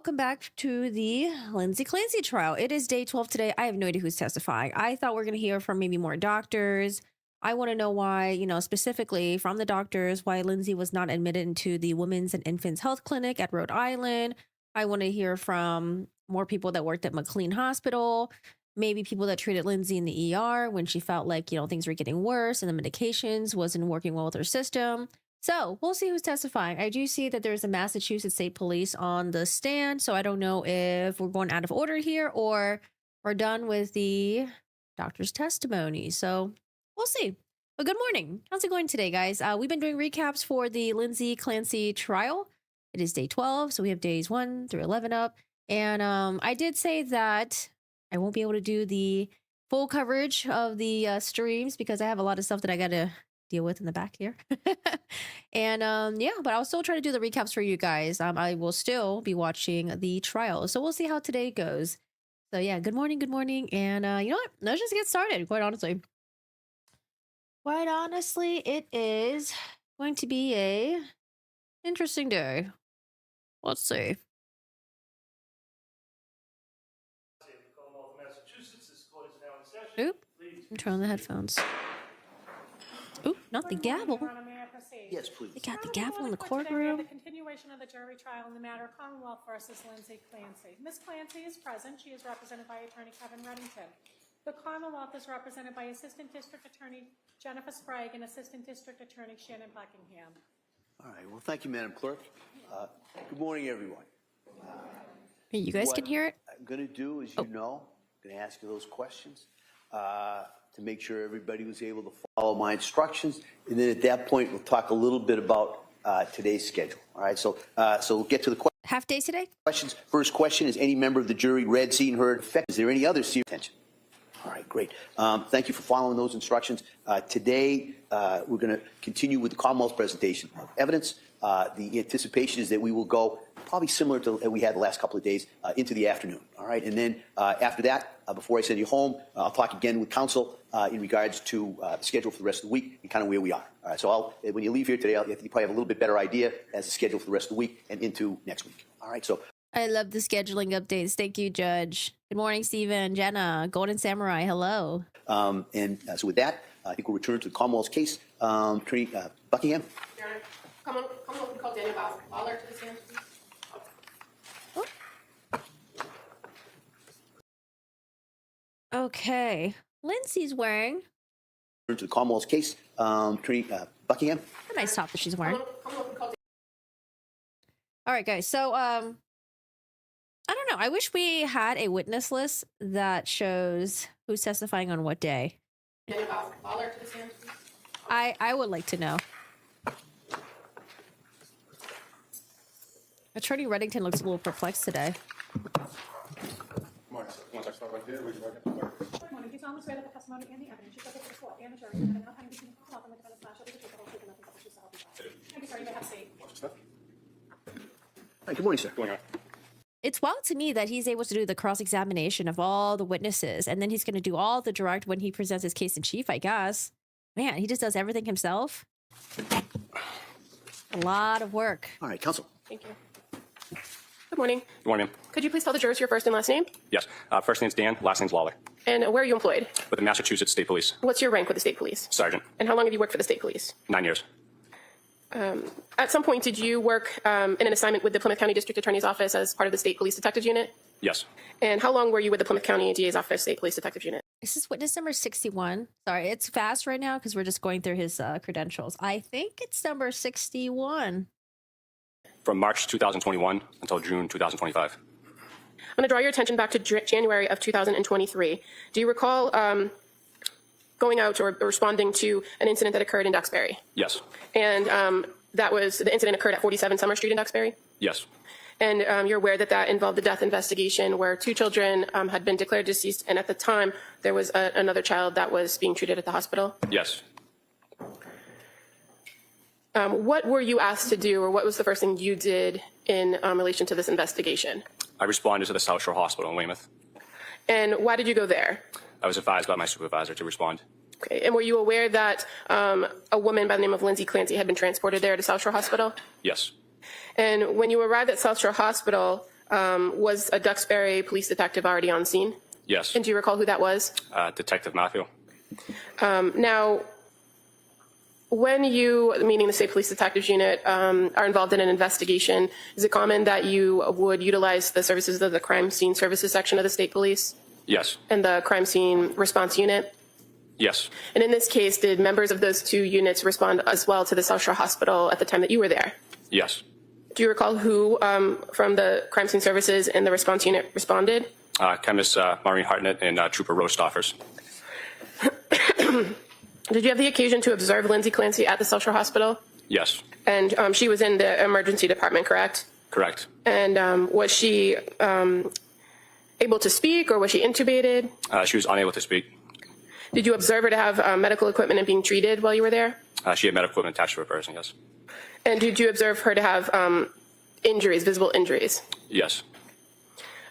Welcome back to the Lindsay Clancy trial. It is day 12 today. I have no idea who's testifying. I thought we are going to hear from maybe more doctors. I want to know why, specifically from the doctors, why Lindsay was not admitted into the Women's and Infants Health Clinic at Rhode Island. I want to hear from more people that worked at McLean Hospital, maybe people that treated Lindsay in the ER when she felt like, things were getting worse and the medications wasn't working well with her system. So we'll see who's testifying. I do see that there's a Massachusetts State Police on the stand. So I don't know if we're going out of order here or we're done with the doctor's testimony. So we'll see. But good morning. How's it going today, guys? We've been doing recaps for the Lindsay Clancy trial. It is day 12. So we have days 1 through 11 up. And I did say that I won't be able to do the full coverage of the streams because I have a lot of stuff that I got to deal with in the back here. And yeah, but I'll still try to do the recaps for you guys. I will still be watching the trial. So we'll see how today goes. So yeah, good morning. And you know what? Let's just get started, quite honestly. Quite honestly, it is going to be a interesting day. Let's see. Oop, turn on the headphones. Ooh, not the gavel. Yes, please. They got the gavel in the courtroom. The continuation of the jury trial in the matter of Commonwealth versus Lindsay Clancy. Ms. Clancy is present. She is represented by Attorney Kevin Reddington. The Commonwealth is represented by Assistant District Attorney Jennifer Sprague and Assistant District Attorney Shannon Buckingham. All right. Well, thank you, Madam Clerk. Good morning, everyone. Hey, you guys can hear it? I'm going to do, as you know, I'm going to ask you those questions to make sure everybody was able to follow my instructions. And then at that point, we'll talk a little bit about today's schedule. All right. So we'll get to the questions. Half day today? Questions. First question is, any member of the jury read, seen, heard, affected? Is there any other serious attention? All right, great. Thank you for following those instructions. Today, we're going to continue with the Commonwealth's presentation of evidence. The anticipation is that we will go probably similar to what we had the last couple of days into the afternoon. All right, and then after that, before I send you home, I'll talk again with counsel in regards to the schedule for the rest of the week and kind of where we are. All right, so when you leave here today, you probably have a little bit better idea as the schedule for the rest of the week and into next week. All right, so. I love the scheduling updates. Thank you, Judge. Good morning, Stephen, Jenna, Golden Samurai. Hello. So with that, I think we'll return to the Commonwealth's case. Attorney Buckingham. Your Honor, come on, call Daniel Bowler to the stand. Okay. Lindsay's wearing. Return to the Commonwealth's case. Attorney Buckingham. A nice top that she's wearing. Call All right, guys. So, I don't know. I wish we had a witness list that shows who's testifying on what day. Daniel Bowler to the stand. I would like to know. Attorney Reddington looks a little perplexed today. Good morning. These solemnly swear that the testimony and the evidence you subject to the court and the jury and the outcome between the Commonwealth and the defendant's class shall be the truth, the whole truth, and nothing but the truth, so help you God. Thank you, sir. You may have a seat. Hi, good morning, sir. Going on. It's wild to me that he's able to do the cross-examination of all the witnesses, and then he's going to do all the direct when he presents his case in chief, I guess. Man, he just does everything himself. A lot of work. All right, counsel. Thank you. Good morning. Good morning, ma'am. Could you please tell the jurors your first and last name? Yes. First name's Dan, last name's Lawler. And where are you employed? With the Massachusetts State Police. What's your rank with the state police? Sergeant. And how long have you worked for the state police? 9 years. At some point, did you work in an assignment with the Plymouth County District Attorney's Office as part of the State Police Detective Unit? Yes. And how long were you with the Plymouth County DA's Office State Police Detective Unit? This is witness number 61. Sorry, it's fast right now because we're just going through his credentials. I think it's number 61. From March 2021 until June 2025. I'm going to draw your attention back to January of 2023. Do you recall going out or responding to an incident that occurred in Duxbury? Yes. And the incident occurred at 47 Summer Street in Duxbury? Yes. And you're aware that that involved a death investigation where 2 children had been declared deceased, and at the time there was another child that was being treated at the hospital? Yes. What were you asked to do, or what was the first thing you did in relation to this investigation? I responded to the South Shore Hospital in Weymouth. And why did you go there? I was advised by my supervisor to respond. Okay. And were you aware that a woman by the name of Lindsay Clancy had been transported there to South Shore Hospital? Yes. And when you arrived at South Shore Hospital, Was a Duxbury police detective already on scene? Yes. And do you recall who that was? Detective Matthew. Now, when you, meaning the State Police Detectives Unit, are involved in an investigation, is it common that you would utilize the services of the Crime Scene Services section of the State Police Yes. and the Crime Scene Response Unit? Yes. And in this case, did members of those two units respond as well to the South Shore Hospital at the time that you were there? Yes. Do you recall who from the Crime Scene Services and the Response Unit responded? Chemist Maureen Hartnett and Trooper Rostoffers. Did you have the occasion to observe Lindsay Clancy at the South Shore Hospital? Yes. And she was in the emergency department, correct? Correct. And was she able to speak, or was she intubated? She was unable to speak. Did you observe her to have medical equipment and being treated while you were there? She had medical equipment attached to her person, yes. And did you observe her to have injuries, visible injuries? Yes.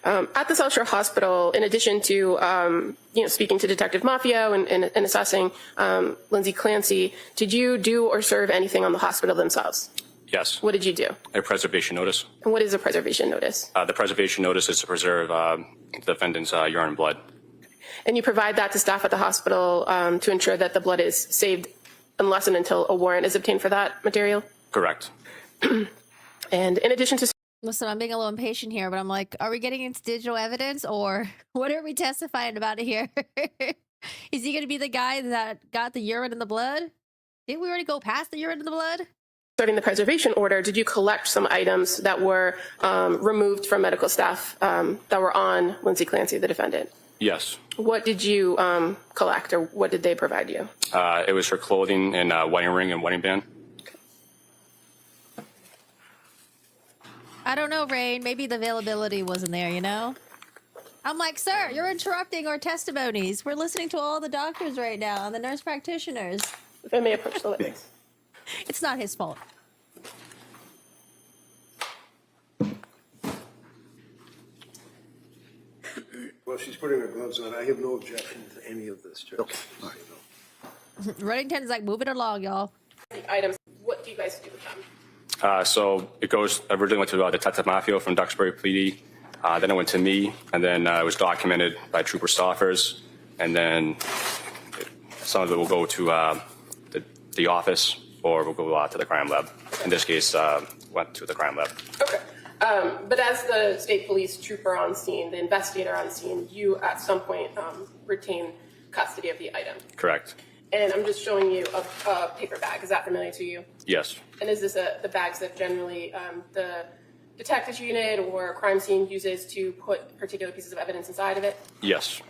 At the South Shore Hospital, in addition to speaking to Detective Mafia and assessing Lindsay Clancy, did you do or serve anything on the hospital themselves? Yes. What did you do? A preservation notice. And what is a preservation notice? The preservation notice is to preserve the defendant's urine and blood. And you provide that to staff at the hospital to ensure that the blood is saved unless and until a warrant is obtained for that material? Correct. And in addition to... Listen, I'm being a little impatient here, but I'm like, are we getting into digital evidence or what are we testifying about here? Is he going to be the guy that got the urine in the blood? Didn't we already go past the urine in the blood? Starting the preservation order, did you collect some items that were removed from medical staff that were on Lindsay Clancy, the defendant? Yes. What did you collect, or what did they provide you? It was her clothing and wedding ring and wedding band. I don't know, Rain. Maybe the availability wasn't there, you know? I'm like, sir, you're interrupting our testimonies. We're listening to all the doctors right now and the nurse practitioners. If I may approach the witness. It's not his fault. Well, she's putting her gloves on. I have no objection to any of this, Judge. Okay. All right. Reddington's like, moving along, y'all. The items, what do you guys do with them? So it goes, originally went to Detective Mafia from Duxbury PD. Then it went to me, and then it was documented by Trooper Stoffers. And then some of it will go to the office, or will go to the crime lab. In this case, went to the crime lab. Okay. But as the state police trooper on scene, the investigator on scene, you at some point retain custody of the item. Correct. And I'm just showing you a paper bag. Is that familiar to you? Yes. And is this the bags that generally the detectives unit or crime scene uses to put particular pieces of evidence inside of it? Yes.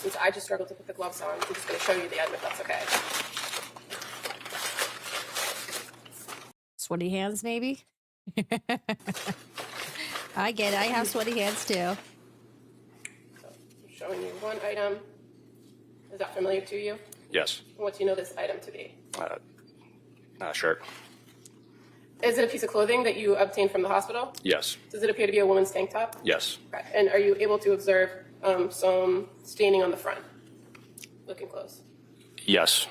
Since I just struggled to put the gloves on, I'm just going to show you the item if that's okay. Sweaty hands, maybe? I get it. I have sweaty hands, too. So I'm showing you one item. Is that familiar to you? Yes. What do you know this item to be? Shirt. Is it a piece of clothing that you obtained from the hospital? Yes. Does it appear to be a woman's tank top? Yes. Okay. And are you able to observe some staining on the front? Looking close. Yes.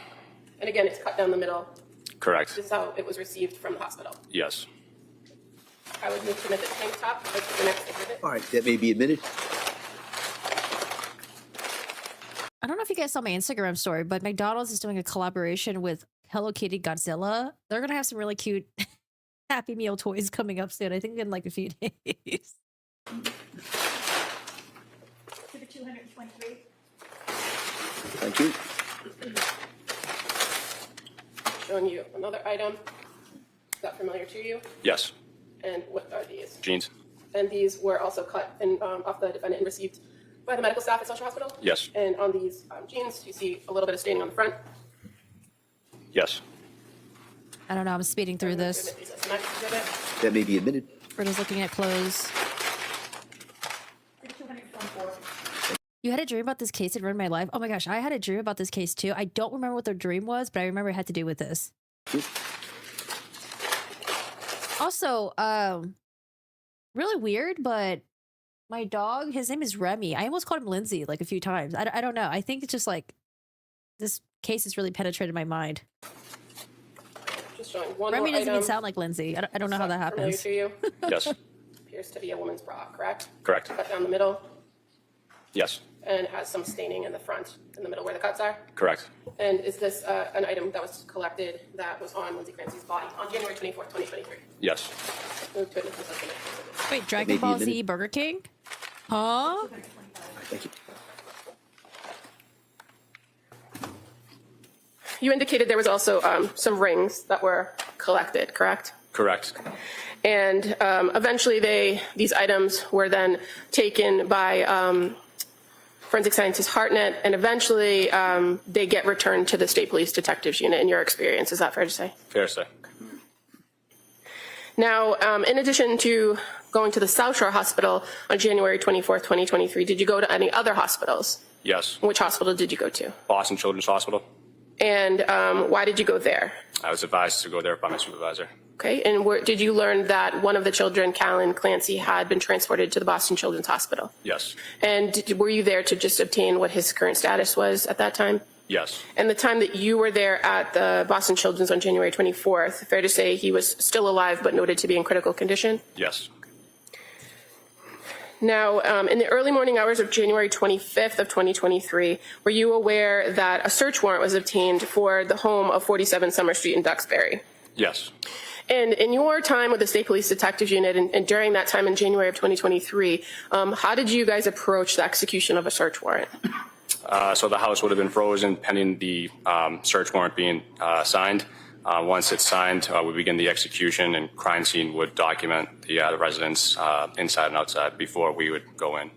And again, it's cut down the middle. Correct. This is how it was received from the hospital. Yes. I would move to admit the tank top as the next exhibit. All right, that may be admitted. I don't know if you guys saw my Instagram story, but McDonald's is doing a collaboration with Hello Kitty Godzilla. They're going to have some really cute Happy Meal toys coming up soon. I think in like a few days. Exhibit 223. Thank you. Showing you another item. Is that familiar to you? Yes. And what are these? Jeans. And these were also cut and off the defendant and received by the medical staff at Social Hospital? Yes. And on these jeans, you see a little bit of staining on the front. Yes. I don't know. I'm speeding through this. This is the next exhibit. That may be admitted. Britta's looking at clothes. Exhibit 224. You had a dream about this case that ruined my life? Oh my gosh, I had a dream about this case too. I don't remember what the dream was, but I remember it had to do with this. Also, really weird, but my dog, his name is Remy. I almost called him Lindsay like a few times. I don't know. I think it's just like this case has really penetrated my mind. Just showing one Remy more doesn't item. even sound like Lindsay. I don't know how that Familiar happens. to you? Yes. Appears to be a woman's bra, correct? Correct. Cut down the middle, Yes. and has some staining in the front, in the middle where the cuts are. Correct. And is this an item that was collected that was on Lindsay Clancy's body on January 24th, 2023? Yes. Move to witness assessment of exhibits. Wait, Dragon Ball Z Burger King? Huh? Thank you. You indicated there was also some rings that were collected, correct? Correct. And eventually these items were then taken by forensic scientist Hartnett, and eventually they get returned to the State Police Detectives Unit in your experience. Is that fair to say? Fair to say. Now, in addition to going to the South Shore Hospital on January 24th, 2023, did you go to any other hospitals? Yes. Which hospital did you go to? Boston Children's Hospital. And why did you go there? I was advised to go there by my supervisor. Okay, and did you learn that one of the children, Callan Clancy, had been transported to the Boston Children's Hospital? Yes. And were you there to just obtain what his current status was at that time? Yes. And the time that you were there at the Boston Children's on January 24th, fair to say he was still alive but noted to be in critical condition? Yes. Now, in the early morning hours of January 25th of 2023, were you aware that a search warrant was obtained for the home of 47 Summer Street in Duxbury? Yes. And in your time with the State Police Detectives Unit and during that time in January of 2023, how did you guys approach the execution of a search warrant? So the house would have been frozen pending the search warrant being signed. Once it's signed, we begin the execution, and crime scene would document the residents inside and outside before we would go in.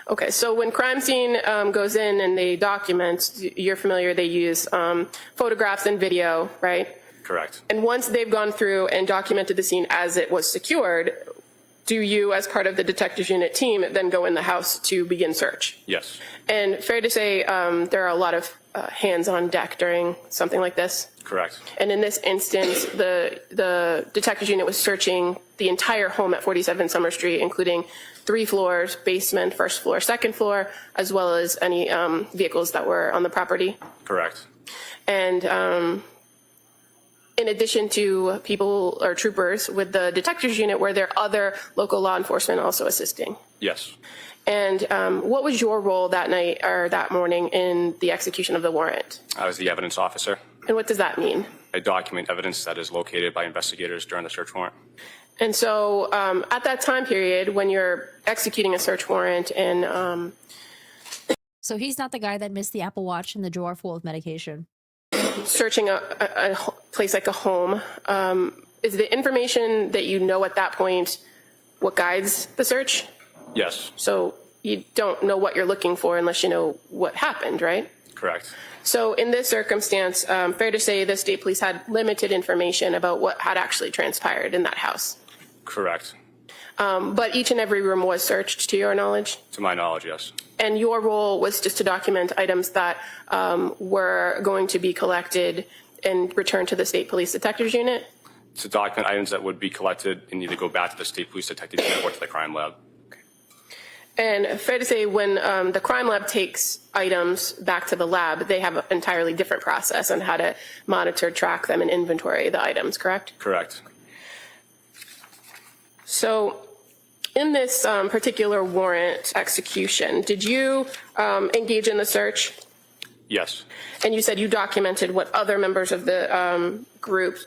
Okay, so when crime scene goes in and they document, you're familiar, they use photographs and video, right? Correct. And once they've gone through and documented the scene as it was secured, do you, as part of the detectives unit team, then go in the house to begin search? Yes. And fair to say there are a lot of hands on deck during something like this? Correct. And in this instance, the detectives unit was searching the entire home at 47 Summer Street, including 3 floors, basement, first floor, second floor, as well as any vehicles that were on the property. Correct. And in addition to people or troopers with the detectives unit, were there other local law enforcement also assisting? Yes. And what was your role that night or that morning in the execution of the warrant? I was the evidence officer. And what does that mean? I document evidence that is located by investigators during the search warrant. And so at that time period, when you're executing a search warrant and So he's not the guy that missed the Apple Watch in the drawer full of medication. searching a place like a home, is the information that you know at that point what guides the search? Yes. So you don't know what you're looking for unless you know what happened, right? Correct. So in this circumstance, fair to say the state police had limited information about what had actually transpired in that house. Correct. But each and every room was searched, to your knowledge? To my knowledge, yes. And your role was just to document items that were going to be collected and returned to the State Police Detectives Unit? To document items that would be collected and either go back to the State Police Detective Unit or to the crime lab. And fair to say, when the crime lab takes items back to the lab, they have an entirely different process on how to monitor, track them, and inventory the items, correct? Correct. So in this particular warrant execution, did you engage in the search? Yes. And you said you documented what other members of the group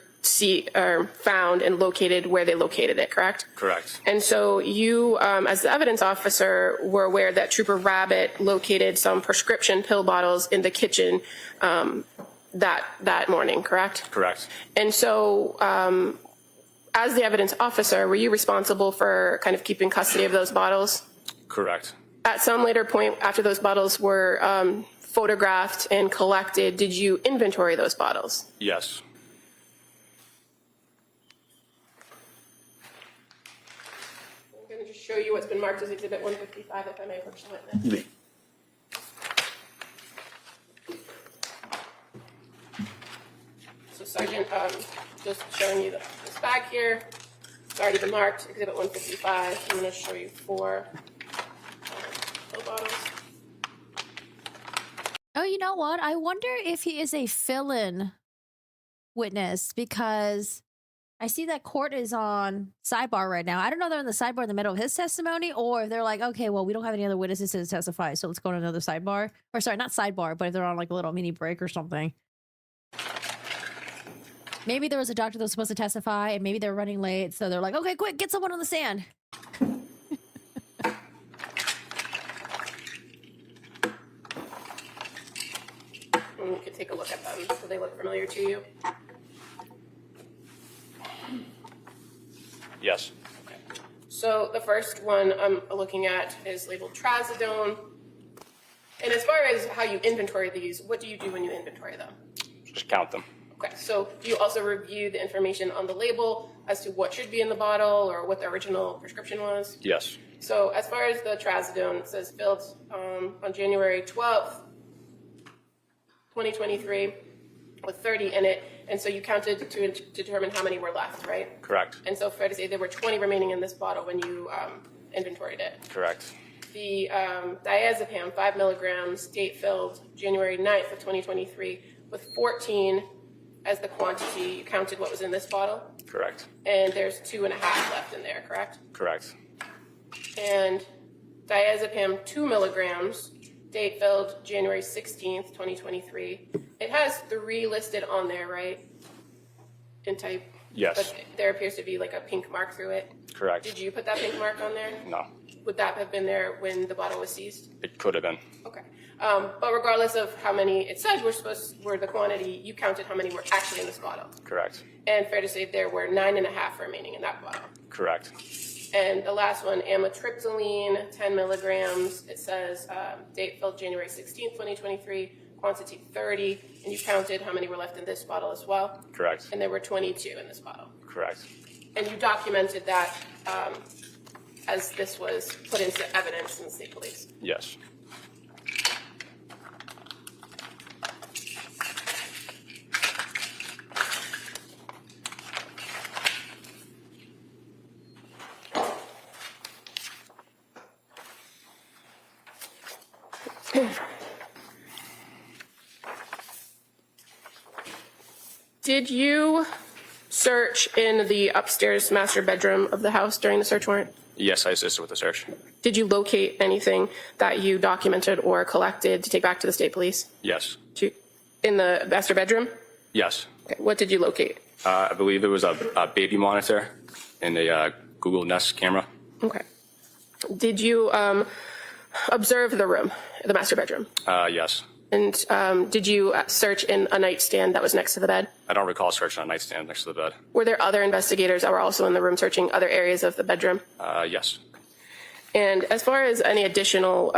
found and located where they located it, correct? Correct. And so you, as the evidence officer, were aware that Trooper Rabbit located some prescription pill bottles in the kitchen that morning, correct? Correct. And so as the evidence officer, were you responsible for kind of keeping custody of those bottles? Correct. At some later point after those bottles were photographed and collected, did you inventory those bottles? Yes. I'm going to just show you what's been marked as Exhibit 155, if I may approach the witness. You may. So, Sergeant, just showing you this bag here. It's already been marked, Exhibit 155. I'm going to show you 4 pill bottles. Oh, you know what? I wonder if he is a fill-in witness because I see that court is on sidebar right now. I don't know if they're in the sidebar in the middle of his testimony or if they're like, okay, well, we don't have any other witnesses to testify, so let's go to another sidebar. Or sorry, not sidebar, but if they're on like a little mini break or something. Maybe there was a doctor that was supposed to testify and maybe they're running late, so they're like, okay, quick, get someone on the stand. You could take a look at them. Do they look familiar to you? Yes. Okay. So the first one I'm looking at is labeled trazodone. And as far as how you inventory these, what do you do when you inventory them? Just count them. Okay, so do you also review the information on the label as to what should be in the bottle or what the original prescription was? Yes. So as far as the trazodone, it says filled on January 12th, 2023 with 30 in it. And so you counted to determine how many were left, right? Correct. And so fair to say there were 20 remaining in this bottle when you inventoried it. Correct. The diazepam, 5 milligrams, date filled January 9th of 2023 with 14 as the quantity. You counted what was in this bottle. Correct. And there's 2.5 left in there, correct? Correct. And diazepam, 2 milligrams, date filled January 16th, 2023. It has 3 listed on there, right? In type? Yes. But there appears to be like a pink mark through it. Correct. Did you put that pink mark on there? No. Would that have been there when the bottle was seized? It could have been. Okay. But regardless of how many it said were the quantity, you counted how many were actually in this bottle. Correct. And fair to say there were 9.5 remaining in that bottle. Correct. And the last one, amitriptyline, 10 milligrams. It says date filled January 16th, 2023, quantity 30. And you counted how many were left in this bottle as well. Correct. And there were 22 in this bottle. Correct. And you documented that as this was put into evidence in the state police. Yes. Did you search in the upstairs master bedroom of the house during the search warrant? Yes, I assisted with the search. Did you locate anything that you documented or collected to take back to the state police? Yes. In the master bedroom? Yes. Okay. What did you locate? I believe it was a baby monitor and a Google Nest camera. Okay. Did you observe the room, the master bedroom? Yes. And did you search in a nightstand that was next to the bed? I don't recall searching a nightstand next to the bed. Were there other investigators that were also in the room searching other areas of the bedroom? Yes. And as far as any additional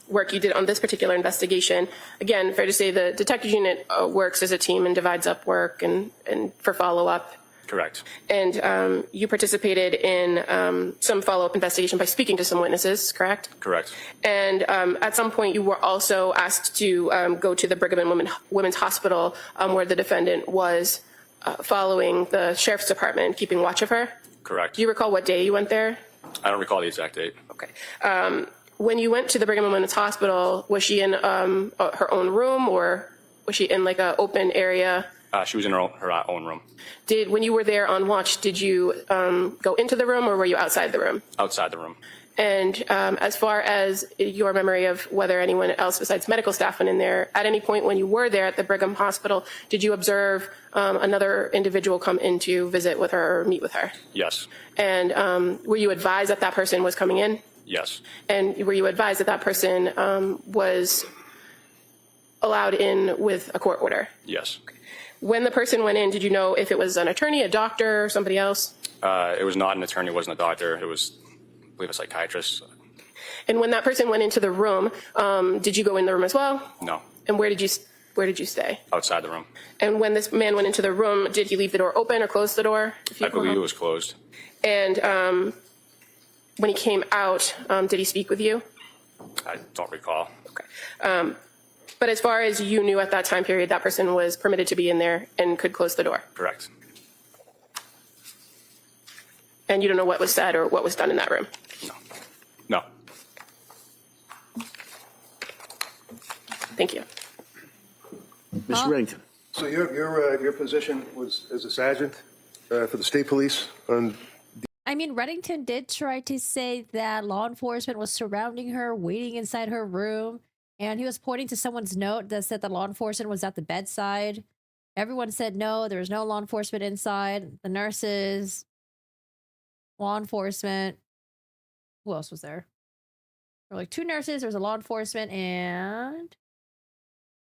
work you did on this particular investigation, again, fair to say the detective unit works as a team and divides up work and for follow-up. Correct. And you participated in some follow-up investigation by speaking to some witnesses, correct? Correct. And at some point, you were also asked to go to the Brigham and Women's Hospital where the defendant was following the sheriff's department, keeping watch of her. Correct. Do you recall what day you went there? I don't recall the exact date. Okay. When you went to the Brigham and Women's Hospital, was she in her own room or was she in like an open area? She was in her own room. When you were there on watch, did you go into the room or were you outside the room? Outside the room. And as far as your memory of whether anyone else besides medical staff went in there, at any point when you were there at the Brigham Hospital, did you observe another individual come in to visit with her or meet with her? Yes. And were you advised that that person was coming in? Yes. And were you advised that that person was allowed in with a court order? Yes. When the person went in, did you know if it was an attorney, a doctor, or somebody else? It was not an attorney, it wasn't a doctor. It was, I believe, a psychiatrist. And when that person went into the room, did you go in the room as well? No. And where did you stay? Outside the room. And when this man went into the room, did he leave the door open or close the door? I believe it was closed. And when he came out, did he speak with you? I don't recall. Okay. But as far as you knew at that time period, that person was permitted to be in there and could close the door? Correct. And you don't know what was said or what was done in that room? No. No. Thank you. Mr. Reddington. So your position was as a sergeant for the state police on. I mean, Reddington did try to say that law enforcement was surrounding her, waiting inside her room, and he was pointing to someone's note that said that law enforcement was at the bedside. Everyone said no, there was no law enforcement inside. The nurses, law enforcement. Who else was there? There were like 2 nurses, there was a law enforcement, and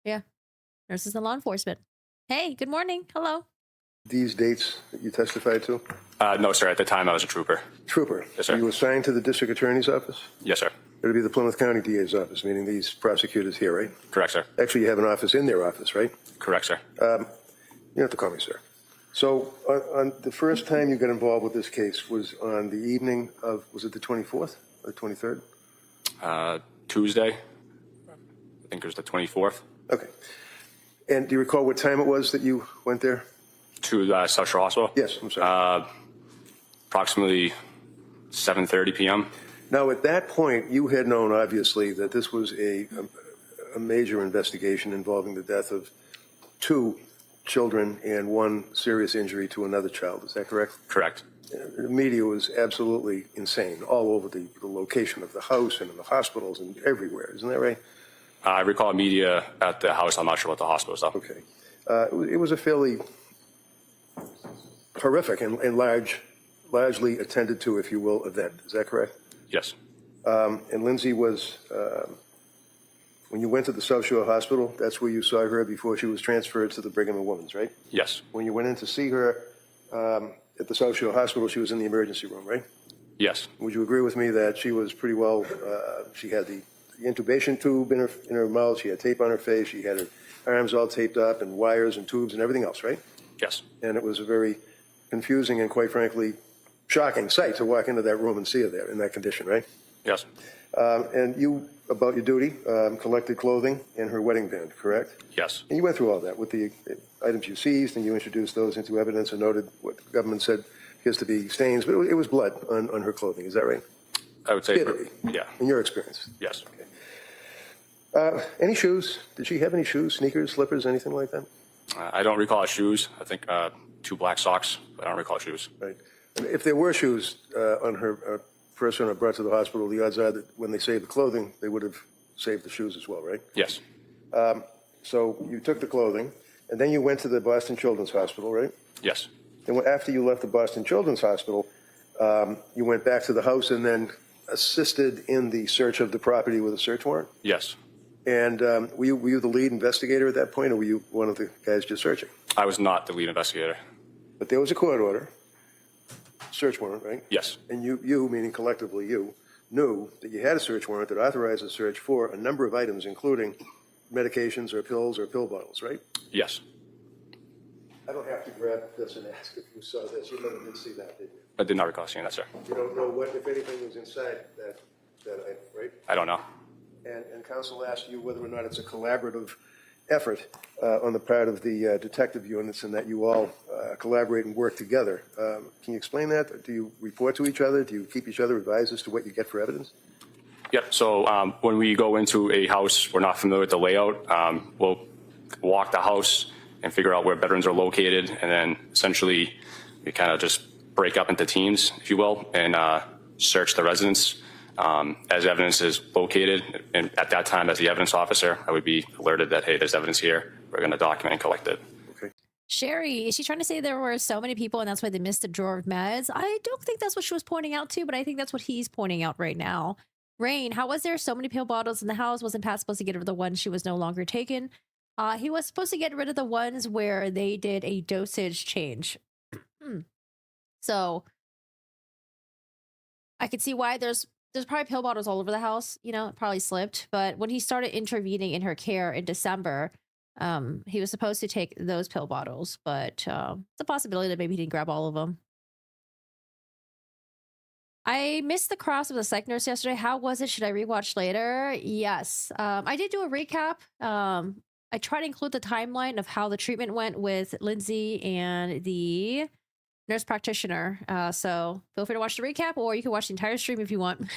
yeah, nurses and law enforcement. Hey, good morning. Hello. These dates that you testified to? No, sir. At the time, I was a trooper. Trooper. Yes, sir. Were you assigned to the district attorney's office? Yes, sir. It would be the Plymouth County DA's office, meaning these prosecutors here, right? Correct, sir. Actually, you have an office in their office, right? Correct, sir. You don't have to call me sir. So on the first time you got involved with this case was on the evening of, was it the 24th or 23rd? Tuesday. I think it was the 24th. Okay. And do you recall what time it was that you went there? To South Shore Hospital? Yes, I'm sorry. Approximately 7:30 p.m. Now, at that point, you had known, obviously, that this was a major investigation involving the death of 2 children and 1 serious injury to another child. Is that correct? Correct. The media was absolutely insane, all over the location of the house and in the hospitals and everywhere. Isn't that right? I recall media at the house. I'm not sure about the hospital stuff. Okay. It was a fairly horrific and largely attended to, if you will, event. Is that correct? Yes. And Lindsay was, when you went to the South Shore Hospital, that's where you saw her before she was transferred to the Brigham and Women's, right? Yes. When you went in to see her at the South Shore Hospital, she was in the emergency room, right? Yes. Would you agree with me that she was pretty well, she had the intubation tube in her mouth, she had tape on her face, she had her arms all taped up and wires and tubes and everything else, right? Yes. And it was a very confusing and, quite frankly, shocking sight to walk into that room and see her there in that condition, right? Yes. And you, about your duty, collected clothing and her wedding band, correct? Yes. And you went through all that with the items you seized, and you introduced those into evidence and noted what the government said appears to be stains, but it was blood on her clothing. Is that right? I would say. Yeah. In your experience. Yes. Okay. Any shoes? Did she have any shoes, sneakers, slippers, anything like that? I don't recall shoes. I think 2 black socks, but I don't recall shoes. Right. And if there were shoes on her person or brought to the hospital, the odds are that when they saved the clothing, they would have saved the shoes as well, right? Yes. So you took the clothing, and then you went to the Boston Children's Hospital, right? Yes. And after you left the Boston Children's Hospital, you went back to the house and then assisted in the search of the property with a search warrant? Yes. And were you the lead investigator at that point, or were you one of the guys just searching? I was not the lead investigator. But there was a court order, search warrant, right? Yes. And you, meaning collectively you, knew that you had a search warrant that authorized a search for a number of items, including medications or pills or pill bottles, right? Yes. I don't have to grab this and ask if you saw this. You never did see that, did you? I did not recall seeing that, sir. You don't know what, if anything, was inside that item, right? I don't know. And counsel asked you whether or not it's a collaborative effort on the part of the detective units and that you all collaborate and work together. Can you explain that? Do you report to each other? Do you keep each other advised as to what you get for evidence? Yep. So when we go into a house, we're not familiar with the layout. We'll walk the house and figure out where bedrooms are located, and then essentially we kind of just break up into teams, if you will, and search the residence as evidence is located. And at that time, as the evidence officer, I would be alerted that, hey, there's evidence here. We're going to document and collect it. Okay. Sherry, is she trying to say there were so many people and that's why they missed the drawer of meds? I don't think that's what she was pointing out to, but I think that's what he's pointing out right now. Rain, how was there so many pill bottles in the house? Wasn't Pat supposed to get rid of the ones she was no longer taking? He was supposed to get rid of the ones where they did a dosage change. So I could see why there's probably pill bottles all over the house. You know, it probably slipped. But when he started intervening in her care in December, he was supposed to take those pill bottles. But it's a possibility that maybe he didn't grab all of them. I missed the cross of the psych nurse yesterday. How was it? Should I rewatch later? Yes. I did do a recap. I tried to include the timeline of how the treatment went with Lindsay and the nurse practitioner. So feel free to watch the recap, or you can watch the entire stream if you want.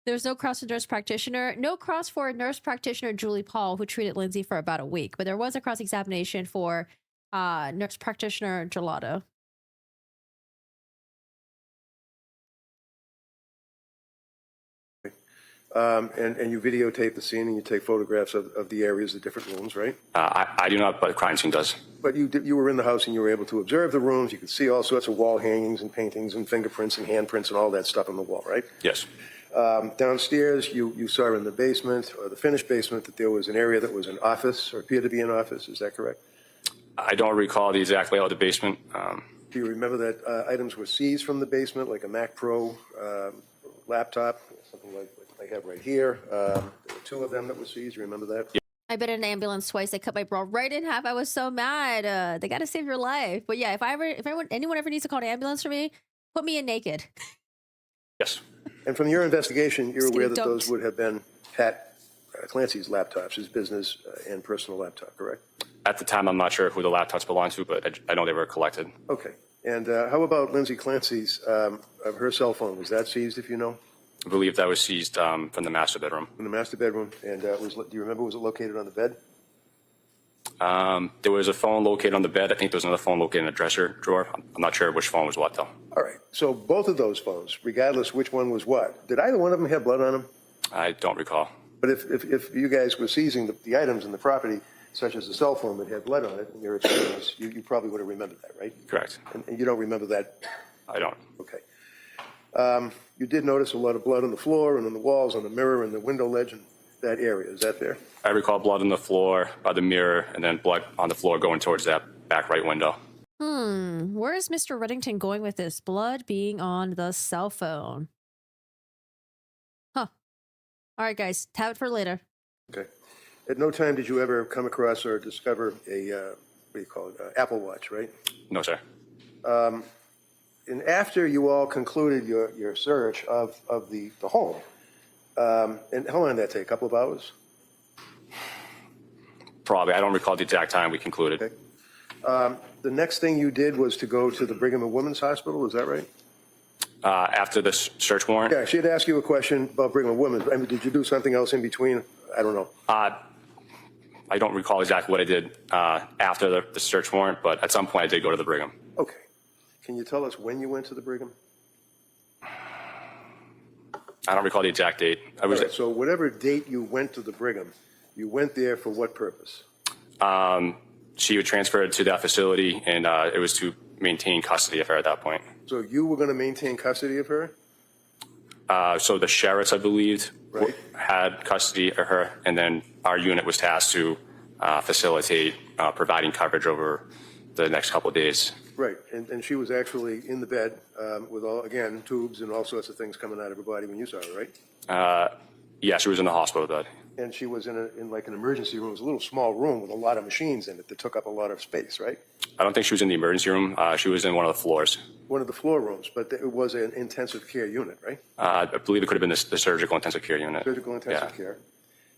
There's no cross for nurse practitioner. No cross for nurse practitioner Julie Paul, who treated Lindsay for about a week. But there was a cross examination for nurse practitioner Gelato. And you videotape the scene and you take photographs of the areas, the different rooms, right? I do not, but the crime scene does. But you were in the house and you were able to observe the rooms. You could see all sorts of wall hangings and paintings and fingerprints and handprints and all that stuff on the wall, right? Yes. Downstairs, you saw in the basement or the finished basement that there was an area that was an office or appeared to be an office. Is that correct? I don't recall the exact layout of the basement. Do you remember that items were seized from the basement, like a Mac Pro laptop, something like what I have right here? There were two of them that were seized. You remember that? I've been in an ambulance twice. They cut my bra right in half. I was so mad. They got to save your life. But yeah, if anyone ever needs to call an ambulance for me, put me in naked. Yes. And from your investigation, you're aware that dunked. those would have been Pat Clancy's laptops, his business and personal laptop, correct? At the time, I'm not sure who the laptops belonged to, but I know they were collected. Okay. And how about Lindsay Clancy's, of her cell phone? Was that seized, if you know? I believe that was seized from the master bedroom. From the master bedroom. And do you remember, was it located on the bed? There was a phone located on the bed. I think there was another phone located in a dresser drawer. I'm not sure which phone was what, though. All right. So both of those phones, regardless which one was what, did either one of them have blood on them? I don't recall. But if you guys were seizing the items in the property, such as the cell phone that had blood on it, in your experience, you probably would have remembered that, right? Correct. And you don't remember that? I don't. Okay. You did notice a lot of blood on the floor and on the walls, on the mirror and the window ledge and that area. Is that there? I recall blood on the floor by the mirror and then blood on the floor going towards that back right window. Where is Mr. Reddington going with this? Blood being on the cell phone. Huh. All right, guys. Have it for later. Okay. At no time did you ever come across or discover a, what do you call it, Apple Watch, right? No, sir. And after you all concluded your search of the home, and how long did that take? A couple of hours? Probably. I don't recall the exact time we concluded. Okay. The next thing you did was to go to the Brigham and Women's Hospital, is that right? After the search warrant? Yeah, she had asked you a question about Brigham and Women's. I mean, did you do something else in between? I don't know. I don't recall exactly what I did after the search warrant, but at some point I did go to the Brigham. Okay. Can you tell us when you went to the Brigham? I don't recall the exact date. All right, so whatever date you went to the Brigham, you went there for what purpose? She was transferred to that facility, and it was to maintain custody of her at that point. So you were going to maintain custody of her? So the sheriffs, I believed, Right. had custody of her, and then our unit was tasked to facilitate providing coverage over the next couple of days. Right, and she was actually in the bed with, all again, tubes and all sorts of things coming out of her body when you saw her, right? Yeah, she was in the hospital bed. And she was in like an emergency room. It was a little small room with a lot of machines in it that took up a lot of space, right? I don't think she was in the emergency room. She was in one of the floors. One of the floor rooms, but it was an intensive care unit, right? I believe it could have been the surgical intensive care unit. Surgical intensive Yeah. care.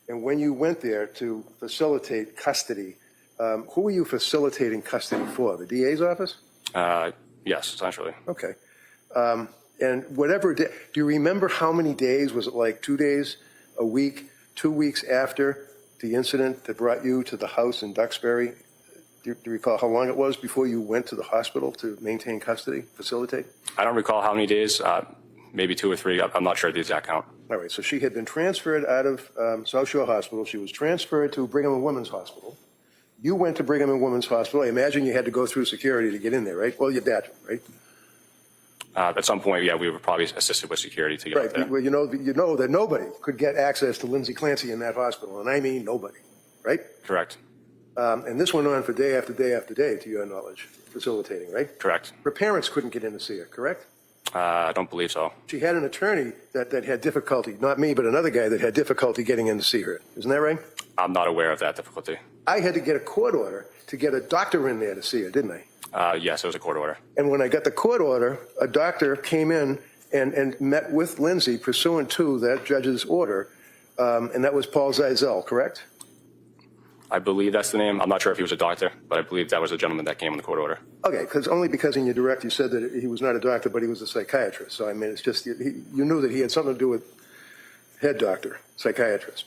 And when you went there to facilitate custody, who were you facilitating custody for? The DA's office? Yes, essentially. Okay. And whatever, do you remember how many days? Was it like 2 days, a week, 2 weeks after the incident that brought you to the house in Duxbury? Do you recall how long it was before you went to the hospital to maintain custody, facilitate? I don't recall how many days, maybe 2 or 3. I'm not sure the exact count. All right, so she had been transferred out of South Shore Hospital. She was transferred to Brigham and Women's Hospital. You went to Brigham and Women's Hospital. I imagine you had to go through security to get in there, right? Well, your dad, right? At some point, yeah, we were probably assisted with security to get up there. Right. Well, you know that nobody could get access to Lindsay Clancy in that hospital, and I mean nobody, right? Correct. And this went on for day after day after day, to your knowledge, facilitating, right? Correct. Her parents couldn't get in to see her, correct? I don't believe so. She had an attorney that had difficulty, not me, but another guy that had difficulty getting in to see her. Isn't that right? I'm not aware of that difficulty. I had to get a court order to get a doctor in there to see her, didn't I? Yes, it was a court order. And when I got the court order, a doctor came in and met with Lindsay pursuant to that judge's order, and that was Paul Zeisel, correct? I believe that's the name. I'm not sure if he was a doctor, but I believe that was the gentleman that came on the court order. Okay, only because in your direct you said that he was not a doctor, but he was a psychiatrist. So, I mean, it's just, you knew that he had something to do with head doctor, psychiatrist,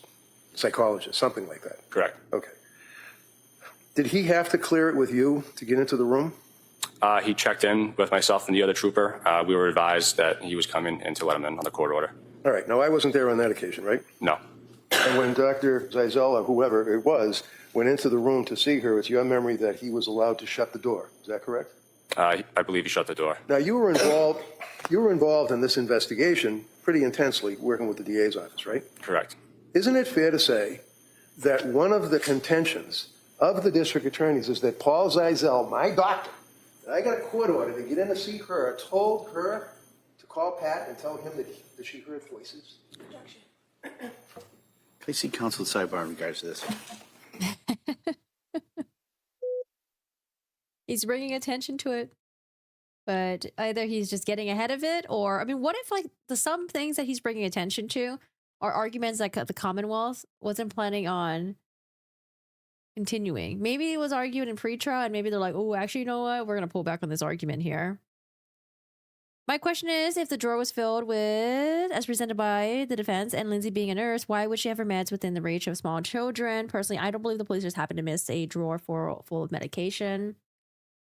psychologist, something like that. Correct. Okay. Did he have to clear it with you to get into the room? He checked in with myself and the other trooper. We were advised that he was coming in to let him in on the court order. All right. Now, I wasn't there on that occasion, right? No. And when Dr. Zeisel, or whoever it was, went into the room to see her, it's your memory that he was allowed to shut the door. Is that correct? I believe he shut the door. Now, you were involved in this investigation pretty intensely, working with the DA's office, right? Correct. Isn't it fair to say that one of the contentions of the district attorneys is that Paul Zeisel, my doctor, that I got a court order to get in to see her, told her to call Pat and tell him that she heard voices? Can I see counsel at sidebar in regards to this? He's bringing attention to it, but either he's just getting ahead of it, or I mean, what if like some things that he's bringing attention to are arguments that the Commonwealth wasn't planning on continuing? Maybe it was argued in pre-trial, and maybe they're like, oh, actually, you know what? We're gonna pull back on this argument here. My question is, if the drawer was filled with, as presented by the defense, and Lindsay being a nurse, why would she have her meds within the reach of small children? Personally, I don't believe the police just happened to miss a drawer full of medication.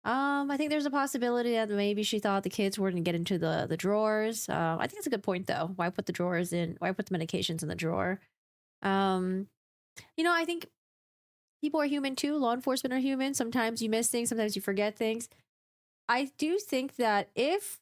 I think there's a possibility that maybe she thought the kids were going to get into the drawers. I think it's a good point, though. Why put the drawers in? Why put the medications in the drawer? I think people are human, too. Law enforcement are human. Sometimes you miss things. Sometimes you forget things. I do think that if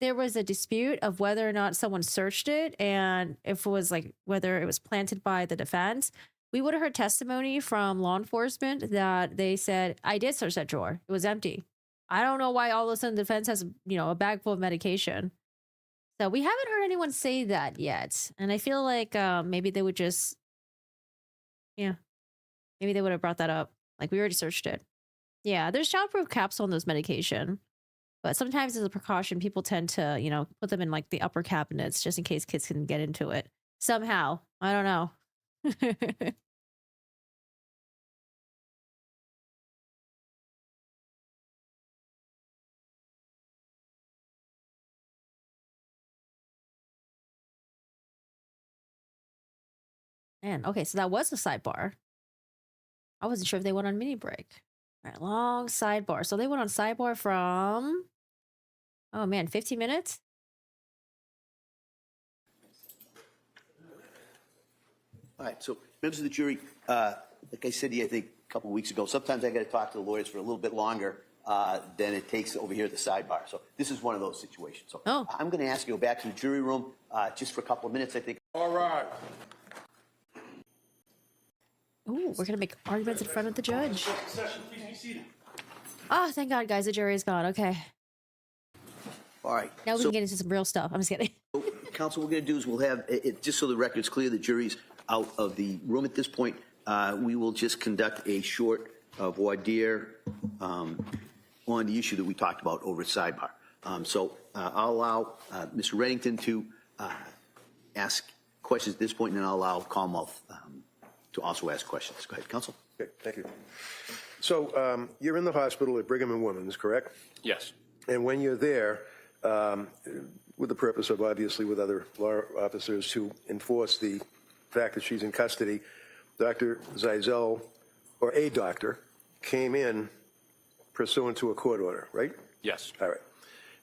there was a dispute of whether or not someone searched it, and if it was like whether it was planted by the defense, we would have heard testimony from law enforcement that they said, I did search that drawer. It was empty. I don't know why all of a sudden the defense has, a bag full of medication. So we haven't heard anyone say that yet. And I feel like maybe they would just, maybe they would have brought that up. Like, we already searched it. Yeah, there's childproof capsule in those medication. But sometimes as a precaution, people tend to, put them in like the upper cabinets just in case kids can get into it. Somehow. I don't know. Man, okay, so that was a sidebar. I wasn't sure if they went on mini break. All right, long sidebar. So they went on sidebar from, 15 minutes? All right, so members of the jury, like I said to you, I think a couple of weeks ago, sometimes I got to talk to the lawyers for a little bit longer than it takes over here at the sidebar. So this is one of those situations. So I'm going to ask you to go back to the jury room just for a couple of minutes, I think. All right. Ooh, we're going to make arguments in front of the judge. Oh, thank God, guys. The jury is gone. Okay. All right. Now we can get into some real stuff. I'm just kidding. Counsel, what we're going to do is we'll have, just so the record's clear, the jury's out of the room at this point. We will just conduct a short voir dire on the issue that we talked about over at sidebar. I'll allow Mr. Reddington to ask questions at this point, and then I'll allow Commonwealth to also ask questions. Go ahead, counsel. Okay, thank you. So you're in the hospital at Brigham and Women's, correct? Yes. And when you're there, with the purpose of, obviously, with other law officers to enforce the fact that she's in custody, Dr. Zeisel, or a doctor, came in pursuant to a court order, right? Yes. All right.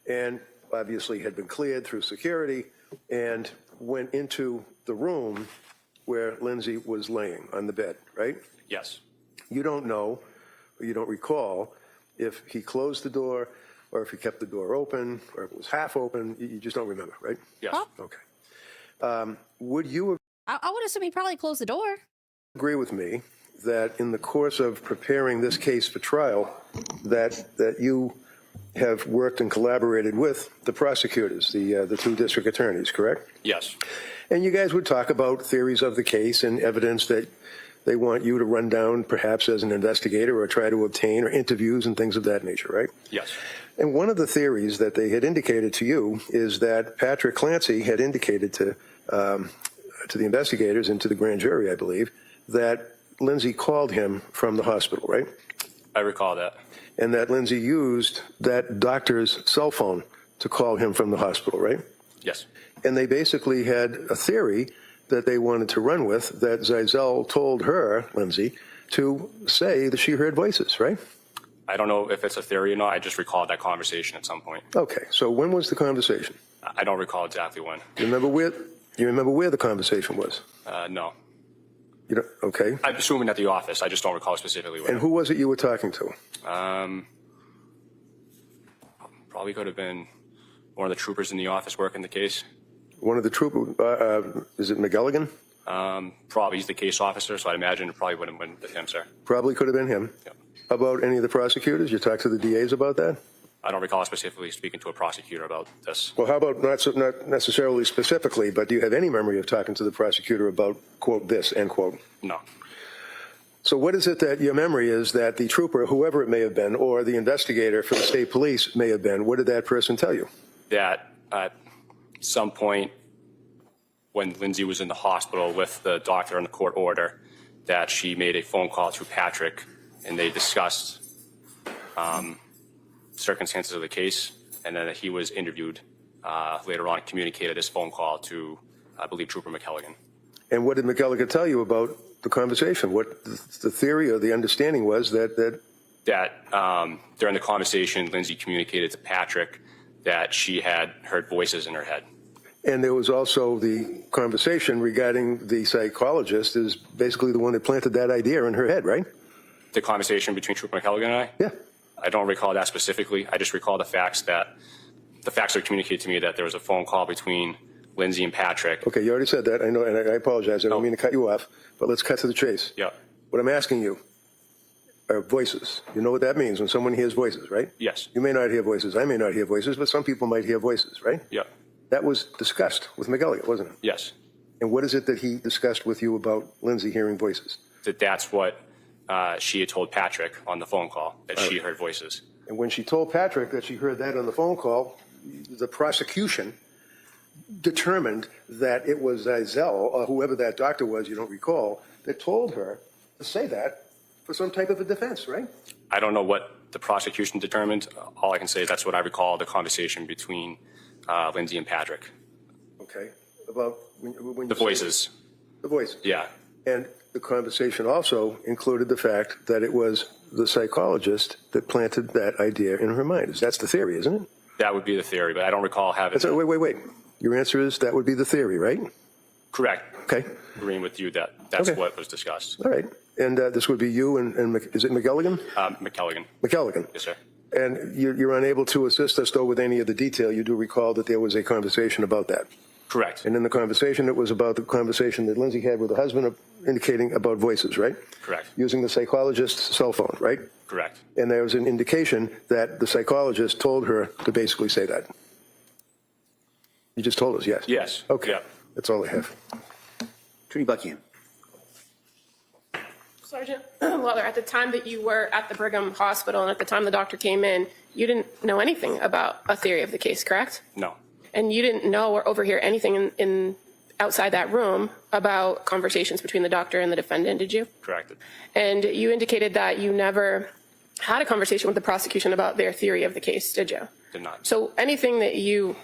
And obviously had been cleared through security and went into the room where Lindsay was laying on the bed, right? Yes. You don't know, or you don't recall, if he closed the door or if he kept the door open or if it was half open. You just don't remember, right? Yes. Huh? Okay. Would you I would assume he probably closed the door. agree with me that in the course of preparing this case for trial, that you have worked and collaborated with the prosecutors, the two district attorneys, correct? Yes. And you guys would talk about theories of the case and evidence that they want you to run down, perhaps as an investigator, or try to obtain, or interviews and things of that nature, right? Yes. And one of the theories that they had indicated to you is that Patrick Clancy had indicated to the investigators and to the grand jury, I believe, that Lindsay called him from the hospital, right? I recall that. And that Lindsay used that doctor's cell phone to call him from the hospital, right? Yes. And they basically had a theory that they wanted to run with, that Zeisel told her, Lindsay, to say that she heard voices, right? I don't know if it's a theory or not. I just recall that conversation at some point. Okay, so when was the conversation? I don't recall exactly when. You remember where the conversation was? No. You don't, okay. I'm assuming at the office. I just don't recall specifically when. And who was it you were talking to? Probably could have been one of the troopers in the office working the case. One of the troopers, is it McElligan? Probably he's the case officer, so I'd imagine it probably would have been with him, sir. Probably could have been him. Yep. How about any of the prosecutors? You talked to the DAs about that? I don't recall specifically speaking to a prosecutor about this. Well, how about not necessarily specifically, but do you have any memory of talking to the prosecutor about, quote, this, end quote? No. So what is it that your memory is that the trooper, whoever it may have been, or the investigator for the state police may have been, what did that person tell you? That at some point when Lindsay was in the hospital with the doctor and the court order, that she made a phone call to Patrick and they discussed circumstances of the case, and then he was interviewed later on, communicated his phone call to, I believe, Trooper McElligan. And what did McElligan tell you about the conversation? What the theory or the understanding was that during the conversation, Lindsay communicated to Patrick that she had heard voices in her head. And there was also the conversation regarding the psychologist is basically the one that planted that idea in her head, right? The conversation between Trooper McElligan and I? Yeah. I don't recall that specifically. I just recall the facts that communicated to me that there was a phone call between Lindsay and Patrick. Okay, you already said that. I know, and I apologize. I don't mean to cut you off, but let's cut to the chase. Yeah. What I'm asking you are voices. You know what that means when someone hears voices, right? Yes. You may not hear voices. I may not hear voices, but some people might hear voices, right? Yeah. That was discussed with McElligan, wasn't it? Yes. And what is it that he discussed with you about Lindsay hearing voices? That's what she had told Patrick on the phone call, that she heard voices. And when she told Patrick that she heard that on the phone call, the prosecution determined that it was Zeisel, or whoever that doctor was, you don't recall, that told her to say that for some type of a defense, right? I don't know what the prosecution determined. All I can say is that's what I recall, the conversation between Lindsay and Patrick. Okay. About when The voices. The voices. Yeah. And the conversation also included the fact that it was the psychologist that planted that idea in her mind. That's the theory, isn't it? That would be the theory, but I don't recall having. Wait. Your answer is that would be the theory, right? Correct. Okay. Agreeing with you that that's Okay. what was discussed. All right. And this would be you and is it McElligan? McElligan. McElligan. Yes, sir. And you're unable to assist us, though, with any of the detail. You do recall that there was a conversation about that. Correct. And in the conversation, it was about the conversation that Lindsay had with her husband indicating about voices, right? Correct. Using the psychologist's cell phone, right? Correct. And there was an indication that the psychologist told her to basically say that. You just told us, yes? Yes. Okay. Yeah. That's all I have. Attorney Buckingham. Sergeant Lawler, at the time that you were at the Brigham Hospital and at the time the doctor came in, you didn't know anything about a theory of the case, correct? No. And you didn't know or overhear anything in outside that room about conversations between the doctor and the defendant, did you? Correct. And you indicated that you never had a conversation with the prosecution about their theory of the case, did you? Did not. So anything that you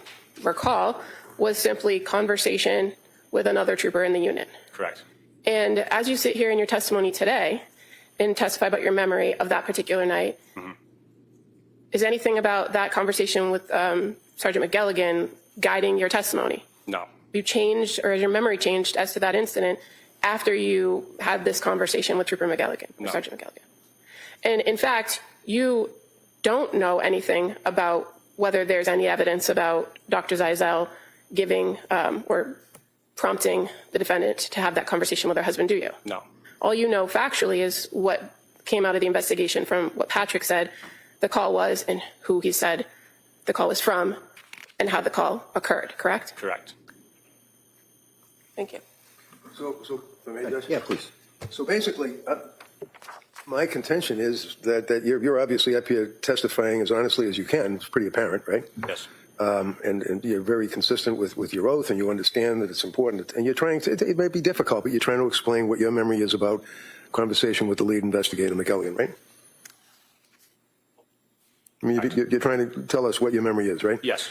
recall was simply conversation with another trooper in the unit. Correct. And as you sit here in your testimony today and testify about your memory of that particular night, is anything about that conversation with Sergeant McElligan guiding your testimony? No. You changed, or has your memory changed as to that incident after you had this conversation with Trooper McElligan, or No. Sergeant McElligan? And in fact, you don't know anything about whether there's any evidence about Dr. Zeisel giving or prompting the defendant to have that conversation with her husband, do you? No. All you know factually is what came out of the investigation from what Patrick said the call was and who he said the call was from and how the call occurred, correct? Correct. Thank you. So if I may, Judge? Yeah, please. So basically, my contention is that you're obviously up here testifying as honestly as you can. It's pretty apparent, right? Yes. And you're very consistent with your oath, and you understand that it's important. And you're trying to, it may be difficult, but you're trying to explain what your memory is about conversation with the lead investigator, McElligan, right? I mean, you're trying to tell us what your memory is, right? Yes.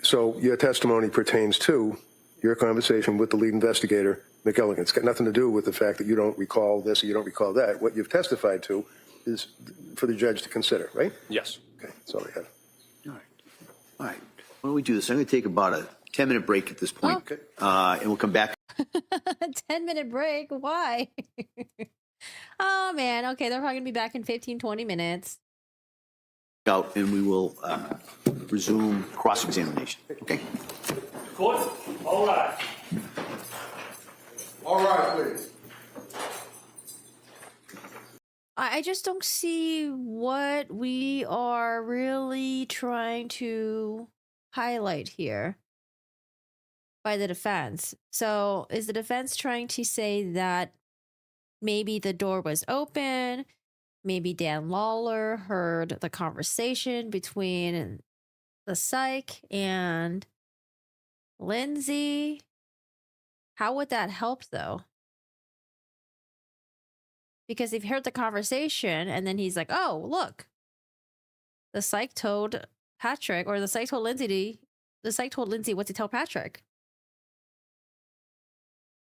So your testimony pertains to your conversation with the lead investigator, McElligott. It's got nothing to do with the fact that you don't recall this or you don't recall that. What you've testified to is for the judge to consider, right? Yes. Okay, that's all I have. All right. All right. Why don't we do this? I'm going to take about a 10-minute break at this point, and we'll come back. 10-minute break? Why? Oh, man. Okay, they're probably going to be back in 15, 20 minutes. Out, and we will resume cross-examination. Okay. Court, all right. All right, please. I just don't see what we are really trying to highlight here by the defense. So, is the defense trying to say that maybe the door was open? Maybe Dan Lawler heard the conversation between the psych and Lindsay? How would that help, though? Because if he heard the conversation and then he's like, oh, look, the psych told Patrick, or the psych told Lindsay, what to tell Patrick.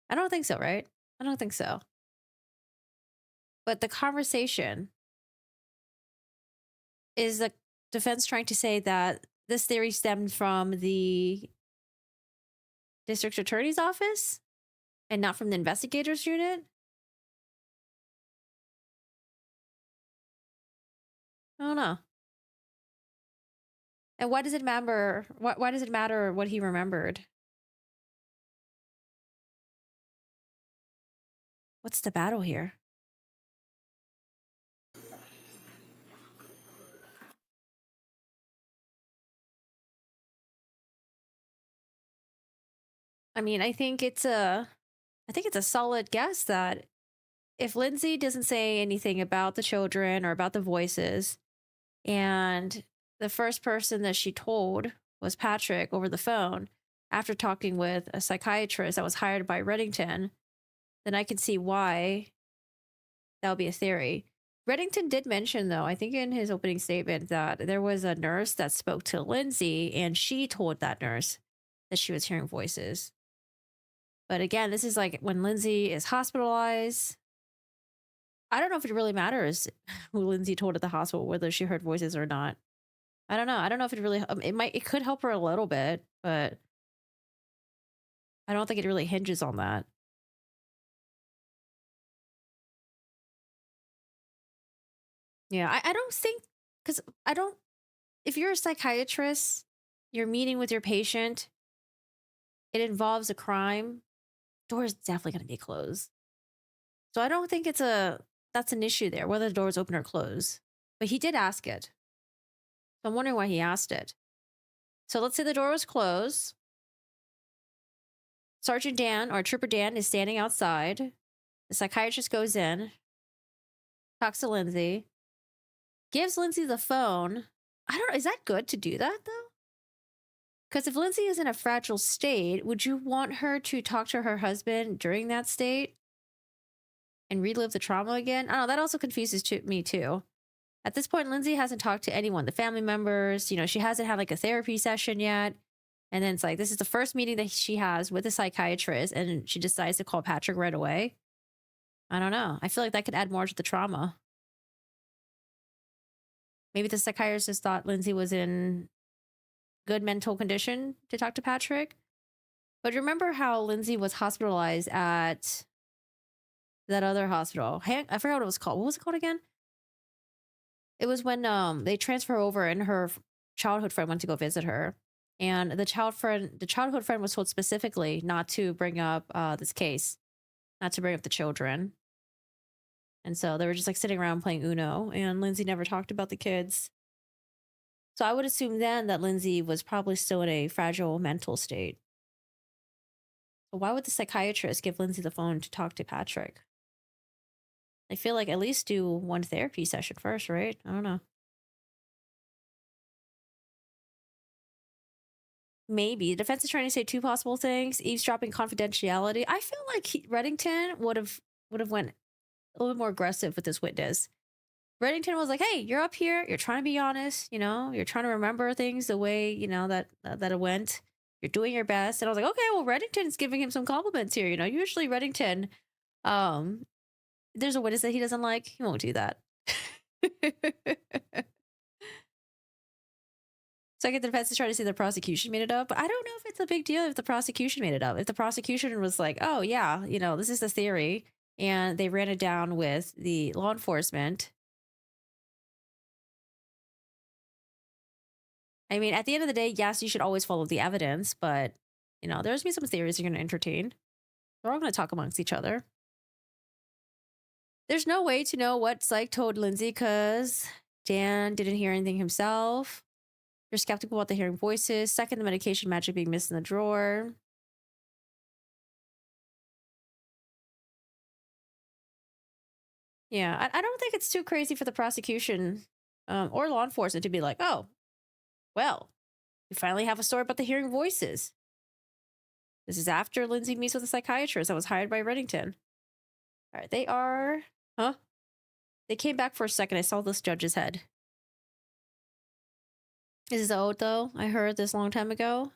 I don't think so, right? I don't think so. But the conversation, is the defense trying to say that this theory stemmed from the district attorney's office and not from the investigators unit? I don't know. And why does it matter? Why does it matter what he remembered? What's the battle here? I mean, I think it's a solid guess that if Lindsay doesn't say anything about the children or about the voices, and the first person that she told was Patrick over the phone after talking with a psychiatrist that was hired by Reddington, then I can see why that would be a theory. Reddington did mention, though, I think in his opening statement, that there was a nurse that spoke to Lindsay, and she told that nurse that she was hearing voices. But again, this is like when Lindsay is hospitalized. I don't know if it really matters who Lindsay told at the hospital, whether she heard voices or not. I don't know. I don't know if it really, it could help her a little bit, but I don't think it really hinges on that. Yeah, I don't think, because if you're a psychiatrist, you're meeting with your patient, it involves a crime, door is definitely going to be closed. So I don't think that's an issue there, whether the door is open or closed. But he did ask it. So I'm wondering why he asked it. So let's say the door was closed. Sergeant Dan, or Trooper Dan, is standing outside. The psychiatrist goes in, talks to Lindsay, gives Lindsay the phone. I don't know, is that good to do that, though? Because if Lindsay is in a fragile state, would you want her to talk to her husband during that state and relive the trauma again? I don't know, that also confuses me too. At this point, Lindsay hasn't talked to anyone, the family members, she hasn't had like a therapy session yet. And then it's like, this is the first meeting that she has with a psychiatrist, and she decides to call Patrick right away. I don't know. I feel like that could add more to the trauma. Maybe the psychiatrist thought Lindsay was in good mental condition to talk to Patrick. But remember how Lindsay was hospitalized at that other hospital? I forgot what it was called. What was it called again? It was when they transfer over and her childhood friend went to go visit her. And the childhood friend was told specifically not to bring up this case, not to bring up the children. And so they were just like sitting around playing Uno, and Lindsay never talked about the kids. So I would assume then that Lindsay was probably still in a fragile mental state. But why would the psychiatrist give Lindsay the phone to talk to Patrick? I feel like at least do one therapy session first, right? I don't know. Maybe. The defense is trying to say two possible things: eavesdropping, confidentiality. I feel like Reddington would have went a little bit more aggressive with this witness. Reddington was like, hey, you're up here, you're trying to be honest, you're trying to remember things the way, that it went. You're doing your best. And I was like, okay, well, Reddington's giving him some compliments here. You know, usually Reddington, there's a witness that he doesn't like. He won't do that. So I get the defense is trying to say the prosecution made it up, but I don't know if it's a big deal if the prosecution made it up. If the prosecution was like, oh, yeah, you know, this is the theory, and they ran it down with the law enforcement. I mean, at the end of the day, yes, you should always follow the evidence, but, you know, there's going to be some theories you're going to entertain. They're all going to talk amongst each other. There's no way to know what psych told Lindsay because Dan didn't hear anything himself. You're skeptical about the hearing voices. Second, the medication magic being missed in the drawer. Yeah, I don't think it's too crazy for the prosecution or law enforcement to be like, oh, well, we finally have a story about the hearing voices. This is after Lindsay meets with a psychiatrist that was hired by Reddington. All right, they are... Huh? They came back for a second. I saw this judge's head. This is old, though. I heard this a long time ago.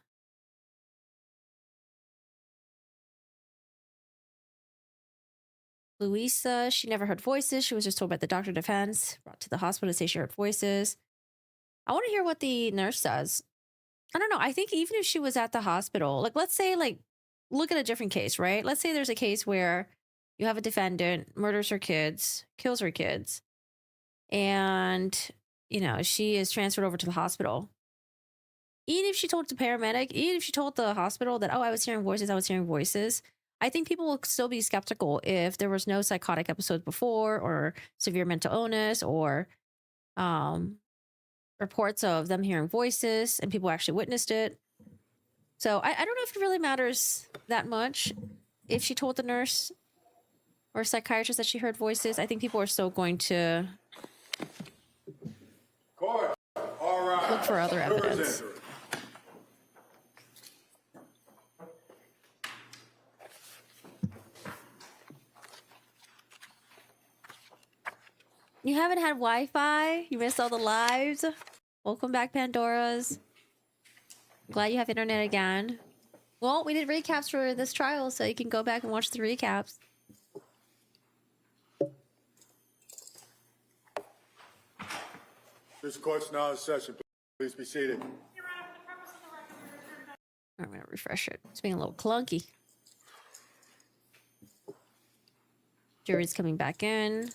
Louisa, she never heard voices. She was just told by the doctor defense. Brought to the hospital to say she heard voices. I want to hear what the nurse says. I don't know. I think even if she was at the hospital, like, let's say, like, look at a different case, right? Let's say there's a case where you have a defendant, murders her kids, kills her kids, and, you know, she is transferred over to the hospital. Even if she told the paramedic, even if she told the hospital that, oh, I was hearing voices, I think people will still be skeptical if there was no psychotic episodes before or severe mental illness or reports of them hearing voices and people actually witnessed it. So I don't know if it really matters that much if she told the nurse or psychiatrist that she heard voices. I think people are still going to Court. All right. look for other evidence. You haven't had Wi-Fi? You missed all the lives? Welcome back, Pandoras. Glad you have internet again. Well, we did recaps for this trial, so you can go back and watch the recaps. This court's now in session. Please be seated. Your Honor, for the purpose of the record, we return back. I'm going to refresh it. It's being a little clunky. Jury's coming back in.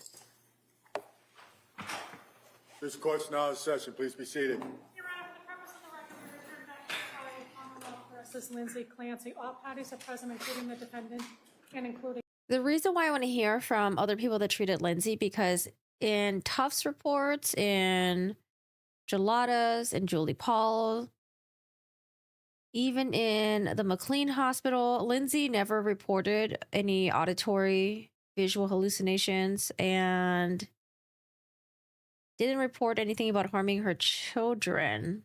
This court's now in session. Please be seated. Your Honor, for the purpose of the record, we return back to the trial of Commonwealth versus Lindsay Clancy. All parties are present, including the defendant and including... The reason why I want to hear from other people that treated Lindsay, because in Tufts reports, in Gelada's, and Julie Paul, even in the McLean Hospital, Lindsay never reported any auditory visual hallucinations and didn't report anything about harming her children.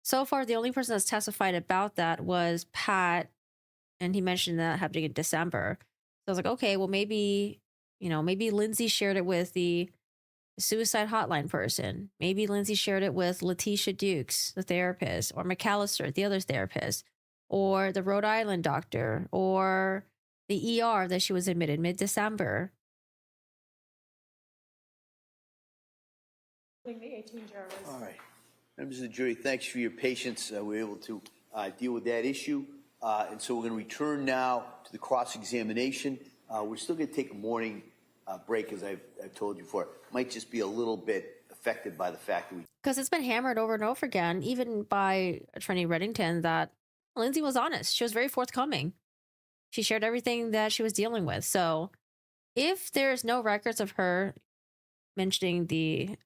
So far, the only person that's testified about that was Pat, and he mentioned that happening in December. So I was like, okay, well, maybe, you know, maybe Lindsay shared it with the suicide hotline person. Maybe Lindsay shared it with Letitia Dukes, the therapist, or McAllister, the other therapist, or the Rhode Island doctor, or the ER that she was admitted mid-December. the 18 jurors. All right. Members of the jury, thanks for your patience. We were able to deal with that issue. And so we're going to return now to the cross-examination. We're still going to take a morning break, as I've told you before. It might just be a little bit affected by the fact that we... Because it's been hammered over and over again, even by Attorney Reddington, that Lindsay was honest. She was very forthcoming. She shared everything that she was dealing with. So if there's no records of her mentioning the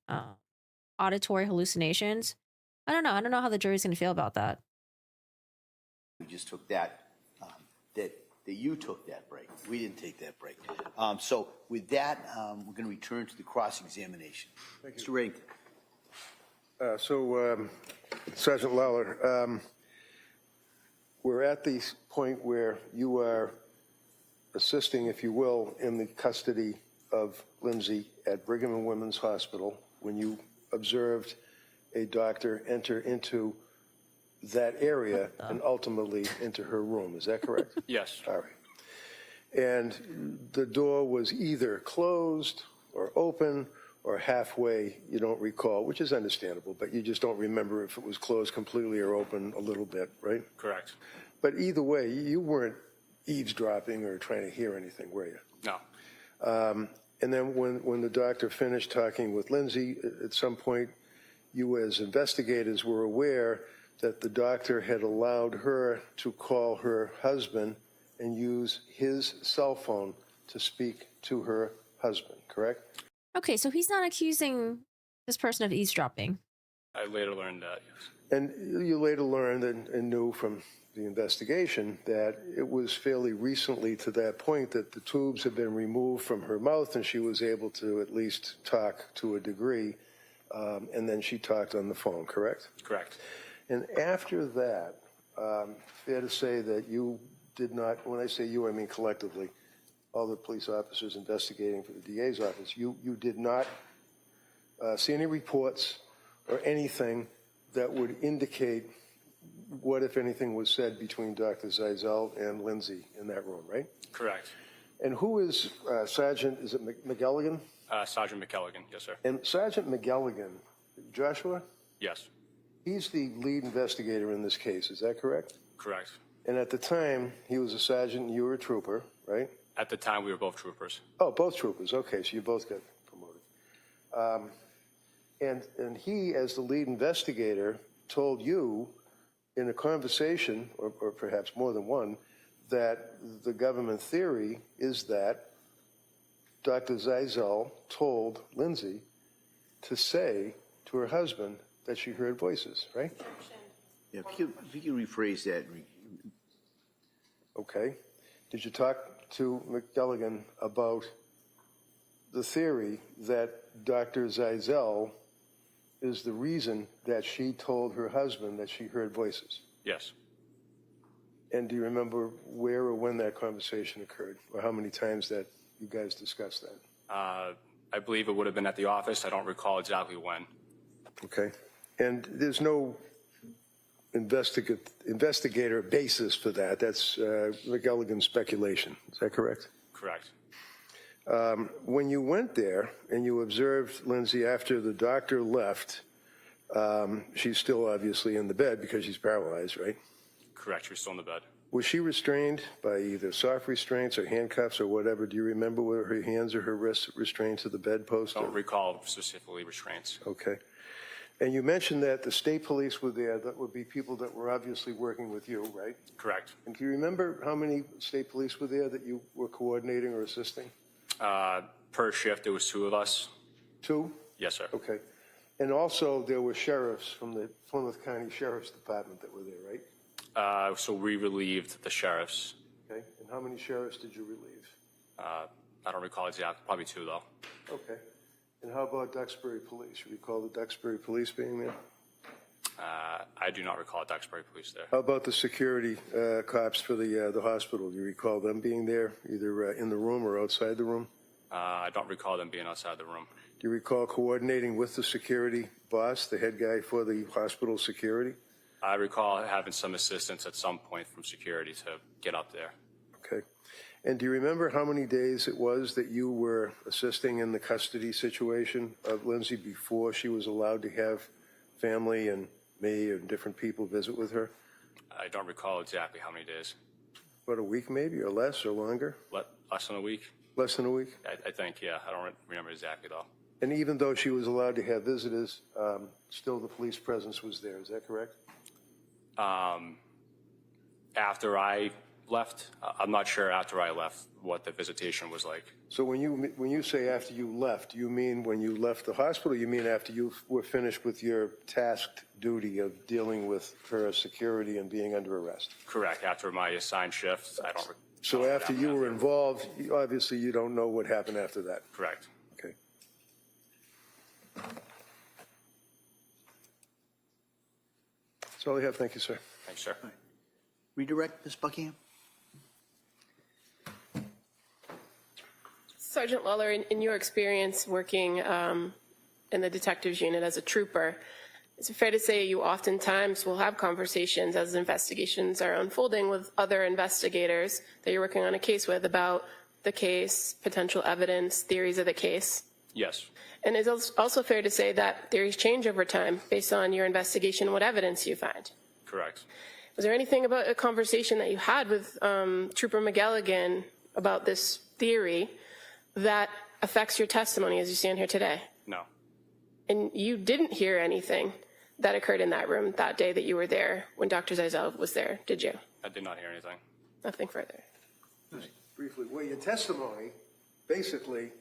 auditory hallucinations, I don't know. I don't know how the jury's going to feel about that. We just took that, that you took that break. We didn't take that break. So with that, we're going to return to the cross-examination. Mr. Reddington. Sergeant Lawler, we're at the point where you are assisting, if you will, in the custody of Lindsay at Brigham and Women's Hospital when you observed a doctor enter into that area and ultimately into her room. Is that correct? Yes. All right. And the door was either closed or open or halfway, you don't recall, which is understandable, but you just don't remember if it was closed completely or open a little bit, right? Correct. But either way, you weren't eavesdropping or trying to hear anything, were you? No. And then when the doctor finished talking with Lindsay, at some point, you as investigators were aware that the doctor had allowed her to call her husband and use his cell phone to speak to her husband, correct? Okay, so he's not accusing this person of eavesdropping. I later learned that, yes. And you later learned and knew from the investigation that it was fairly recently to that point that the tubes had been removed from her mouth and she was able to at least talk to a degree, and then she talked on the phone, correct? Correct. And after that, fair to say that you did not, when I say you, I mean collectively, all the police officers investigating for the DA's office, you did not see any reports or anything that would indicate what, if anything, was said between Dr. Zeisel and Lindsay in that room, right? Correct. And who is Sergeant, is it McElligan? Sergeant McElligan, yes, sir. And Sergeant McElligan, Joshua, Yes. he's the lead investigator in this case, is that correct? Correct. And at the time, he was a sergeant and you were a trooper, right? At the time, we were both troopers. Oh, both troopers. Okay, so you both got promoted. And he, as the lead investigator, told you in a conversation, or perhaps more than one, that the government theory is that Dr. Zeisel told Lindsay to say to her husband that she heard voices, right? Yeah, if you could rephrase that. Okay. Did you talk to McElligan about the theory that Dr. Zeisel is the reason that she told her husband that she heard voices? Yes. And do you remember where or when that conversation occurred, or how many times that you guys discussed that? I believe it would have been at the office. I don't recall exactly when. Okay. And there's no investigator basis for that. That's McElligan's speculation. Is that correct? Correct. When you went there and you observed Lindsay after the doctor left, she's still obviously in the bed because she's paralyzed, right? Correct. You're still in the bed. Was she restrained by either soft restraints or handcuffs or whatever? Do you remember whether her hands or her wrists restrained to the bedpost? I don't recall specifically restraints. Okay. And you mentioned that the state police were there. That would be people that were obviously working with you, right? Correct. And do you remember how many state police were there that you were coordinating or assisting? Per shift, there was 2 of us. 2? Yes, sir. Okay. And also there were sheriffs from the Plymouth County Sheriff's Department that were there, right? So we relieved the sheriffs. Okay. And how many sheriffs did you relieve? I don't recall exactly. Probably 2, though. Okay. And how about Duxbury Police? You recall the Duxbury Police being there? I do not recall Duxbury Police there. How about the security cops for the hospital? Do you recall them being there, either in the room or outside the room? I don't recall them being outside the room. Do you recall coordinating with the security boss, the head guy for the hospital security? I recall having some assistance at some point from security to get up there. Okay. And do you remember how many days it was that you were assisting in the custody situation of Lindsay before she was allowed to have family and me and different people visit with her? I don't recall exactly how many days. About a week maybe, or less, or longer? Less than a week? Less than a week? I think, yeah. I don't remember exactly, though. And even though she was allowed to have visitors, still the police presence was there. Is that correct? After I left, I'm not sure after I left what the visitation was like. So when you say after you left, you mean when you left the hospital? You mean after you were finished with your tasked duty of dealing with her security and being under arrest? Correct. After my assigned shift, I don't. So after you were involved, obviously you don't know what happened after that. Correct. Okay. That's all I have. Thank you, sir. Thanks, sir. Redirect, Ms. Buckingham. Sergeant Lawler, in your experience working in the detectives unit as a trooper, Is it fair to say you oftentimes will have conversations as investigations are unfolding with other investigators that you're working on a case with about the case, potential evidence, theories of the case? Yes. And is it also fair to say that theories change over time based on your investigation and what evidence you find? Correct. Was there anything about a conversation that you had with Trooper McGilligan about this theory that affects your testimony as you stand here today? No. And you didn't hear anything that occurred in that room that day that you were there when Dr. Zeisel was there, did you? I did not hear anything. Nothing further. Just briefly, well, your testimony, basically,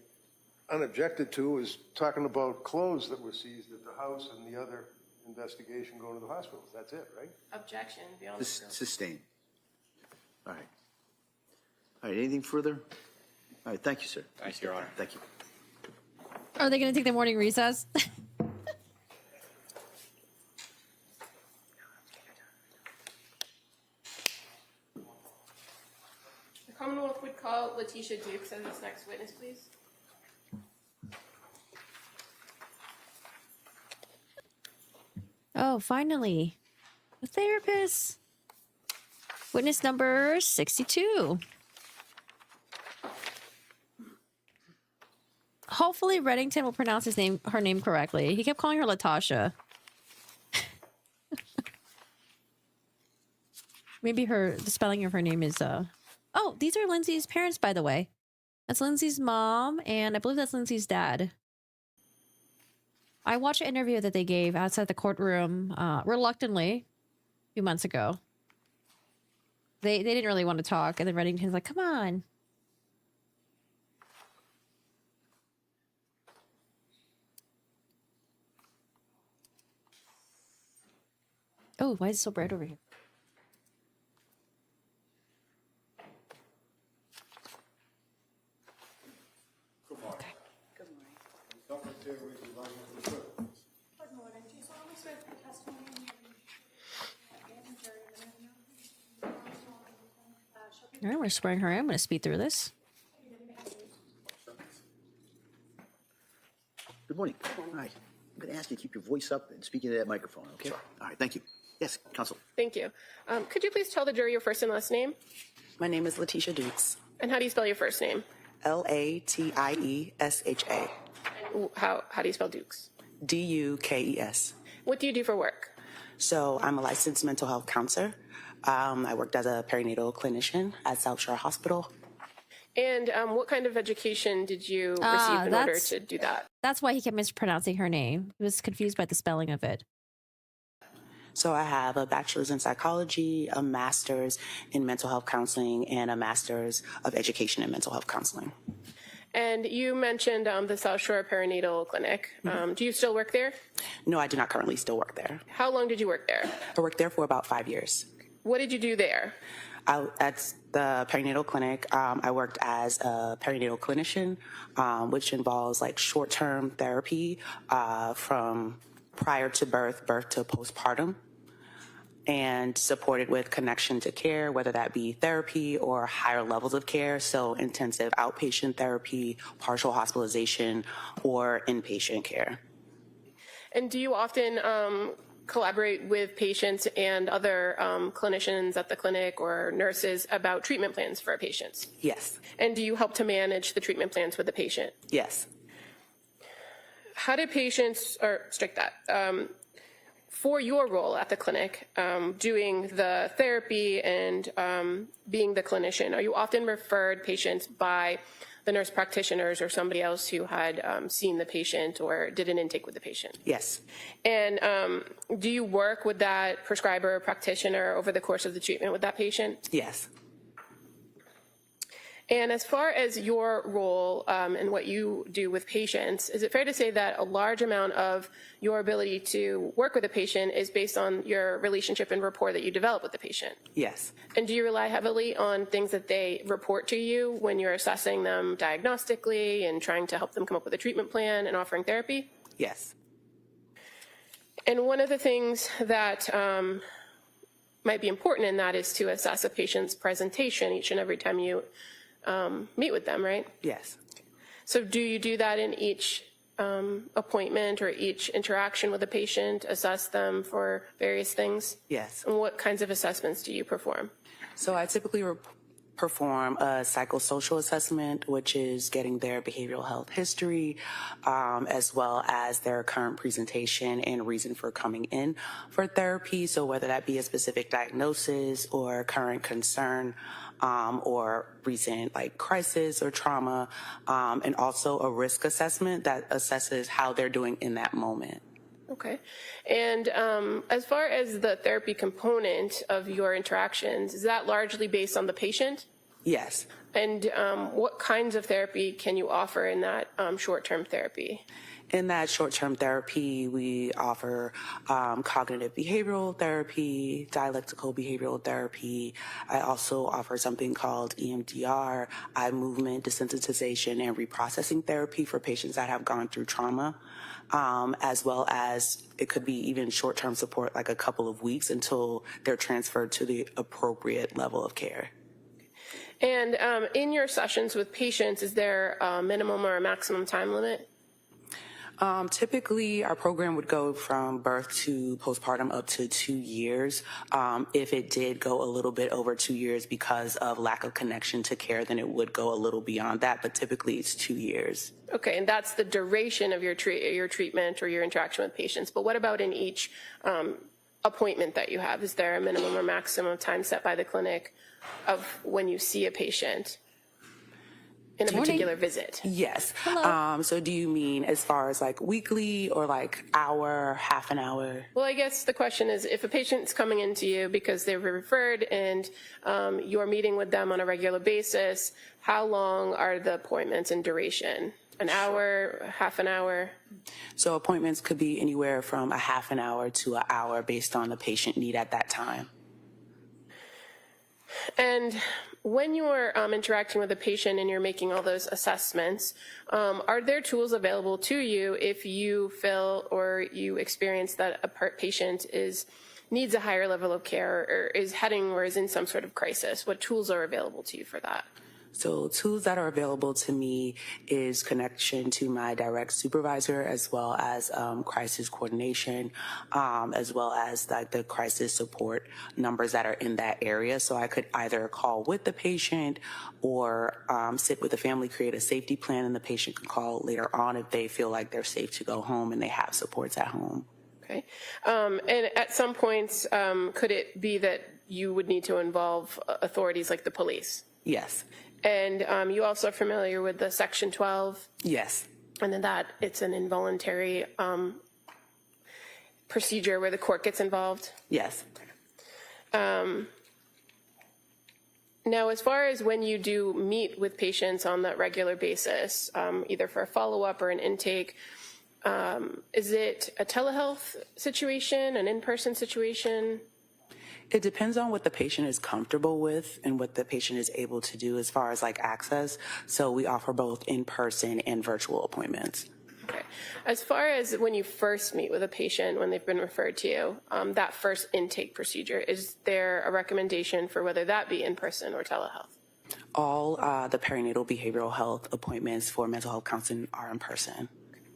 unobjected to, is talking about clothes that were seized at the house and the other investigation going to the hospitals. That's it, right? Objection beyond the scope. Sustained. All right. All right, anything further? All right, thank you, sir. Thank you, Your Honor. Thank you. Are they going to take the morning recess? The Commonwealth would call Letitia Dukes as its next witness, please. Oh, finally. A therapist. Witness number 62. Hopefully Reddington will pronounce her name correctly. He kept calling her Latasha. Maybe the spelling of her name is Oh, these are Lindsay's parents, by the way. That's Lindsay's mom, and I believe that's Lindsay's dad. I watched an interview that they gave outside the courtroom reluctantly a few months ago. They didn't really want to talk, and then Reddington's like, come on. Oh, why is it so bright over here? Good morning. Do you solemnly swear that the testimony you All right, we're spraying her in. I'm going to speed through this. Good morning. All right. I'm going to ask you to keep your voice up and speak into that microphone, okay? Sure. All right, thank you. Yes, counsel. Thank you. Could you please tell the jury your first and last name? My name is Letitia Dukes. And how do you spell your first name? Latiesha. How do you spell Dukes? Dukes. What do you do for work? So I'm a licensed mental health counselor. I worked as a perinatal clinician at South Shore Hospital. And what kind of education did you receive in order to do that? That's why he kept mispronouncing her name. He was confused by the spelling of it. So I have a bachelor's in psychology, a master's in mental health counseling, and a master's of education in mental health counseling. And you mentioned the South Shore Perinatal Clinic. Do you still work there? No, I do not currently still work there. How long did you work there? I worked there for about 5 years. What did you do there? At the perinatal clinic, I worked as a perinatal clinician, which involves like short-term therapy from prior to birth to postpartum, and supported with connection to care, whether that be therapy or higher levels of care, so intensive outpatient therapy, partial hospitalization, or inpatient care. And do you often collaborate with patients and other clinicians at the clinic or nurses about treatment plans for patients? Yes. And do you help to manage the treatment plans with the patient? Yes. How do patients, or strike that, for your role at the clinic, doing the therapy and being the clinician, are you often referred patients by the nurse practitioners or somebody else who had seen the patient or did an intake with the patient? Yes. And do you work with that prescriber or practitioner over the course of the treatment with that patient? Yes. And as far as your role and what you do with patients, is it fair to say that a large amount of your ability to work with a patient is based on your relationship and rapport that you develop with the patient? Yes. And do you rely heavily on things that they report to you when you're assessing them diagnostically and trying to help them come up with a treatment plan and offering therapy? Yes. And one of the things that might be important in that is to assess a patient's presentation each and every time you meet with them, right? Yes. So do you do that in each appointment or each interaction with a patient, assess them for various things? Yes. And what kinds of assessments do you perform? So I typically perform a psychosocial assessment, which is getting their behavioral health history, as well as their current presentation and reason for coming in for therapy. So whether that be a specific diagnosis or current concern, or recent like crisis or trauma, and also a risk assessment that assesses how they're doing in that moment. Okay. And as far as the therapy component of your interactions, is that largely based on the patient? Yes. And what kinds of therapy can you offer in that short-term therapy? In that short-term therapy, we offer cognitive behavioral therapy, dialectical behavioral therapy. I also offer something called EMDR, eye movement desensitization and reprocessing therapy for patients that have gone through trauma, as well as it could be even short-term support, like a couple of weeks until they're transferred to the appropriate level of care. And in your sessions with patients, is there a minimum or a maximum time limit? Typically, our program would go from birth to postpartum up to 2 years. If it did go a little bit over 2 years because of lack of connection to care, then it would go a little beyond that, but typically it's 2 years. Okay, and that's the duration of your treatment or your interaction with patients. But what about in each appointment that you have? Is there a minimum or maximum time set by the clinic of when you see a patient in a particular visit? Yes. Hello. So do you mean as far as like weekly or like hour, half an hour? Well, I guess the question is, if a patient's coming into you because they were referred and you're meeting with them on a regular basis, how long are the appointments in duration? An hour, half an hour? So appointments could be anywhere from a half an hour to an hour based on the patient need at that time. And when you're interacting with a patient and you're making all those assessments, are there tools available to you if you feel or you experience that a patient needs a higher level of care or is heading or is in some sort of crisis? What tools are available to you for that? So tools that are available to me is connection to my direct supervisor, as well as crisis coordination, as well as like the crisis support numbers that are in that area. So I could either call with the patient or sit with the family, create a safety plan, and the patient can call later on if they feel like they're safe to go home and they have supports at home. Okay. And at some points, could it be that you would need to involve authorities like the police? Yes. And you also are familiar with the Section 12? Yes. And then it's an involuntary procedure where the court gets involved? Yes. Now, as far as when you do meet with patients on that regular basis, either for a follow-up or an intake, is it a telehealth situation, an in-person situation? It depends on what the patient is comfortable with and what the patient is able to do as far as like access. So we offer both in-person and virtual appointments. Okay. As far as when you first meet with a patient, when they've been referred to you, that first intake procedure, is there a recommendation for whether that be in-person or telehealth? All the perinatal behavioral health appointments for mental health counseling are in person,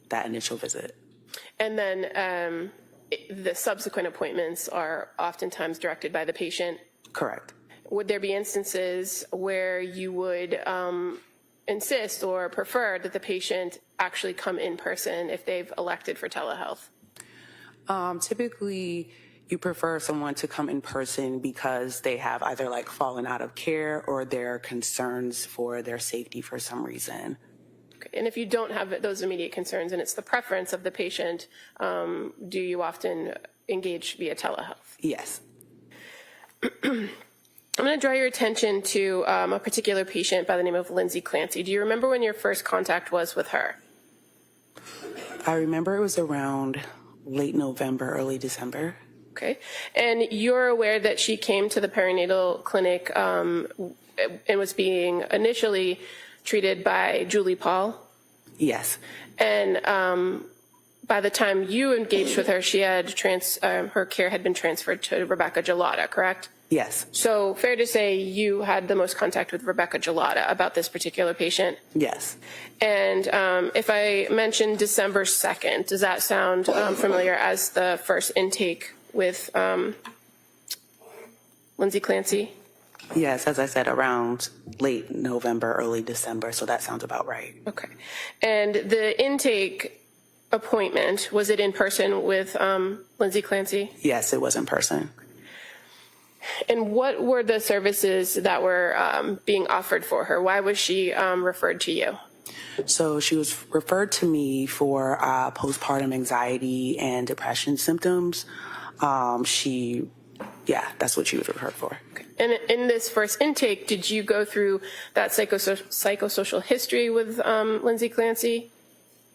that initial visit. And then the subsequent appointments are oftentimes directed by the patient? Correct. Would there be instances where you would insist or prefer that the patient actually come in person if they've elected for telehealth? Typically, you prefer someone to come in person because they have either like fallen out of care or there are concerns for their safety for some reason. Okay. And if you don't have those immediate concerns and it's the preference of the patient, do you often engage via telehealth? Yes. I'm going to draw your attention to a particular patient by the name of Lindsay Clancy. Do you remember when your first contact was with her? I remember it was around late November, early December. Okay. And you're aware that she came to the perinatal clinic and was being initially treated by Julie Paul? Yes. And by the time you engaged with her, she had her care had been transferred to Rebecca Gelada, correct? Yes. So fair to say you had the most contact with Rebecca Gelada about this particular patient? Yes. And if I mention December 2nd, does that sound familiar as the first intake with Lindsay Clancy? Yes, as I said, around late November, early December, so that sounds about right. Okay. And the intake appointment, was it in person with Lindsay Clancy? Yes, it was in person. And what were the services that were being offered for her? Why was she referred to you? So she was referred to me for postpartum anxiety and depression symptoms. That's what she was referred for. Okay. And in this first intake, did you go through that psychosocial history with Lindsay Clancy?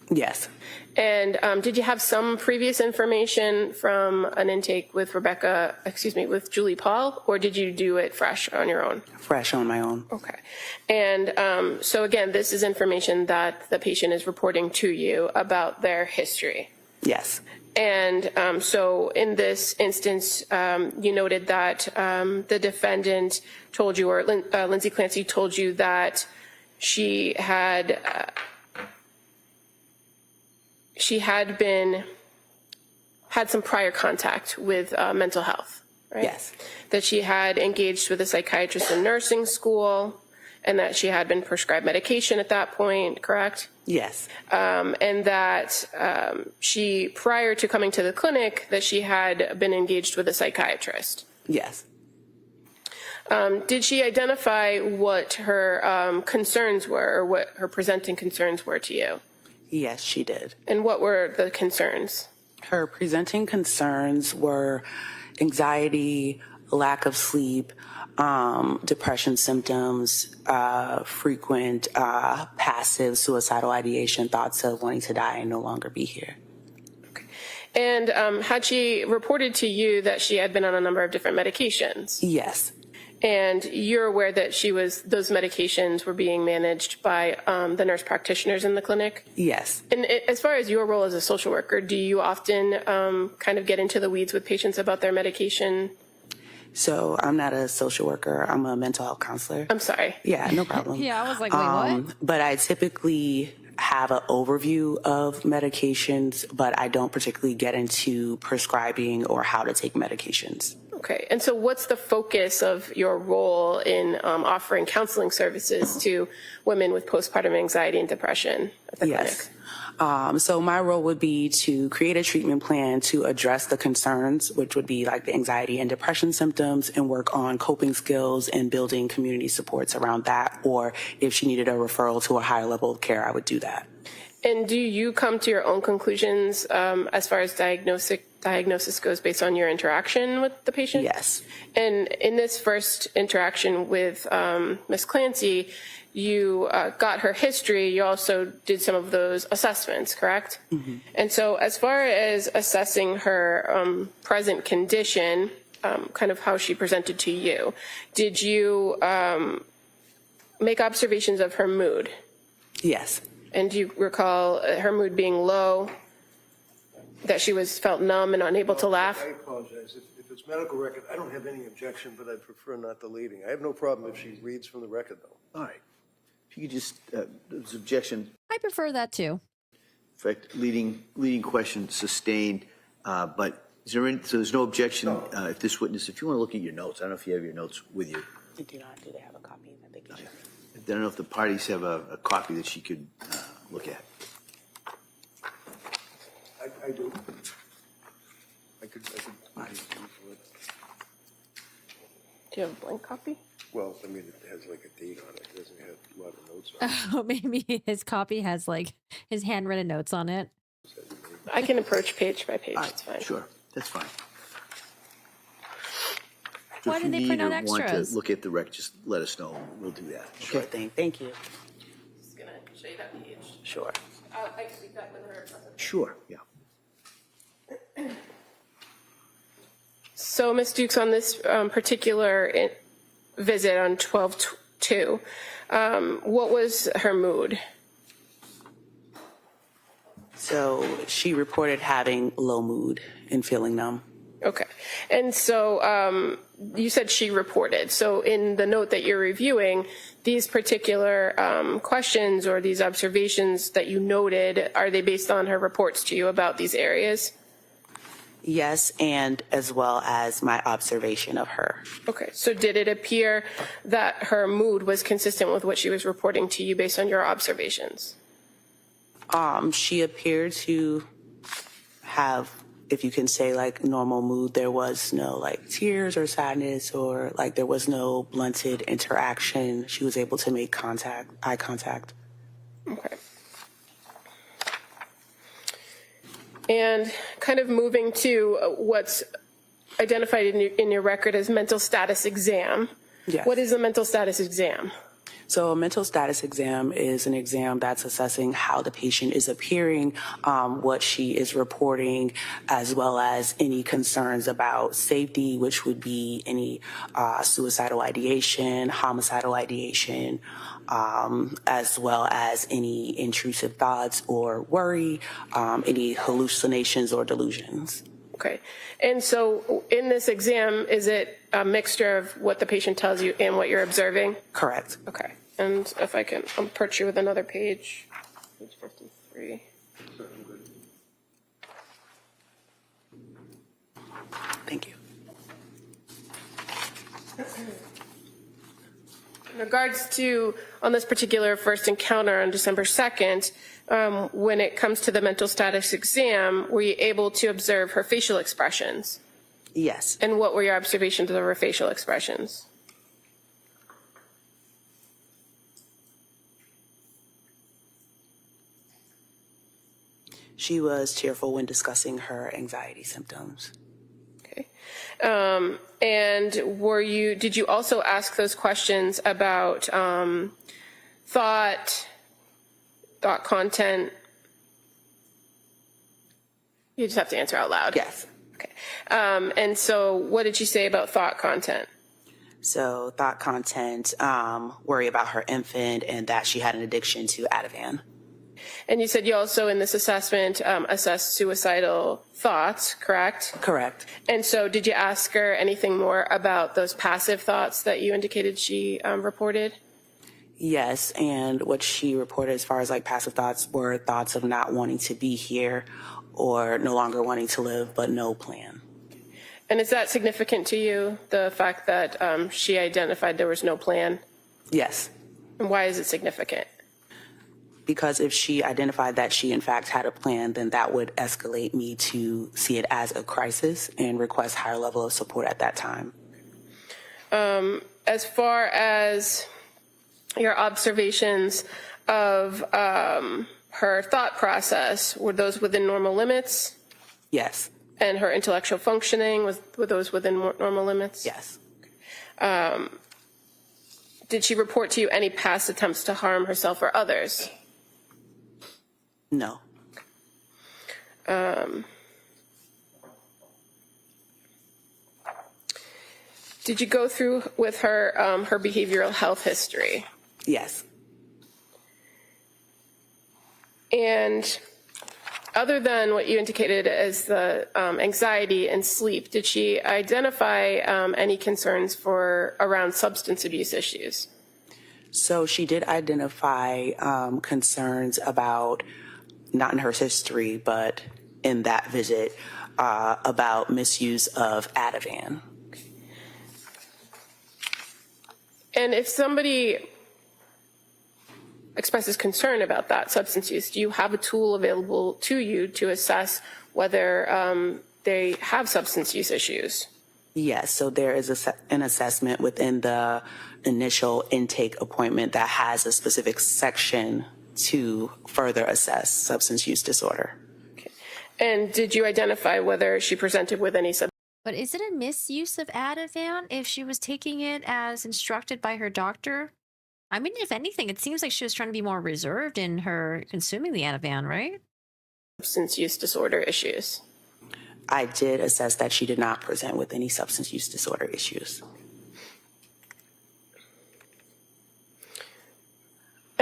Yes. And did you have some previous information from an intake with with Julie Paul, or did you do it fresh on your own? Fresh on my own. Okay. And so again, this is information that the patient is reporting to you about their history. Yes. And so in this instance, you noted that the defendant told you, or Lindsay Clancy told you, that she had had some prior contact with mental health, right? Yes. That she had engaged with a psychiatrist in nursing school, and that she had been prescribed medication at that point, correct? Yes. And that she, prior to coming to the clinic, that she had been engaged with a psychiatrist. Yes. Did she identify what her concerns were, or what her presenting concerns were to you? Yes, she did. And what were the concerns? Her presenting concerns were anxiety, lack of sleep, depression symptoms, frequent passive suicidal ideation, thoughts of wanting to die and no longer be here. Okay. And had she reported to you that she had been on a number of different medications? Yes. And you're aware that those medications were being managed by the nurse practitioners in the clinic? Yes. And as far as your role as a social worker, do you often kind of get into the weeds with patients about their medication? So I'm not a social worker. I'm a mental health counselor. I'm sorry. Yeah, no problem. Yeah, I was like, wait, what? But I typically have an overview of medications, but I don't particularly get into prescribing or how to take medications. Okay. And so what's the focus of your role in offering counseling services to women with postpartum anxiety and depression at the clinic? So my role would be to create a treatment plan to address the concerns, which would be like the anxiety and depression symptoms, and work on coping skills and building community supports around that. Or if she needed a referral to a higher level of care, I would do that. And do you come to your own conclusions as far as diagnosis goes based on your interaction with the patient? Yes. And in this first interaction with Ms. Clancy, you got her history. You also did some of those assessments, correct? Mm-hmm. And so as far as assessing her present condition, kind of how she presented to you, did you make observations of her mood? Yes. And do you recall her mood being low, that she felt numb and unable to laugh? I apologize. If it's medical record, I don't have any objection, but I'd prefer not the leading. I have no problem if she reads from the record, though. All right. If you could just, there's objection. I prefer that too. In fact, leading question sustained, but is there so there's no objection if this witness, if you want to look at your notes, I don't know if you have your notes with you. I do not. Do they have a copy? I think you should. I don't know if the parties have a copy that she could look at. I do. I could. Do you have a blank copy? Well, I mean, it has like a date on it. It doesn't have a lot of notes on it. Oh, maybe his copy has like his handwritten notes on it. I can approach page by page. It's fine. Sure, that's fine. So Why if did they you print need out or want extras? to look at the rec, just let us know. We'll do that. Sure thing. Thank you. Just gonna show you that page. Sure. I can speak that with her. Sure, yeah. So, Ms. Dukes, on this particular visit on 12/2, what was her mood? So she reported having low mood and feeling numb. Okay. And so you said she reported. So in the note that you're reviewing, these particular questions or these observations that you noted, are they based on her reports to you about these areas? Yes, and as well as my observation of her. Okay. So did it appear that her mood was consistent with what she was reporting to you based on your observations? She appeared to have, if you can say, like normal mood. There was no like tears or sadness, or like there was no blunted interaction. She was able to make eye contact. Okay. And kind of moving to what's identified in your record as mental status exam. Yes. What is a mental status exam? So a mental status exam is an exam that's assessing how the patient is appearing, what she is reporting, as well as any concerns about safety, which would be any suicidal ideation, homicidal ideation, as well as any intrusive thoughts or worry, any hallucinations or delusions. Okay. And so in this exam, is it a mixture of what the patient tells you and what you're observing? Correct. Okay. And if I can approach you with another page, page 53. Thank you. In regards to, on this particular first encounter on December 2nd, when it comes to the mental status exam, were you able to observe her facial expressions? Yes. And what were your observations of her facial expressions? She was cheerful when discussing her anxiety symptoms. Okay. And did you also ask those questions about thought content? You just have to answer out loud. Yes. Okay. And so what did she say about thought content? So thought content, worry about her infant and that she had an addiction to Ativan. And you said you also, in this assessment, assessed suicidal thoughts, correct? Correct. And so did you ask her anything more about those passive thoughts that you indicated she reported? Yes, and what she reported as far as like passive thoughts were thoughts of not wanting to be here or no longer wanting to live, but no plan. And is that significant to you, the fact that she identified there was no plan? Yes. And why is it significant? Because if she identified that she in fact had a plan, then that would escalate me to see it as a crisis and request higher level of support at that time. As far as your observations of her thought process, were those within normal limits? Yes. And her intellectual functioning, were those within normal limits? Yes. Did she report to you any past attempts to harm herself or others? No. Did you go through with her her behavioral health history? Yes. And other than what you indicated as the anxiety and sleep, did she identify any concerns around substance abuse issues? So she did identify concerns about, not in her history, but in that visit, about misuse of Ativan. And if somebody expresses concern about that substance use, do you have a tool available to you to assess whether they have substance use issues? Yes, so there is an assessment within the initial intake appointment that has a specific section to further assess substance use disorder. Okay. And did you identify whether she presented with any substance? But is it a misuse of Ativan if she was taking it as instructed by her doctor? I mean, if anything, it seems like she was trying to be more reserved in her consuming the Ativan, right? Substance use disorder issues. I did assess that she did not present with any substance use disorder issues.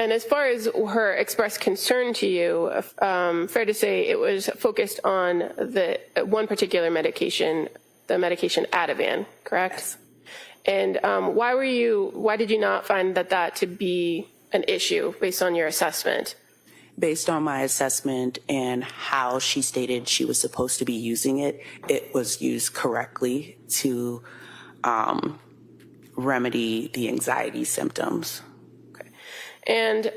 And as far as her expressed concern to you, fair to say it was focused on the one particular medication, the medication Ativan, correct? Yes. And why did you not find that to be an issue based on your assessment? Based on my assessment and how she stated she was supposed to be using it, it was used correctly to remedy the anxiety symptoms. Okay. And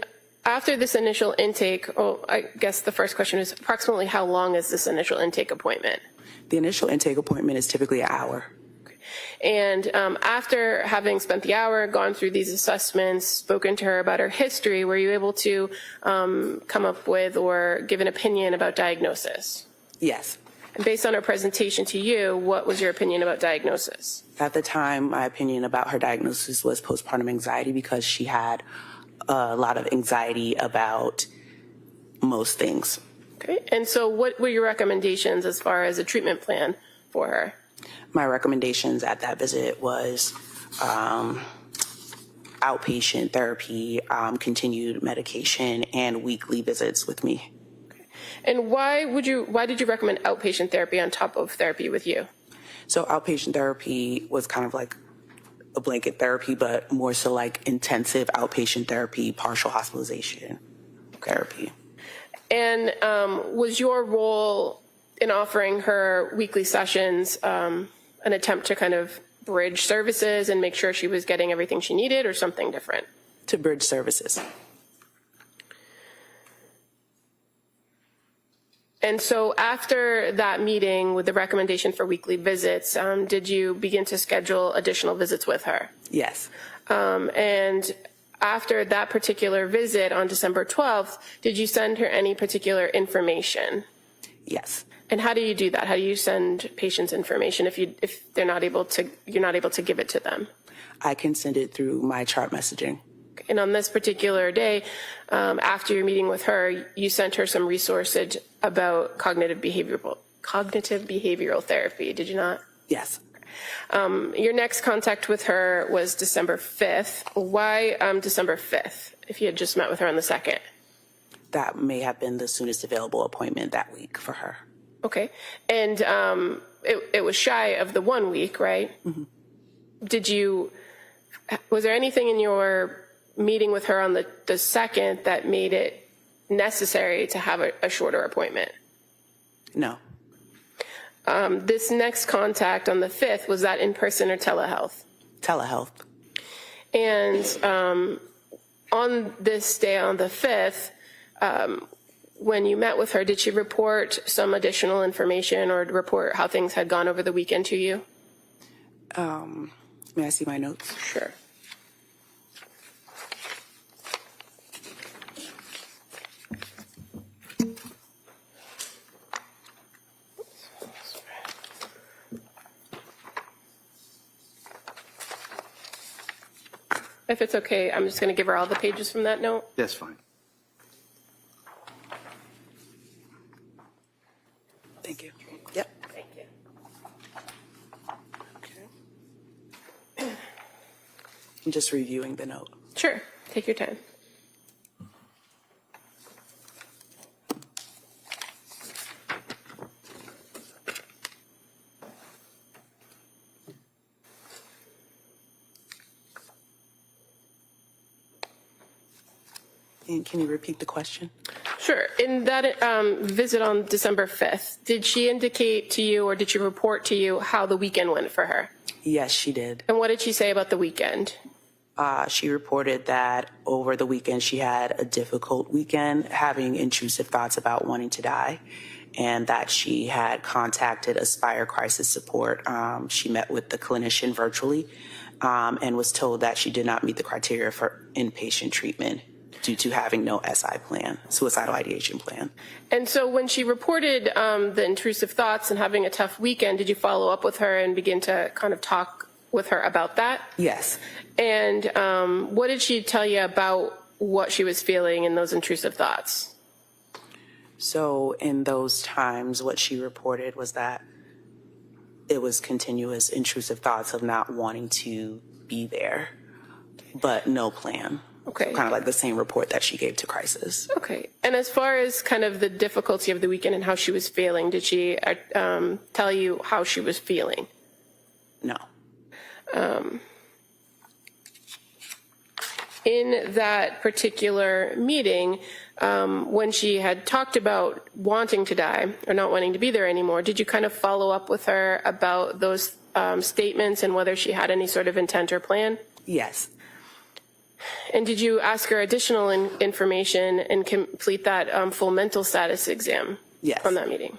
after this initial intake, I guess the first question is approximately how long is this initial intake appointment? The initial intake appointment is typically an hour. And after having spent the hour, gone through these assessments, spoken to her about her history, were you able to come up with or give an opinion about diagnosis? Yes. And based on her presentation to you, what was your opinion about diagnosis? At the time, my opinion about her diagnosis was postpartum anxiety because she had a lot of anxiety about most things. Okay. And so what were your recommendations as far as a treatment plan for her? My recommendations at that visit was outpatient therapy, continued medication, and weekly visits with me. Okay. And why did you recommend outpatient therapy on top of therapy with you? So outpatient therapy was kind of like a blanket therapy, but more so like intensive outpatient therapy, partial hospitalization therapy. And was your role in offering her weekly sessions an attempt to kind of bridge services and make sure she was getting everything she needed, or something different? To bridge services. And so after that meeting with the recommendation for weekly visits, did you begin to schedule additional visits with her? Yes. And after that particular visit on December 12th, did you send her any particular information? Yes. And how do you do that? How do you send patients information if you're not able to give it to them? I can send it through my chart messaging. And on this particular day, after your meeting with her, you sent her some resources about cognitive behavioral therapy, did you not? Yes. Your next contact with her was December 5th. Why December 5th, if you had just met with her on the 2nd? That may have been the soonest available appointment that week for her. Okay. And it was shy of the 1 week, right? Mm-hmm. Was there anything in your meeting with her on the 2nd that made it necessary to have a shorter appointment? No. This next contact on the 5th, was that in person or telehealth? Telehealth. And on this day, on the 5th, when you met with her, did she report some additional information or report how things had gone over the weekend to you? May I see my notes? Sure. If it's okay, I'm just going to give her all the pages from that note. That's fine. Thank you. Yep. Thank you. Okay. I'm just reviewing the note. Sure. Take your time. And can you repeat the question? Sure. In that visit on December 5th, did she indicate to you or did she report to you how the weekend went for her? Yes, she did. And what did she say about the weekend? She reported that over the weekend she had a difficult weekend, having intrusive thoughts about wanting to die, and that she had contacted Aspire Crisis Support. She met with the clinician virtually and was told that she did not meet the criteria for inpatient treatment due to having no SI plan, suicidal ideation plan. And so when she reported the intrusive thoughts and having a tough weekend, did you follow up with her and begin to kind of talk with her about that? Yes. And what did she tell you about what she was feeling in those intrusive thoughts? So in those times, what she reported was that it was continuous intrusive thoughts of not wanting to be there, but no plan. Okay. Kind of like the same report that she gave to crisis. Okay. And as far as kind of the difficulty of the weekend and how she was feeling, did she tell you how she was feeling? No. In that particular meeting, when she had talked about wanting to die or not wanting to be there anymore, did you kind of follow up with her about those statements and whether she had any sort of intent or plan? Yes. And did you ask her additional information and complete that full mental status exam? Yes. From that meeting?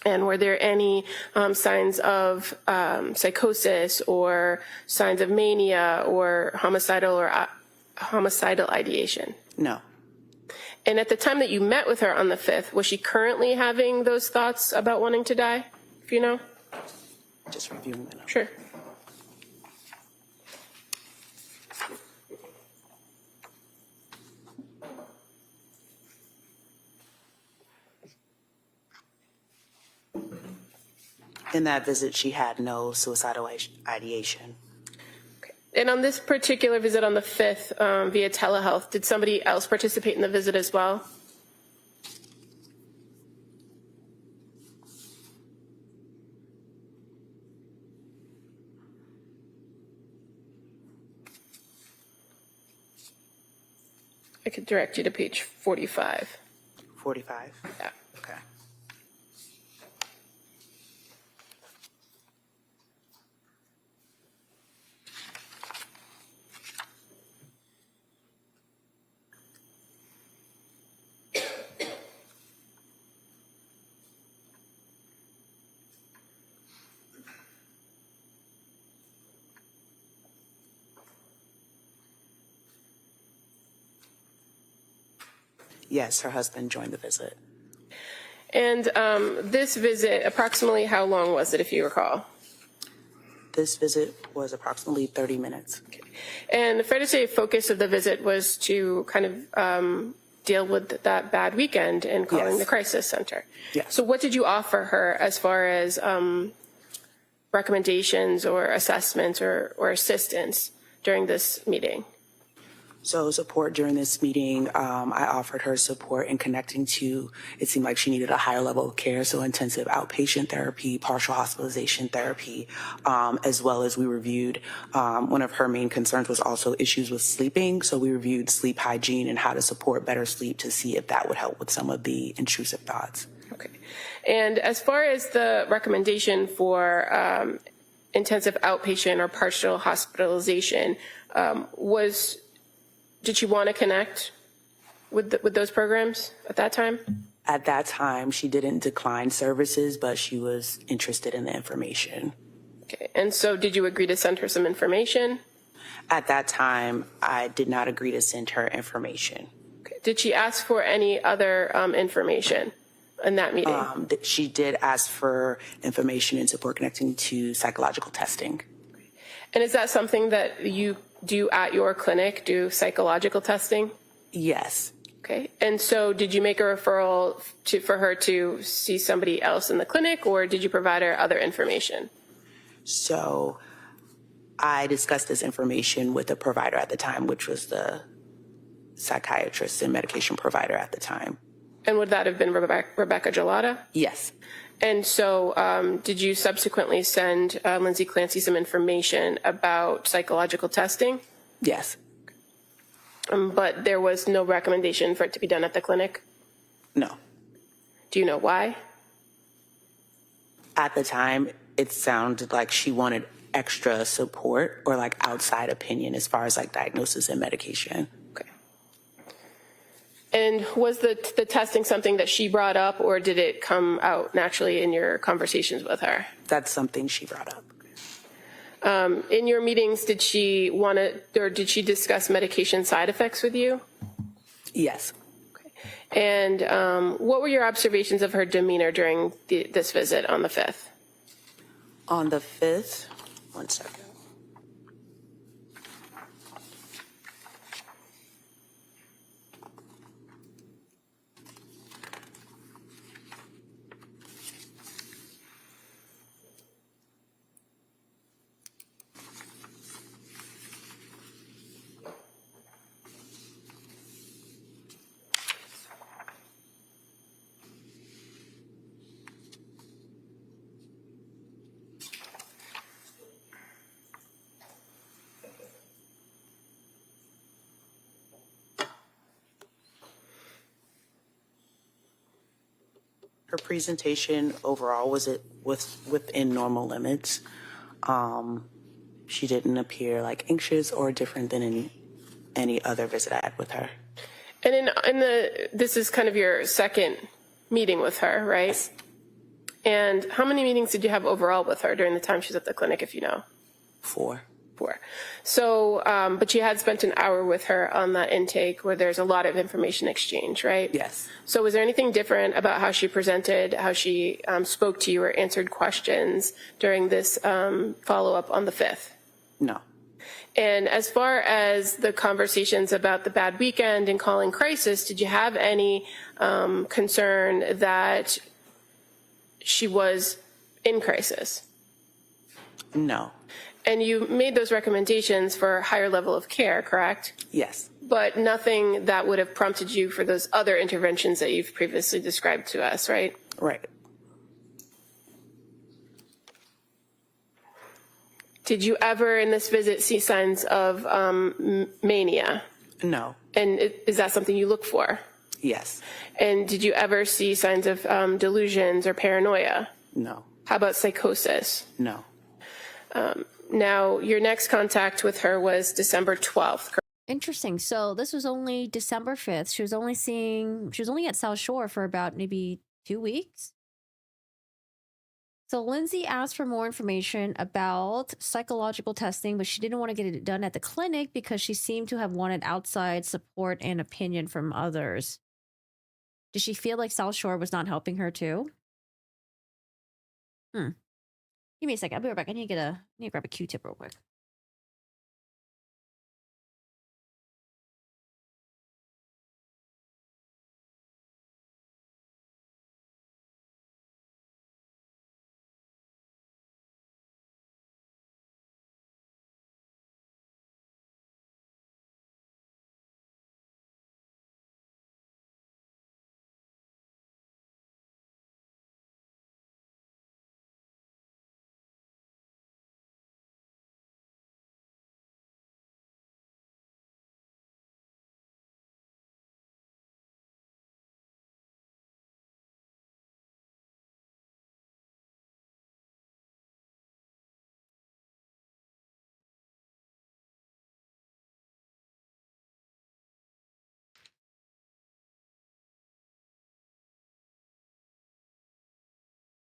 And were there any signs of psychosis or signs of mania or homicidal ideation? No. And at the time that you met with her on the 5th, was she currently having those thoughts about wanting to die? If you know? Just reviewing the notes. Sure. In that visit, she had no suicidal ideation. And on this particular visit on the 5th via telehealth, did somebody else participate in the visit as well? I could direct you to page 45. 45? Yeah. Okay. Yes, her husband joined the visit. And this visit, approximately how long was it, if you recall? This visit was approximately 30 minutes. Okay. And fair to say, focus of the visit was to kind of deal with that bad weekend and calling Yes. the crisis center. Yes. So what did you offer her as far as recommendations or assessments or assistance during this meeting? So support during this meeting, I offered her support in connecting to, it seemed like she needed a higher level of care, so intensive outpatient therapy, partial hospitalization therapy, as well as we reviewed, one of her main concerns was also issues with sleeping, so we reviewed sleep hygiene and how to support better sleep to see if that would help with some of the intrusive thoughts. Okay. And as far as the recommendation for intensive outpatient or partial hospitalization, did she want to connect with those programs at that time? At that time, she didn't decline services, but she was interested in the information. Okay. And so did you agree to send her some information? At that time, I did not agree to send her information. Okay. Did she ask for any other information in that meeting? She did ask for information and support connecting to psychological testing. And is that something that you do at your clinic, do psychological testing? Yes. Okay. And so did you make a referral for her to see somebody else in the clinic, or did you provide her other information? So I discussed this information with the provider at the time, which was the psychiatrist and medication provider at the time. And would that have been Rebecca Gelada? Yes. And so did you subsequently send Lindsay Clancy some information about psychological testing? Yes. But there was no recommendation for it to be done at the clinic? No. Do you know why? At the time, it sounded like she wanted extra support or like outside opinion as far as like diagnosis and medication. Okay. And was the testing something that she brought up, or did it come out naturally in your conversations with her? That's something she brought up. In your meetings, did she did she discuss medication side effects with you? Yes. Okay. And what were your observations of her demeanor during this visit on the 5th? On the 5th, one second. Her presentation overall was within normal limits. She didn't appear like anxious or different than any other visit I had with her. And this is kind of your second meeting with her, right? Yes. And how many meetings did you have overall with her during the time she was at the clinic, if you know? 4. 4. So, but you had spent an hour with her on that intake where there's a lot of information exchange, right? Yes. So was there anything different about how she presented, how she spoke to you or answered questions during this follow-up on the 5th? No. And as far as the conversations about the bad weekend and calling crisis, did you have any concern that she was in crisis? No. And you made those recommendations for a higher level of care, correct? Yes. But nothing that would have prompted you for those other interventions that you've previously described to us, right? Right. Did you ever in this visit see signs of mania? No. And is that something you look for? Yes. And did you ever see signs of delusions or paranoia? No. How about psychosis? No. Now, your next contact with her was December 12th. Interesting. So this was only December 5th. She was only at South Shore for about maybe 2 weeks. So Lindsay asked for more information about psychological testing, but she didn't want to get it done at the clinic because she seemed to have wanted outside support and opinion from others. Did she feel like South Shore was not helping her too? Give me a second. I'll be right back. I need to grab a Q-tip real quick.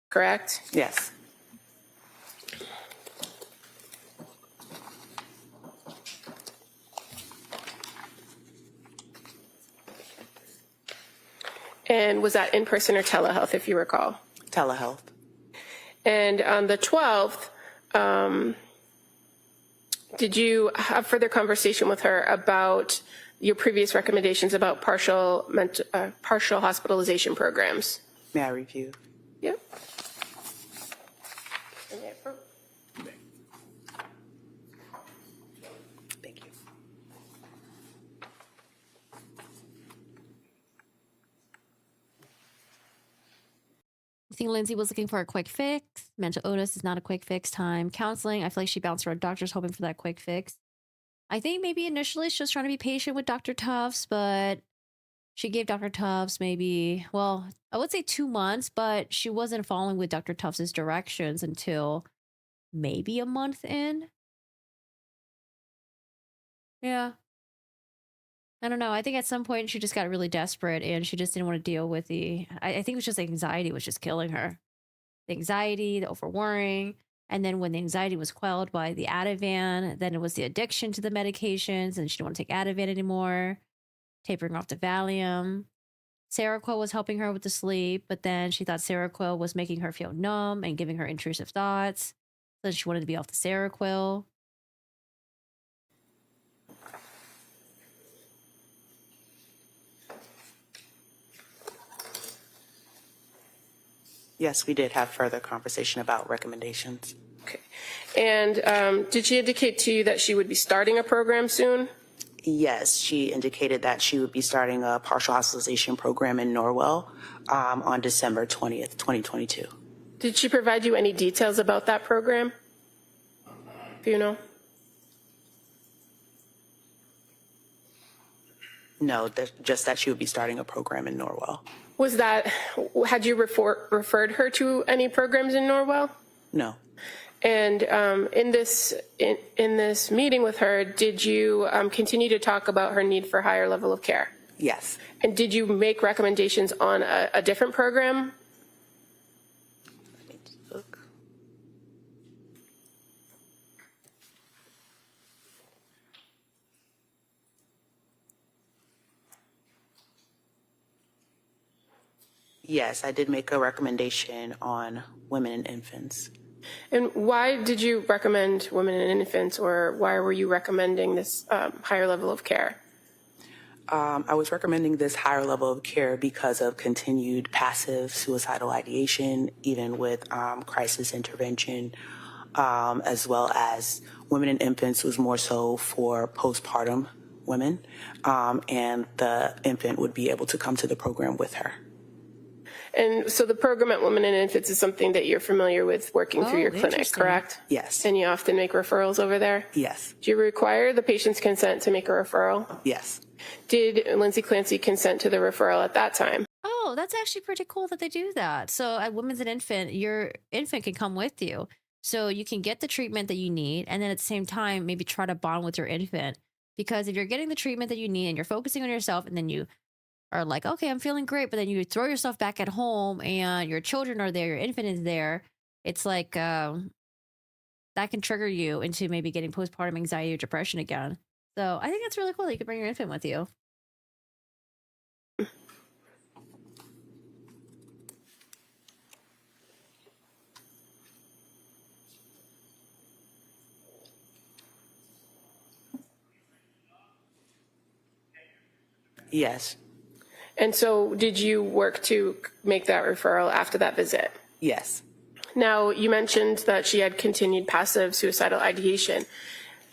Correct? Yes. And was that in person or telehealth, if you recall? Telehealth. And on the 12th, did you have further conversation with her about your previous recommendations about partial hospitalization programs? May I review? Yep. Thank you. I think Lindsay was looking for a quick fix. Mental illness is not a quick fix. Time counseling. I feel like she bounced around doctors hoping for that quick fix. I think maybe initially she's just trying to be patient with Dr. Tufts, but she gave Dr. Tufts maybe, well, I would say 2 months, but she wasn't following with Dr. Tufts' directions until maybe a month in. Yeah. I don't know. I think at some point she just got really desperate and she just didn't want to deal with I think it was just anxiety was just killing her. The anxiety, the overworrying. And then when the anxiety was quelled by the Ativan, then it was the addiction to the medications and she didn't want to take Ativan anymore, tapering off the Valium. Seroquel was helping her with the sleep, but then she thought Seroquel was making her feel numb and giving her intrusive thoughts. So she wanted to be off the Seroquel. Yes, we did have further conversation about recommendations. Okay. And did she indicate to you that she would be starting a program soon? Yes, she indicated that she would be starting a partial hospitalization program in Norwell on December 20th, 2022. Did she provide you any details about that program? Do you know? No, just that she would be starting a program in Norwell. Had you referred her to any programs in Norwell? No. And in this meeting with her, did you continue to talk about her need for higher level of care? Yes. And did you make recommendations on a different program? Let me just look. Yes, I did make a recommendation on women and infants. And why did you recommend women and infants, or why were you recommending this higher level of care? I was recommending this higher level of care because of continued passive suicidal ideation, even with crisis intervention, as well as women and infants was more so for postpartum women, and the infant would be able to come to the program with her. And so the program at Women and Infants is something that you're familiar with working through your clinic, interesting. correct? Yes. And you often make referrals over there? Yes. Do you require the patient's consent to make a referral? Yes. Did Lindsay Clancy consent to the referral at that time? Oh, that's actually pretty cool that they do that. So at Women's and Infant, your infant can come with you. So you can get the treatment that you need, and then at the same time, maybe try to bond with your infant. Because if you're getting the treatment that you need and you're focusing on yourself, and then you are like, okay, I'm feeling great, but then you throw yourself back at home and your children are there, your infant is there, it's like that can trigger you into maybe getting postpartum anxiety or depression again. So I think that's really cool that you could bring your infant with you. Yes. And so did you work to make that referral after that visit? Yes. Now, you mentioned that she had continued passive suicidal ideation.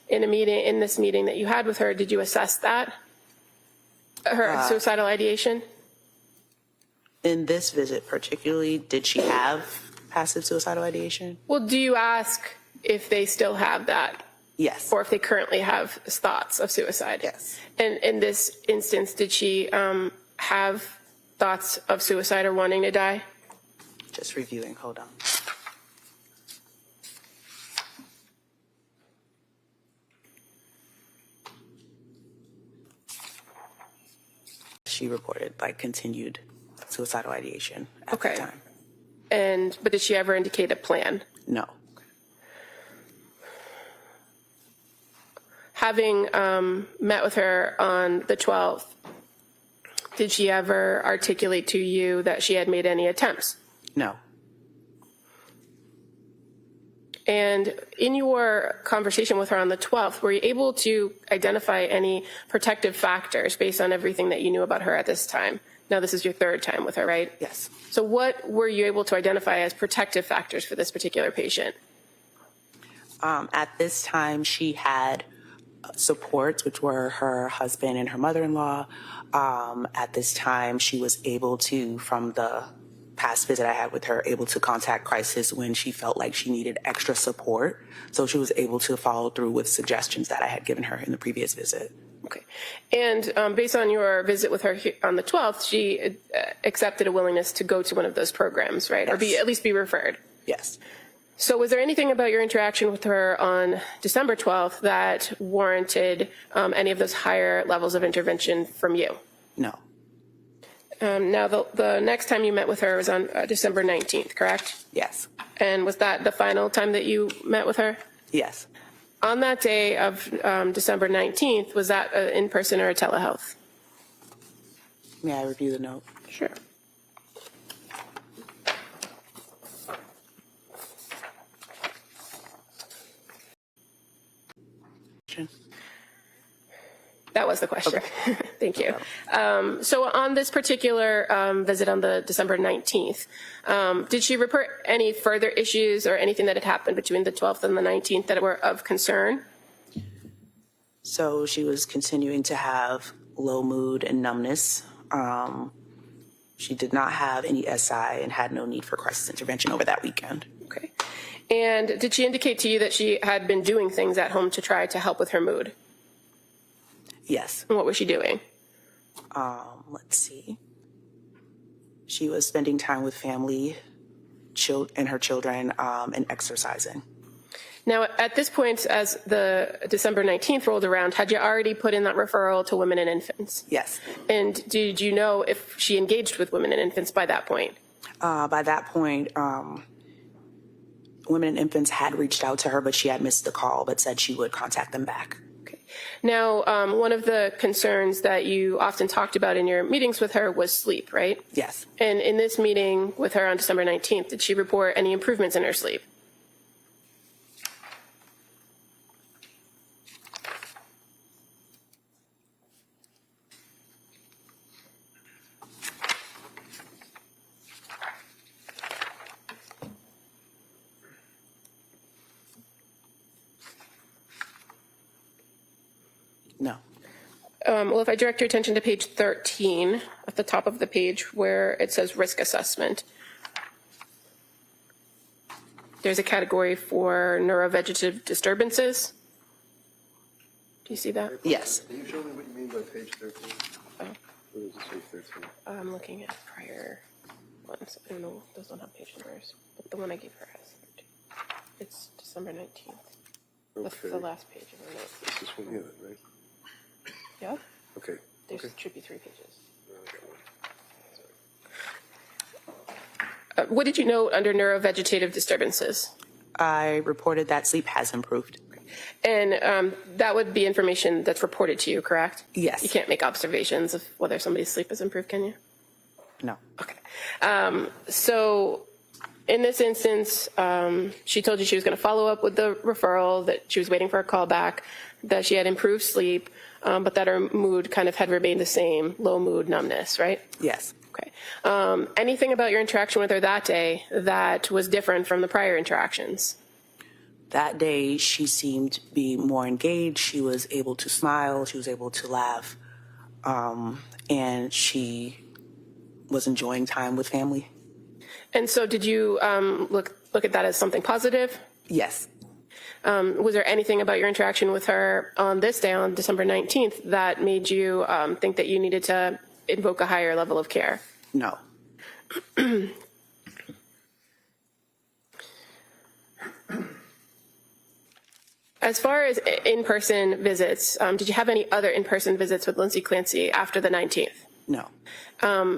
In this meeting that you had with her, did you assess that? Her suicidal ideation? In this visit particularly, did she have passive suicidal ideation? Well, do you ask if they still have that? Yes. Or if they currently have thoughts of suicide? Yes. And in this instance, did she have thoughts of suicide or wanting to die? Just reviewing. Hold on. She reported continued suicidal ideation at the time. But did she ever indicate a plan? No. Having met with her on the 12th, did she ever articulate to you that she had made any attempts? No. And in your conversation with her on the 12th, were you able to identify any protective factors based on everything that you knew about her at this time? Now, this is your third time with her, right? Yes. So what were you able to identify as protective factors for this particular patient? At this time, she had supports, which were her husband and her mother-in-law. At this time, she was able to, from the past visit I had with her, able to contact crisis when she felt like she needed extra support. So she was able to follow through with suggestions that I had given her in the previous visit. Okay. And based on your visit with her on the 12th, she accepted a willingness to go to one of those programs, right? Yes. Or at least be referred. Yes. So was there anything about your interaction with her on December 12th that warranted any of those higher levels of intervention from you? No. Now, the next time you met with her was on December 19th, correct? Yes. And was that the final time that you met with her? Yes. On that day of December 19th, was that in person or a telehealth? May I review the note? Sure. That was the question. Okay. Thank you. So on this particular visit on the December 19th, did she report any further issues or anything that had happened between the 12th and the 19th that were of concern? So she was continuing to have low mood and numbness. She did not have any SI and had no need for crisis intervention over that weekend. Okay. And did she indicate to you that she had been doing things at home to try to help with her mood? Yes. And what was she doing? Let's see. She was spending time with family and her children and exercising. Now, at this point, as the December 19th rolled around, had you already put in that referral to women and infants? Yes. And did you know if she engaged with women and infants by that point? By that point, women and infants had reached out to her, but she had missed the call, but said she would contact them back. Okay. Now, one of the concerns that you often talked about in your meetings with her was sleep, right? Yes. And in this meeting with her on December 19th, did she report any improvements in her sleep? No. Well, if I direct your attention to page 13 at the top of the page where it says risk assessment, there's a category for neurovegetative disturbances. Do you see that? Yes. Can you show me what you mean by page 13? Oh. What does it say 13? I'm looking at prior ones. I don't know, those don't have page numbers, but the one I gave her has 13. It's December 19th. That's Okay. the last page of her notes. It's this one here, then, right? Yeah? Okay. There Okay. should be 3 pages. I got one. What did you note under neurovegetative disturbances? I reported that sleep has improved. And that would be information that's reported to you, correct? Yes. You can't make observations of whether somebody's sleep has improved, can you? No. Okay. So in this instance, she told you she was going to follow up with the referral, that she was waiting for a call back, that she had improved sleep, but that her mood kind of had remained the same, low mood, numbness, right? Yes. Okay. Anything about your interaction with her that day that was different from the prior interactions? That day, she seemed to be more engaged. She was able to smile. She was able to laugh. And she was enjoying time with family. And so did you look at that as something positive? Yes. Was there anything about your interaction with her on this day, on December 19th, that made you think that you needed to invoke a higher level of care? No. As far as in-person visits, did you have any other in-person visits with Lindsay Clancy after the 19th? No.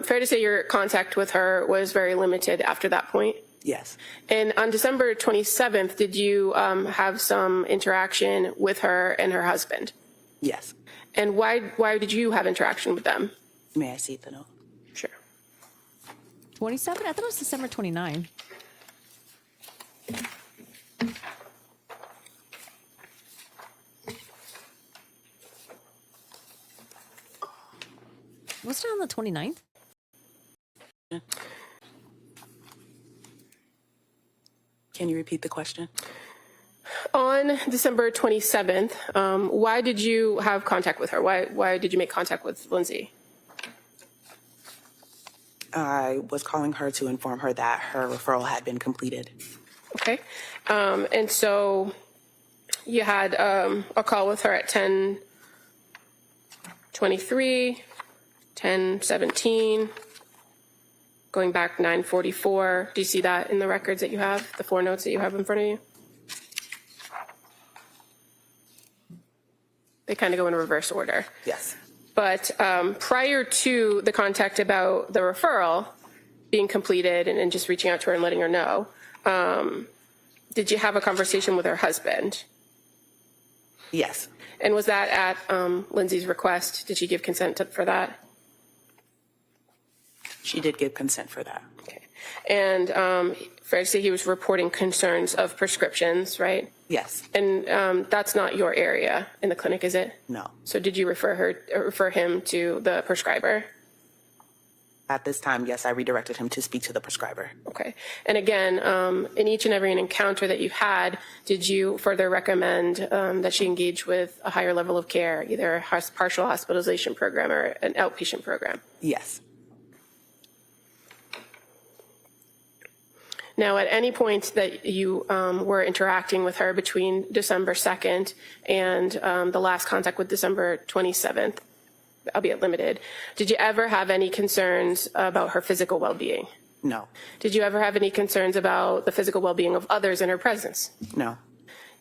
Fair to say your contact with her was very limited after that point? Yes. And on December 27th, did you have some interaction with her and her husband? Yes. And why did you have interaction with them? May I see the note? Sure. 27? I thought it was December 29. Was it on the 29th? Can you repeat the question? On December 27th, why did you have contact with her? Why did you make contact with Lindsay? I was calling her to inform her that her referral had been completed. Okay. And so you had a call with her at 10:23, 10:17, going back 9:44. Do you see that in the records that you have, the 4 notes that you have in front of you? They kind of go in reverse order. Yes. But prior to the contact about the referral being completed and just reaching out to her and letting her know, did you have a conversation with her husband? Yes. And was that at Lindsay's request? Did she give consent for that? She did give consent for that. Okay. And fair to say he was reporting concerns of prescriptions, right? Yes. And that's not your area in the clinic, is it? No. So did you refer him to the prescriber? At this time, yes, I redirected him to speak to the prescriber. Okay. And again, in each and every encounter that you've had, did you further recommend that she engage with a higher level of care, either a partial hospitalization program or an outpatient program? Yes. Now, at any point that you were interacting with her between December 2nd and the last contact with December 27th, albeit limited. Did you ever have any concerns about her physical well-being? No. Did you ever have any concerns about the physical well-being of others in her presence? No.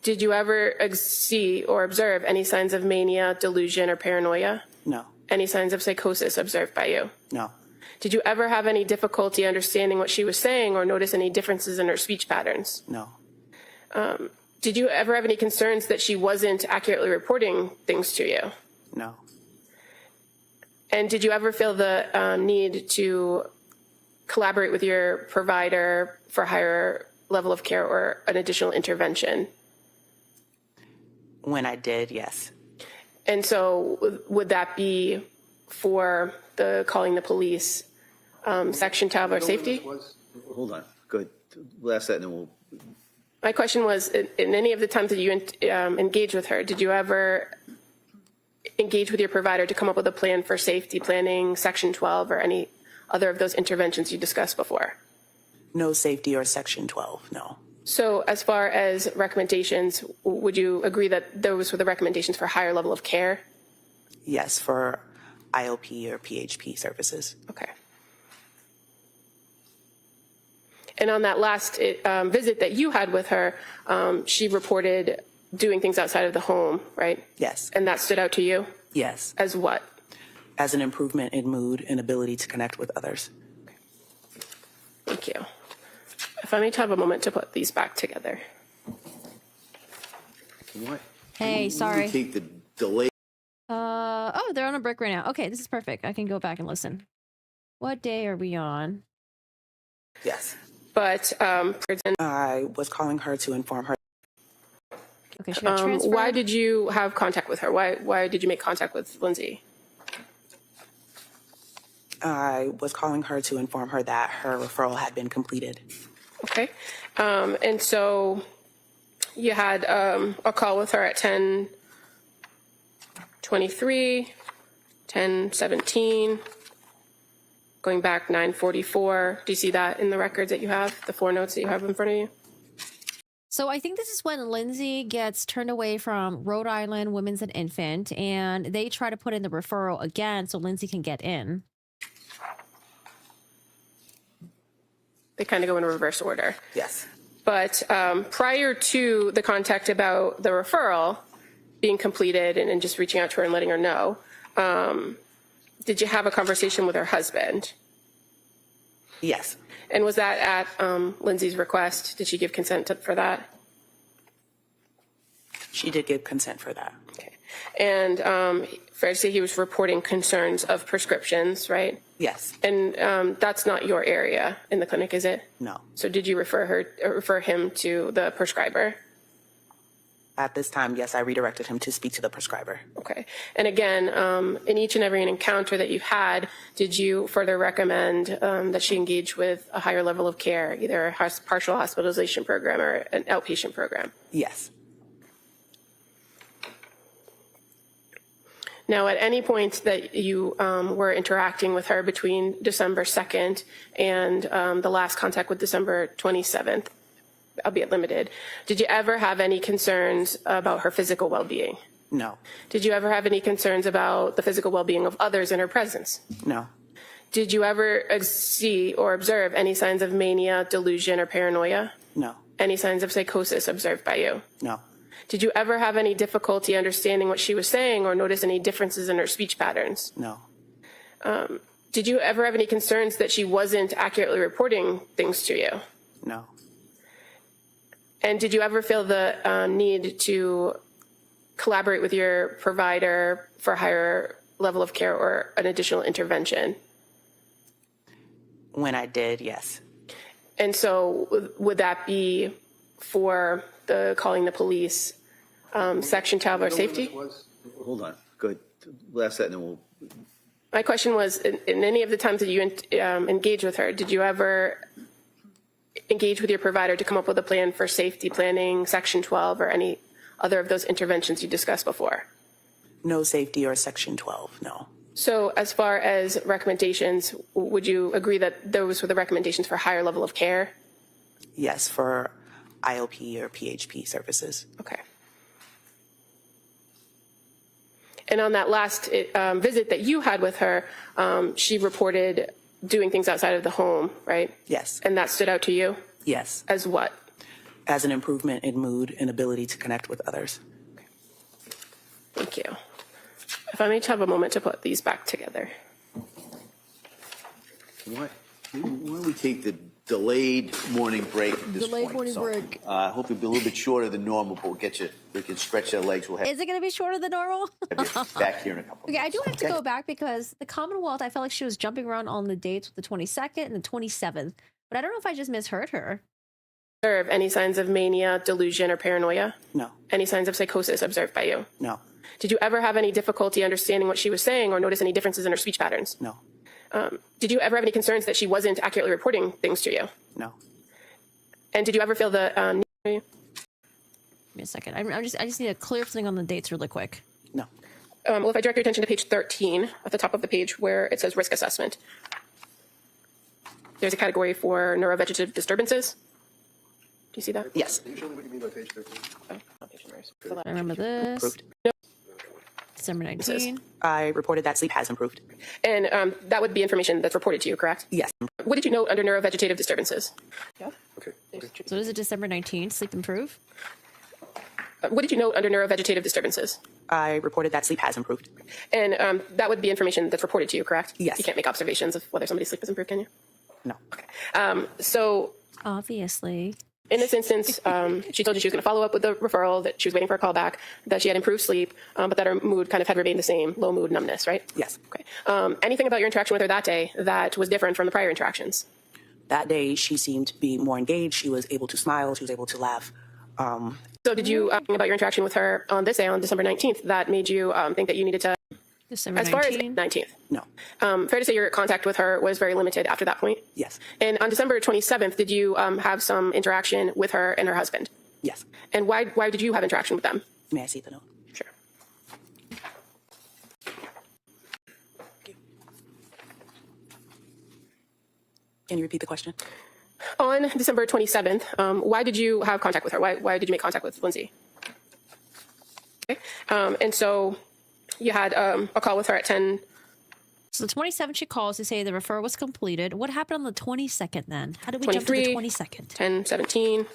Did you ever see or observe any signs of mania, delusion, or paranoia? No. Any signs of psychosis observed by you? No. Did you ever have any difficulty understanding what she was saying or notice any differences in her speech patterns? No. Did you ever have any concerns that she wasn't accurately reporting things to you? No. And did you ever feel the need to collaborate with your provider for a higher level of care or an additional intervention? When I did, yes. And so would that be for the calling the police, section 12 or safety? Hold on. Good. We'll ask that and then we'll. My question was, in any of the times that you engaged with her, did you ever engage with your provider to come up with a plan for safety planning, section 12, or any other of those interventions you discussed before? No safety or section 12, no. So as far as recommendations, would you agree that those were the recommendations for higher level of care? Yes, for IOP or PHP services. Okay. And on that last visit that you had with her, she reported doing things outside of the home, right? Yes. And that stood out to you? Yes. As what? As an improvement in mood and ability to connect with others. Thank you. If I may have a moment to put these back together. What? Hey, sorry. Take the delay. Oh, they're on a break right now. Okay, this is perfect. I can go back and listen. What day are we on? Yes. But I was calling her to inform her. Okay, she got transferred. why did you have contact with her? Why did you make contact with Lindsay? I was calling her to inform her that her referral had been completed. Okay. And so you had a call with her at 10:23, 10:17, going back 9:44. Do you see that in the records that you have, the 4 notes that you have in front of you? So I think this is when Lindsay gets turned away from Rhode Island Women's and Infant, and they try to put in the referral again so Lindsay can get in. They kind of go in reverse order. Yes. But prior to the contact about the referral being completed and just reaching out to her and letting her know, did you have a conversation with her husband? Yes. And was that at Lindsay's request? Did she give consent for that? She did give consent for that. Okay. And fair to say he was reporting concerns of prescriptions, right? Yes. And that's not your area in the clinic, is it? No. So did you refer him to the prescriber? At this time, yes, I redirected him to speak to the prescriber. Okay. And again, in each and every encounter that you've had, did you further recommend that she engage with a higher level of care, either a partial hospitalization program or an outpatient program? Yes. Now, at any point that you were interacting with her between December 2nd and the last contact with December 27th, albeit limited, did you ever have any concerns about her physical well-being? No. Did you ever have any concerns about the physical well-being of others in her presence? No. Did you ever see or observe any signs of mania, delusion, or paranoia? No. Any signs of psychosis observed by you? No. Did you ever have any difficulty understanding what she was saying or notice any differences in her speech patterns? No. Did you ever have any concerns that she wasn't accurately reporting things to you? No. And did you ever feel the need to collaborate with your provider for a higher level of care or an additional intervention? When I did, yes. And so would that be for the calling the police, section 12 or safety? Hold on. Good. We'll ask that and then we'll. My question was, in any of the times that you engaged with her, did you ever engage with your provider to come up with a plan for safety planning, section 12, or any other of those interventions you discussed before? No safety or section 12, no. So as far as recommendations, would you agree that those were the recommendations for higher level of care? Yes, for IOP or PHP services. Okay. And on that last visit that you had with her, she reported doing things outside of the home, right? Yes. And that stood out to you Yes. as what? As an improvement in mood and ability to connect with others. Thank you. If I may have a moment to put these back together. Why don't we take the delayed morning break at this Delayed point? morning break. Hope it'll be a little bit shorter than normal, but we can stretch our legs. We'll have Is it going to be shorter than normal? you back here in a couple Okay, I do minutes. have to go back because the Commonwealth, I felt like she was jumping around on the dates with the 22nd and the 27th, but I don't know if I just misheard her. Observe any signs of mania, delusion, or paranoia? No. Any signs of psychosis observed by you? No. Did you ever have any difficulty understanding what she was saying or notice any differences in her speech patterns? No. Did you ever have any concerns that she wasn't accurately reporting things to you? No. And did you ever feel the Give me a second. I just need to clear something on the dates really quick. No. well, if I direct your attention to page 13 at the top of the page where it says risk assessment, there's a category for neurovegetative disturbances. Do you see that? Yes. Can you show me what you mean by page 13? Oh, page numbers. I remember this. Improved. December 19. I reported that sleep has improved. And that would be information that's reported to you, correct? Yes. What did you note under neurovegetative disturbances? Yeah. Okay. So is it December 19? Sleep improve? What did you note under neurovegetative disturbances? I reported that sleep has improved. And that would be information that's reported to you, correct? Yes. You can't make observations of whether somebody's sleep has improved, can you? No. So Obviously. in this instance, she told you she was going to follow up with the referral, that she was waiting for a call back, that she had improved sleep, but that her mood kind of had remained the same, low mood, numbness, right? Yes. Okay. Anything about your interaction with her that day that was different from the prior interactions? That day, she seemed to be more engaged. She was able to smile. She was able to laugh. So did you, about your interaction with her on this day, on December 19th, that made you think that you needed to, December as far as 19. 19th? No. Fair to say your contact with her was very limited after that point? Yes. And on December 27th, did you have some interaction with her and her husband? Yes. And why did you have interaction with them? May I see the note? Sure. Can you repeat the question? On December 27th, why did you have contact with her? Why did you make contact with Lindsay? Okay. And so you had a call with her at 10. So the 27th, she calls to say the referral was completed. What happened on the 22nd then? How did we jump to the 23, 22nd? 10:17,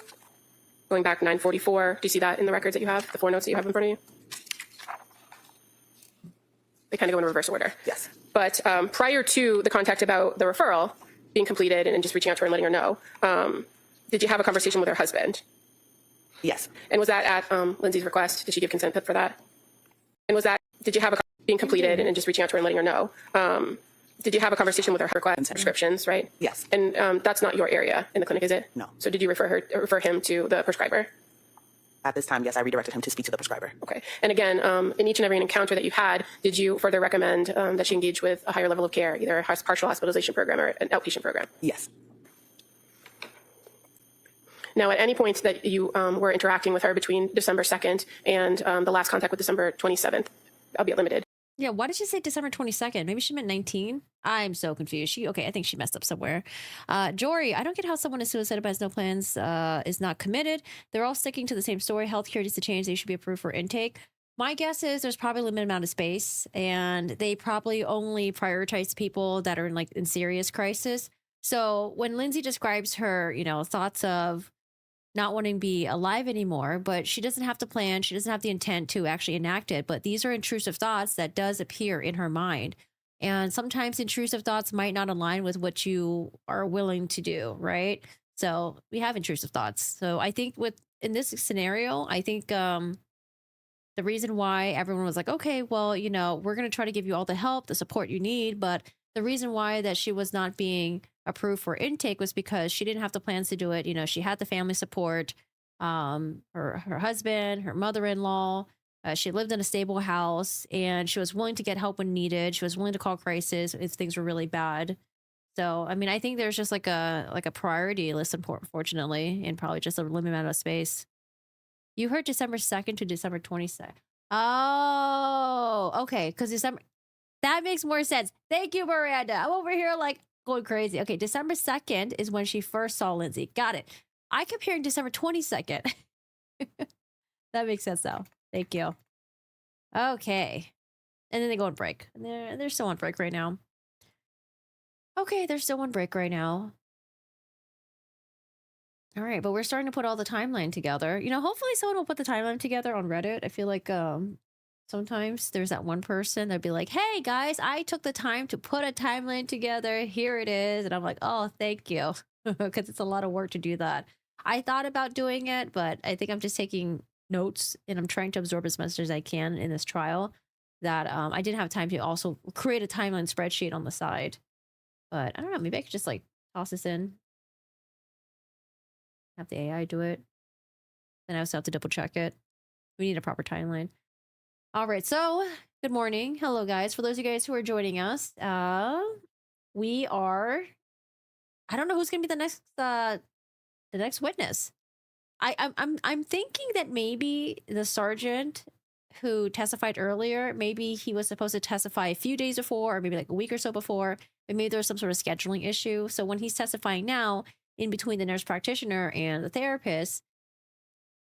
going back 9:44. Do you see that in the records that you have, the 4 notes that you have in front of you? They kind of go in reverse order. Yes. But prior to the contact about the referral being completed and just reaching out to her and letting her know, did you have a conversation with her husband? Yes. And was that at Lindsay's request? Did she give consent for that? And did you have a being completed and just reaching out to her and letting her know? Did you have a conversation with her request prescriptions, right? Yes. And that's not your area in the clinic, is it? No. So did you refer him to the prescriber? At this time, yes, I redirected him to speak to the prescriber. Okay. And again, in each and every encounter that you had, did you further recommend that she engage with a higher level of care, either a partial hospitalization program or an outpatient program? Yes. Now, at any point that you were interacting with her between December 2nd and the last contact with December 27th, albeit limited. Yeah, why did she say December 22nd? Maybe she meant 19? I'm so confused. I think she messed up somewhere. Jory, I don't get how someone is suicidal but has no plans, is not committed. They're all sticking to the same story. Healthcare needs to change. They should be approved for intake. My guess is there's probably a limited amount of space, and they probably only prioritize people that are in serious crisis. So when Lindsay describes her, thoughts of not wanting to be alive anymore, but she doesn't have to plan. She doesn't have the intent to actually enact it. But these are intrusive thoughts that does appear in her mind. And sometimes intrusive thoughts might not align with what you are willing to do, right? So we have intrusive thoughts. So I think in this scenario, I think the reason why everyone was like, okay, well, we're going to try to give you all the help, the support you need. But the reason why that she was not being approved for intake was because she didn't have the plans to do it. She had the family support, her husband, her mother-in-law. She lived in a stable house, and she was willing to get help when needed. She was willing to call crisis if things were really bad. So, I mean, I think there's just like a priority list, unfortunately, and probably just a limited amount of space. You heard December 2nd to December 22nd. Oh, okay. Because that makes more sense. Thank you, Miranda. I'm over here going crazy. Okay, December 2nd is when she first saw Lindsay. Got it. I kept hearing December 22nd. That makes sense, though. Thank you. Okay. And then they go on break. And they're still on break right now. Okay, they're still on break right now. All right, but we're starting to put all the timeline together. Hopefully someone will put the timeline together on Reddit. I feel like sometimes there's that one person that'd be like, "Hey guys, I took the time to put a timeline together. Here it is." And I'm like, "Oh, thank you." Because it's a lot of work to do that. I thought about doing it, but I think I'm just taking notes and I'm trying to absorb as much as I can in this trial that I didn't have time to also create a timeline spreadsheet on the side. But I don't know, maybe I could just like toss this in, have the AI do it. Then I also have to double check it. We need a proper timeline. All right, so good morning. Hello, guys. For those of you guys who are joining us, we are. I don't know who's gonna be the next witness. I'm thinking that maybe the sergeant who testified earlier, maybe he was supposed to testify a few days before, or maybe like a week or so before, but maybe there's some sort of scheduling issue. So when he's testifying now, in between the nurse practitioner and the therapist,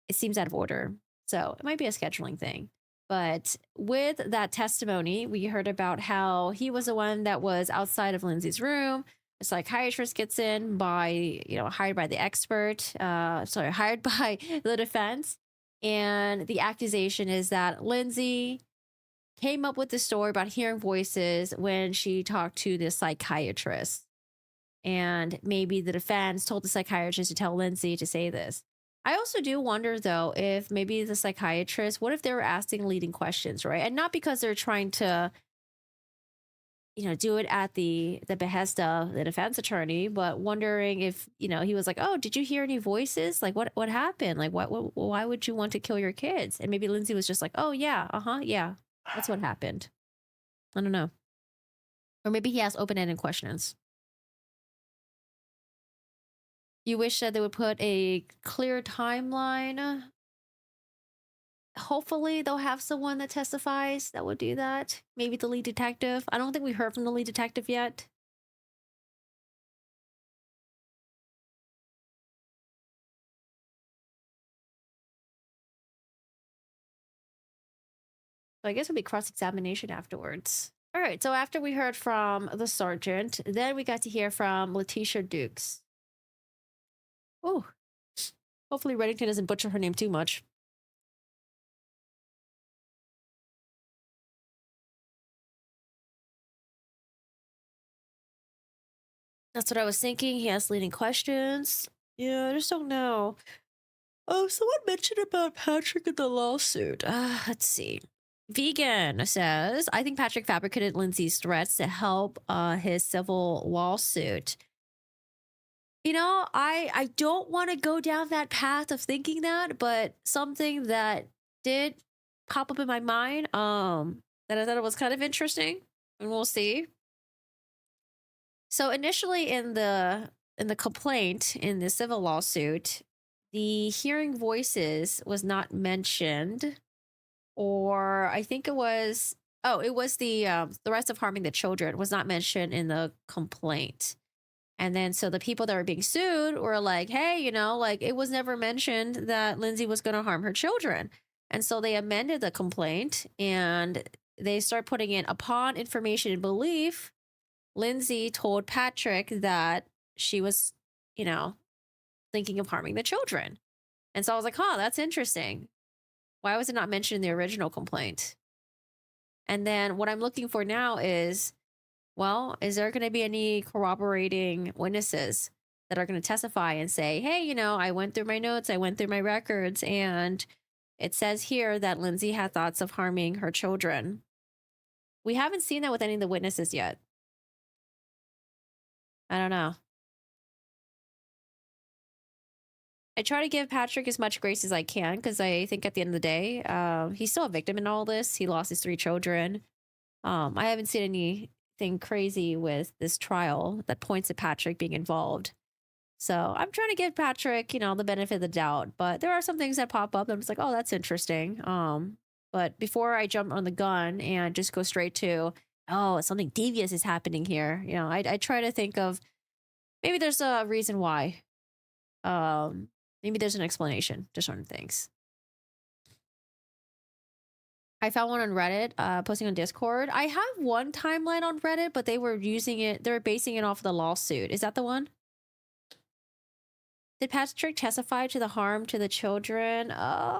it seems out of order. So it might be a scheduling thing. But with that testimony, we heard about how he was the one that was outside of Lindsay's room. A psychiatrist gets in hired by the expert, hired by the defense. And the accusation is that Lindsay came up with the story about hearing voices when she talked to the psychiatrist. And maybe the defense told the psychiatrist to tell Lindsay to say this. I also do wonder, though, if maybe the psychiatrist, what if they were asking leading questions, right? And not because they're trying to, do it at the behest of the defense attorney, but wondering if, he was like, "Oh, did you hear any voices? Like, what happened? Like, why would you want to kill your kids?" And maybe Lindsay was just like, "Oh, yeah, yeah, that's what happened." I don't know. Or maybe he asked open-ended questions. You wish that they would put a clear timeline. Hopefully, they'll have someone that testifies that would do that. Maybe the lead detective. I don't think we heard from the lead detective yet. So I guess it'll be cross-examination afterwards. All right, so after we heard from the sergeant, then we got to hear from Letitia Dukes. Oh, hopefully Reddington doesn't butcher her name too much. That's what I was thinking. He asked leading questions. Yeah, I just don't know. Oh, someone mentioned about Patrick in the lawsuit. Let's see. Vegan says, "I think Patrick fabricated Lindsay's threats to help his civil lawsuit." I don't want to go down that path of thinking that, but something that did pop up in my mind, that I thought it was kind of interesting, and we'll see. So initially in the complaint in the civil lawsuit, the hearing voices was not mentioned, or I think it was the rest of harming the children was not mentioned in the complaint. And then so the people that were being sued were like, "Hey, like it was never mentioned that Lindsay was going to harm her children." And so they amended the complaint and they start putting in, "Upon information and belief, Lindsay told Patrick that she was, thinking of harming the children." And so I was like, "Huh, that's interesting. Why was it not mentioned in the original complaint?" And then what I'm looking for now is, well, is there going to be any corroborating witnesses that are going to testify and say, "Hey, I went through my notes, I went through my records, and it says here that Lindsay had thoughts of harming her children." We haven't seen that with any of the witnesses yet. I don't know. I try to give Patrick as much grace as I can because I think at the end of the day, he's still a victim in all this. He lost his 3 children. I haven't seen anything crazy with this trial that points at Patrick being involved. So I'm trying to give Patrick, the benefit of the doubt. But there are some things that pop up. And I'm just like, "Oh, that's interesting." But before I jump on the gun and just go straight to, "Oh, something devious is happening here," I try to think of maybe there's a reason why. Um, Maybe there's an explanation to certain things. I found one on Reddit, posting on Discord. I have one timeline on Reddit, but they were basing it off of the lawsuit. Is that the one? Did Patrick testify to the harm to the children? I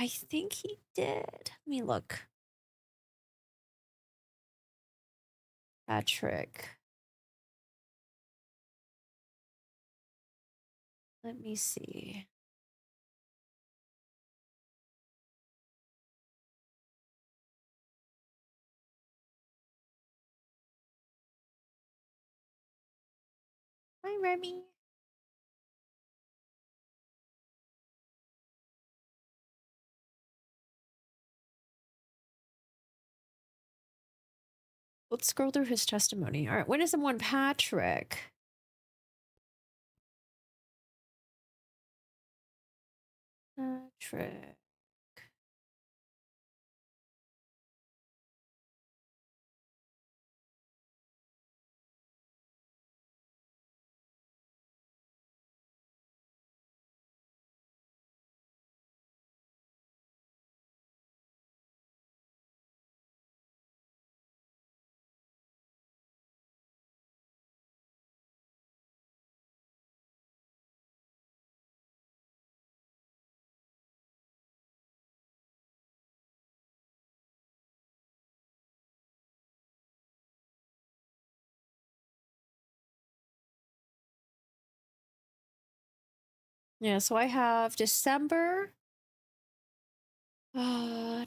think he did. Let me look. Patrick. Let me see. Hi, Remy. Let's scroll through his testimony. All right, when is the one Patrick? Patrick. Yeah, so I have December.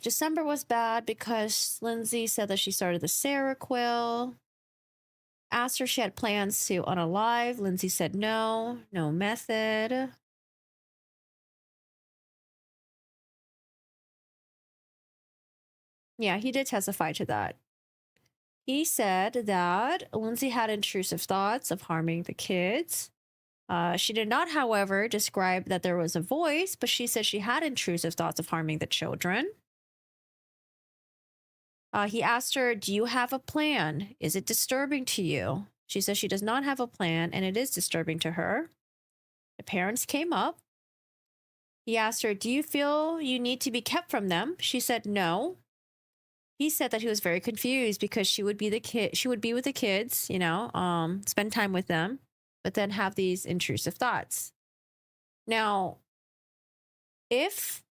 December was bad because Lindsay said that she started the Seroquel. Asked her if she had plans to unalive. Lindsay said no, no method. Yeah, he did testify to that. He said that Lindsay had intrusive thoughts of harming the kids. She did not, however, describe that there was a voice, but she said she had intrusive thoughts of harming the children. He asked her, "Do you have a plan? Is it disturbing to you?" She says she does not have a plan, and it is disturbing to her. The parents came up. He asked her, "Do you feel you need to be kept from them?" She said no. He said that he was very confused because she would be with the kids, spend time with them, but then have these intrusive thoughts. Now, if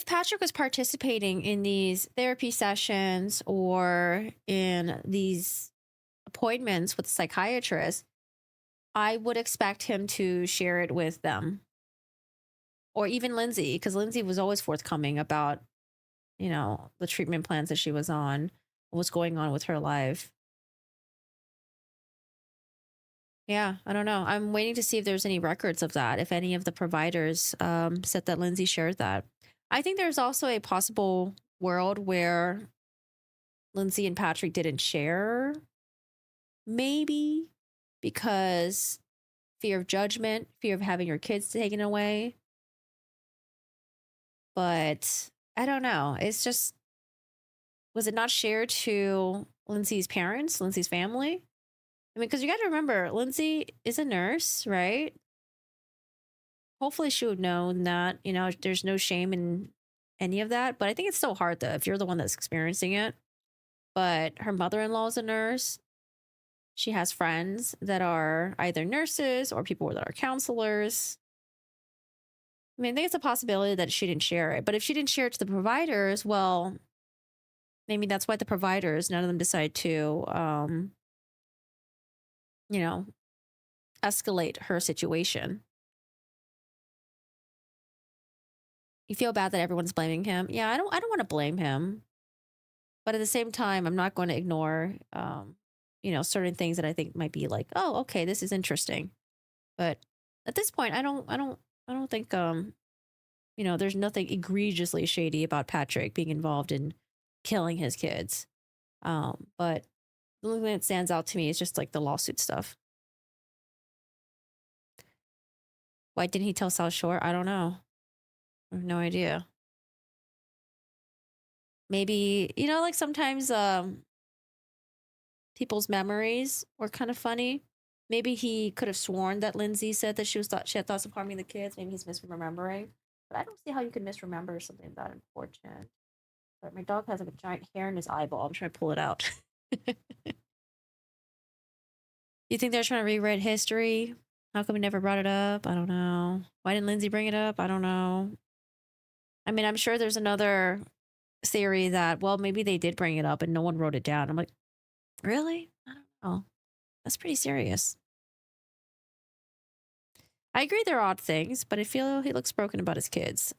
Patrick was participating in these therapy sessions or in these appointments with a psychiatrist, I would expect him to share it with them. Or even Lindsay, because Lindsay was always forthcoming about, the treatment plans that she was on, what's going on with her life. Yeah, I don't know. I'm waiting to see if there's any records of that, if any of the providers said that Lindsay shared that. I think there's also a possible world where Lindsay and Patrick didn't share, maybe because fear of judgment, fear of having your kids taken away. But I don't know. It's just, was it not shared to Lindsay's parents, Lindsay's family? I mean, because you got to remember, Lindsay is a nurse, right? Hopefully she would know that, there's no shame in any of that. But I think it's so hard, though, if you're the one that's experiencing it. But her mother-in-law is a nurse. She has friends that are either nurses or people that are counselors. I mean, I think it's a possibility that she didn't share it. But if she didn't share it to the providers, well, maybe that's why the providers, none of them decide to, escalate her situation. You feel bad that everyone's blaming him. Yeah, I don't want to blame him. But at the same time, I'm not going to ignore, certain things that I think might be like, oh, okay, this is interesting. But at this point, I don't think, there's nothing egregiously shady about Patrick being involved in killing his kids. But the only thing that stands out to me is just like the lawsuit stuff. Why didn't he tell South Shore? I don't know. I have no idea. Maybe, like sometimes people's memories were kind of funny. Maybe he could have sworn that Lindsay said that she had thoughts of harming the kids. Maybe he's misremembering. But I don't see how you can misremember something that important. But my dog has like a giant hair in his eyeball. I'm trying to pull it out. You think they're trying to rewrite history? How come we never brought it up? I don't know. Why didn't Lindsay bring it up? I don't know. I mean, I'm sure there's another theory that, well, maybe they did bring it up and no one wrote it down. I'm like, really? I don't know. That's pretty serious. I agree they're odd things, but I feel he looks broken about his kids.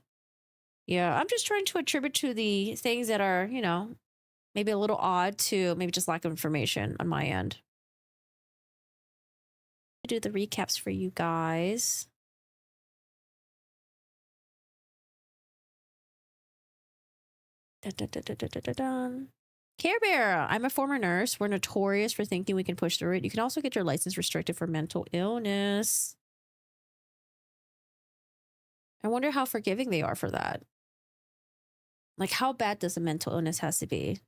Yeah, I'm just trying to attribute to the things that are, you know, maybe a little odd to maybe just lack of information on my end. I do the recaps for you guys. Dun, dun, dun, dun, dun, dun, dun, dun. Care Bear, I'm a former nurse. We're notorious for thinking we can push through it. You can also get your license restricted for mental illness. I wonder how forgiving they are for that. Like, how bad does a mental illness has to be?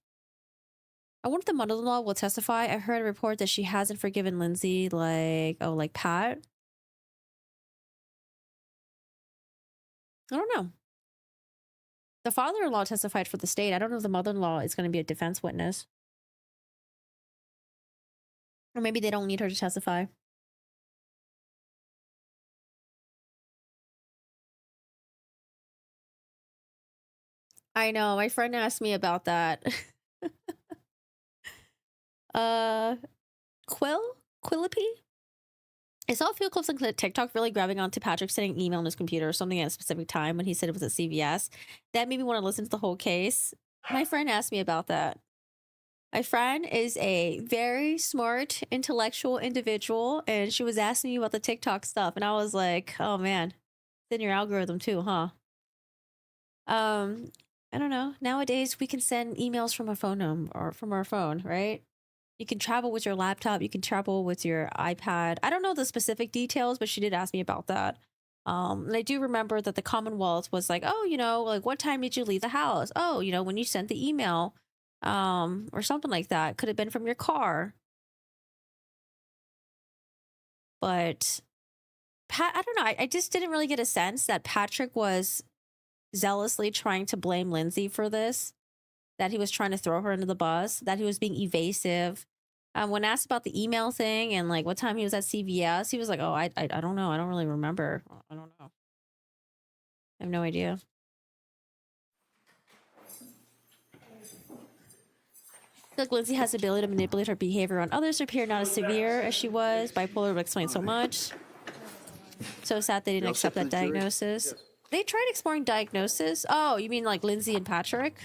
I wonder if the mother-in-law will testify. I heard a report that she hasn't forgiven Lindsay, like, oh, like Pat. I don't know. The father-in-law testified for the state. I don't know if the mother-in-law is going to be a defense witness. Or maybe they don't need her to testify. I know. My friend asked me about that. Quillipe? I saw a few clips on TikTok really grabbing onto Patrick sending an email on his computer or something at a specific time when he said it was at CVS. That made me want to listen to the whole case. My friend asked me about that. My friend is a very smart, intellectual individual, and she was asking me about the TikTok stuff, and I was like, oh man, it's in your algorithm too, huh? I don't know. Nowadays, we can send emails from a phone number or from our phone, right? You can travel with your laptop. You can travel with your iPad. I don't know the specific details, but she did ask me about that. And I do remember that the Commonwealth was like, oh, you know, like what time did you leave the house? Oh, you know, when you sent the email, or something like that. Could have been from your car. But I don't know. I just didn't really get a sense that Patrick was zealously trying to blame Lindsay for this, that he was trying to throw her under the bus, that he was being evasive. When asked about the email thing and like what time he was at CVS, he was like, oh, I don't know. I don't really remember. I don't know. I have no idea. Like Lindsay has the ability to manipulate her behavior on others to appear not as severe as she was. Bipolar would explain so much. So sad they didn't accept that diagnosis. They tried exploring diagnosis. Oh, you mean like Lindsay and Patrick?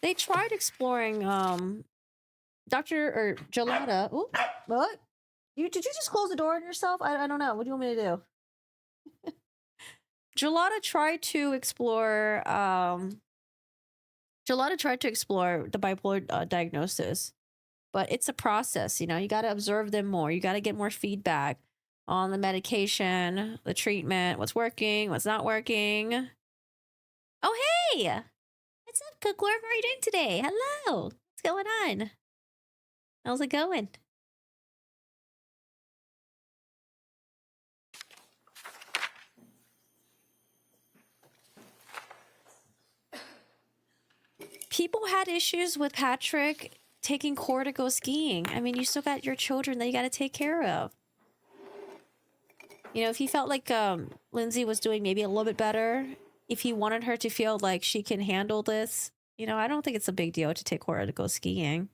They tried exploring Dr. or Gelada. Ooh, what? Did you just close the door on yourself? I don't know. What do you want me to do? Gelada tried to explore the bipolar diagnosis, but it's a process, you know. You got to observe them more. You got to get more feedback on the medication, the treatment, what's working, what's not working. Oh, hey! What's up, Cookler? How are you doing today? Hello! What's going on? How's it going? People had issues with Patrick taking Cora to go skiing. I mean, you still got your children that you got to take care of. You know, if he felt like Lindsay was doing maybe a little bit better, if he wanted her to feel like she can handle this, you know, I don't think it's a big deal to take Cora to go skiing.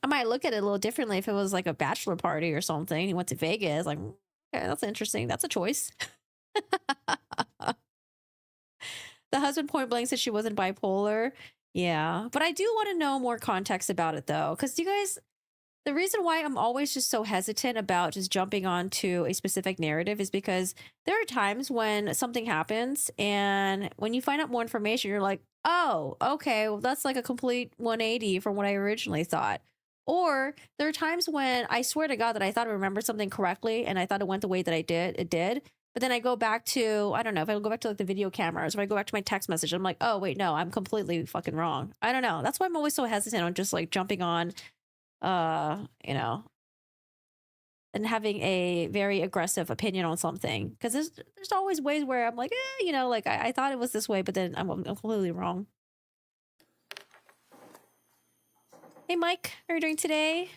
I might look at it a little differently if it was like a bachelor party or something. He went to Vegas, like, okay, that's interesting. That's a choice. The husband point blank said she wasn't bipolar. Yeah, but I do want to know more context about it though, because you guys, the reason why I'm always just so hesitant about just jumping onto a specific narrative is because there are times when something happens and when you find out more information, you're like, oh, okay, well, that's like a complete 180 from what I originally thought. Or there are times when I swear to God that I thought I remembered something correctly and I thought it went the way that it did. But then I go back to, I don't know, if I go back to like the video cameras, or I go back to my text message, I'm like, oh, wait, no, I'm completely fucking wrong. I don't know. That's why I'm always so hesitant on just like jumping on you know, and having a very aggressive opinion on something. Because there's always ways where I'm like, you know, like I thought it was this way, but then I'm completely wrong. Hey, Mike, how are you doing today?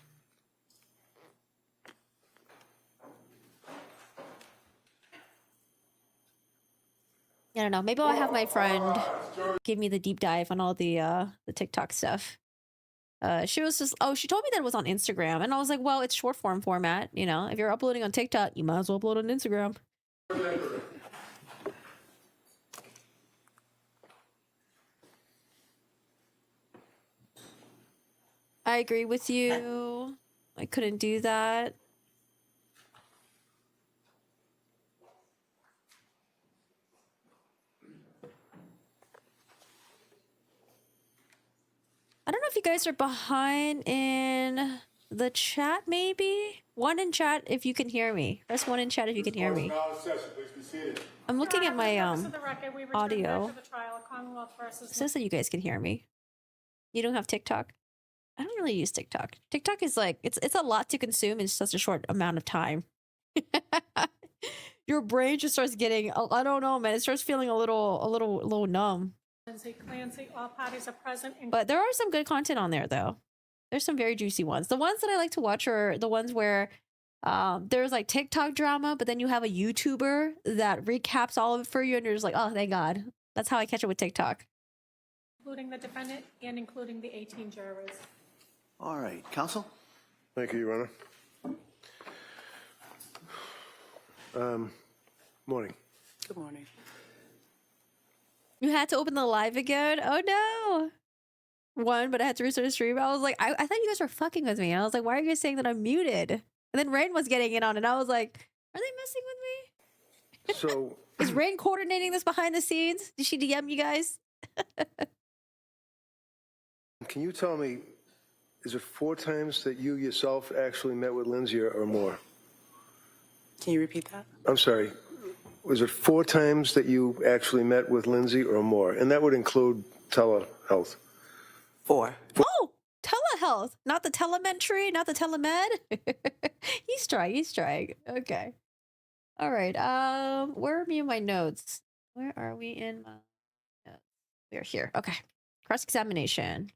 I don't know. Maybe I'll have my friend give me the deep dive on all the TikTok stuff. She was just, oh, she told me that it was on Instagram, and I was like, well, it's short form format. You know, if you're uploading on TikTok, you might as well upload on Instagram. I agree with you. I couldn't do that. I don't know if you guys are behind in the chat, maybe? One in chat if you can hear me. Press one in chat if you can hear me. Now in session, please be seated. I'm looking at my For the record, we return audio. back to the trial of Commonwealth versus It says that you guys can hear me. You don't have TikTok? I don't really use TikTok. TikTok is like, it's a lot to consume in such a short amount of time. Your brain just starts getting, I don't know, man. It starts feeling a little numb. Lindsay Clancy. All parties are present. But there are some good content on there, though. There's some very juicy ones. The ones that I like to watch are the ones where there's like TikTok drama, but then you have a YouTuber that recaps all of it for you, and you're just like, oh, thank God. That's how I catch it with TikTok. Including the defendant and including the 18 jurors. All right, counsel? Thank you, Your Honor. Morning. Good morning. You had to open the live again? Oh, no. But I had to restart the stream. I was like, I thought you guys were fucking with me. I was like, why are you guys saying that I'm muted? And then Rain was getting in on it. I was like, are they messing with me? So, Is Rain coordinating this behind the scenes? Did she DM you guys? can you tell me, is it 4 times that you yourself actually met with Lindsay or more? Can you repeat that? I'm sorry. Was it 4 times that you actually met with Lindsay or more? And that would include telehealth. 4. Oh, telehealth. Not the telemetry, not the telemed. He's trying. Okay. All right. Where are me in my notes? Where are we in my notes? We are here. Okay. Cross-examination.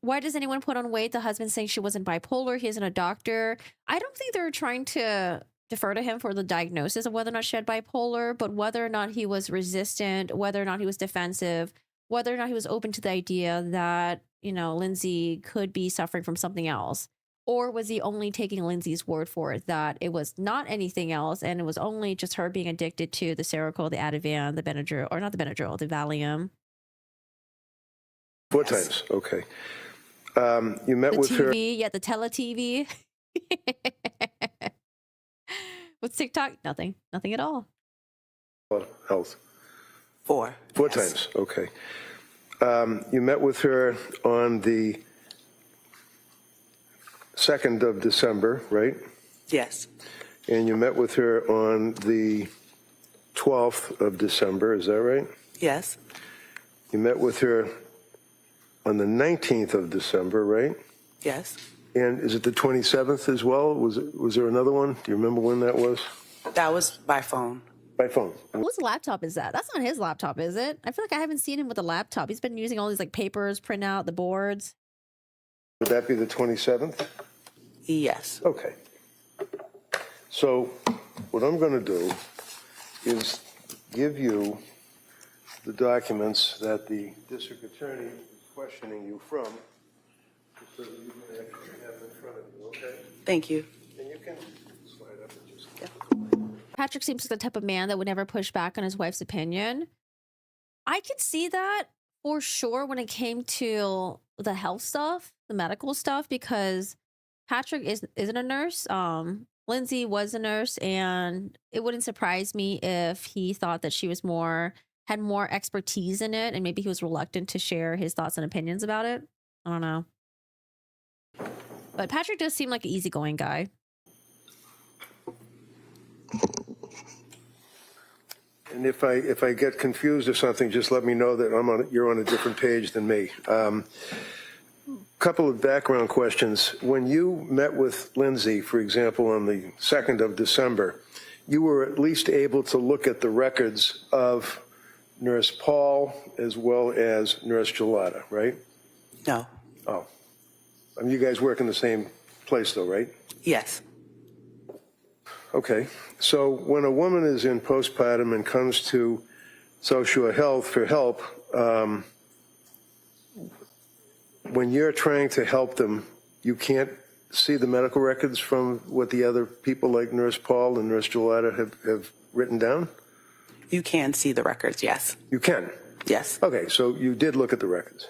Why does anyone put on weight? The husband saying she wasn't bipolar. He isn't a doctor. I don't think they're trying to defer to him for the diagnosis of whether or not she had bipolar, but whether or not he was resistant, whether or not he was defensive, whether or not he was open to the idea that, you know, Lindsay could be suffering from something else. Or was he only taking Lindsay's word for it that it was not anything else and it was only just her being addicted to the Seroquel, the Ativan, the Benadryl, or not the Benadryl, the Valium? 4 times, okay. You met The with her. TV, yeah, the tele-TV. With TikTok, nothing at all. Health. 4. 4 Yes. times, okay. You met with her on the 2nd of December, right? Yes. And you met with her on the 12th of December, is that right? Yes. You met with her on the 19th of December, right? Yes. And is it the 27th as well? Was there another one? Do you remember when that was? That was by phone. By phone. Whose laptop is that? That's not his laptop, is it? I feel like I haven't seen him with a laptop. He's been using all these like papers, print out the boards. Would that be the 27th? Yes. Okay. So what I'm going to do is give you the documents that the district attorney is questioning you from, so that you can actually have them in front of you, okay? Thank you. And you can slide up and just... Patrick seems like the type of man that would never push back on his wife's opinion. I could see that for sure when it came to the health stuff, the medical stuff, because Patrick isn't a nurse. Lindsay was a nurse, and it wouldn't surprise me if he thought that she was had more expertise in it, and maybe he was reluctant to share his thoughts and opinions about it. I don't know. But Patrick does seem like an easygoing guy. And if I get confused or something, just let me know that you're on a different page than me. Couple of background questions. When you met with Lindsay, for example, on the 2nd of December, you were at least able to look at the records of Nurse Paul as well as Nurse Gelada, right? No. Oh. I mean, you guys work in the same place, though, right? Yes. Okay. So when a woman is in postpartum and comes to South Shore Health for help, when you're trying to help them, you can't see the medical records from what the other people like Nurse Paul and Nurse Gelada have written down? You can see the records, yes. You can? Yes. Okay, so you did look at the records?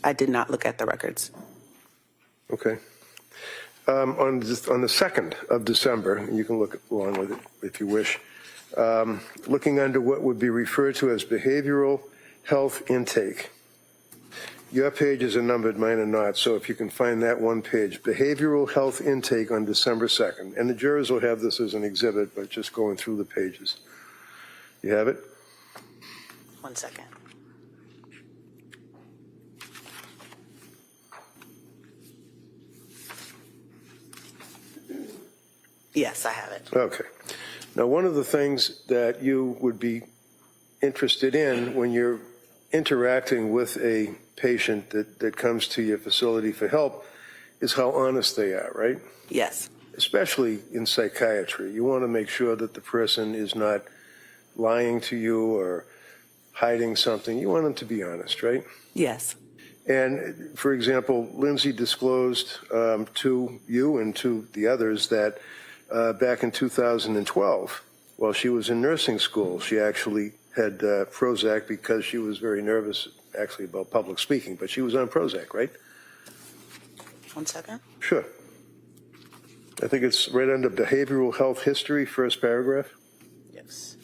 I did not look at the records. Okay. On the 2nd of December, and you can look along with it if you wish, looking under what would be referred to as behavioral health intake. Your pages are numbered, mine are not, so if you can find that one page, behavioral health intake on December 2nd. And the jurors will have this as an exhibit, but just going through the pages. You have it? 1 second. Yes, I have it. Okay. Now, one of the things that you would be interested in when you're interacting with a patient that comes to your facility for help is how honest they are, right? Yes. Especially in psychiatry. You want to make sure that the person is not lying to you or hiding something. You want them to be honest, right? Yes. And, for example, Lindsay disclosed to you and to the others that back in 2012, while she was in nursing school, she actually had Prozac because she was very nervous, actually, about public speaking. But she was on Prozac, right? 1 second. Sure. I think it's right under behavioral health history, first paragraph. Yes.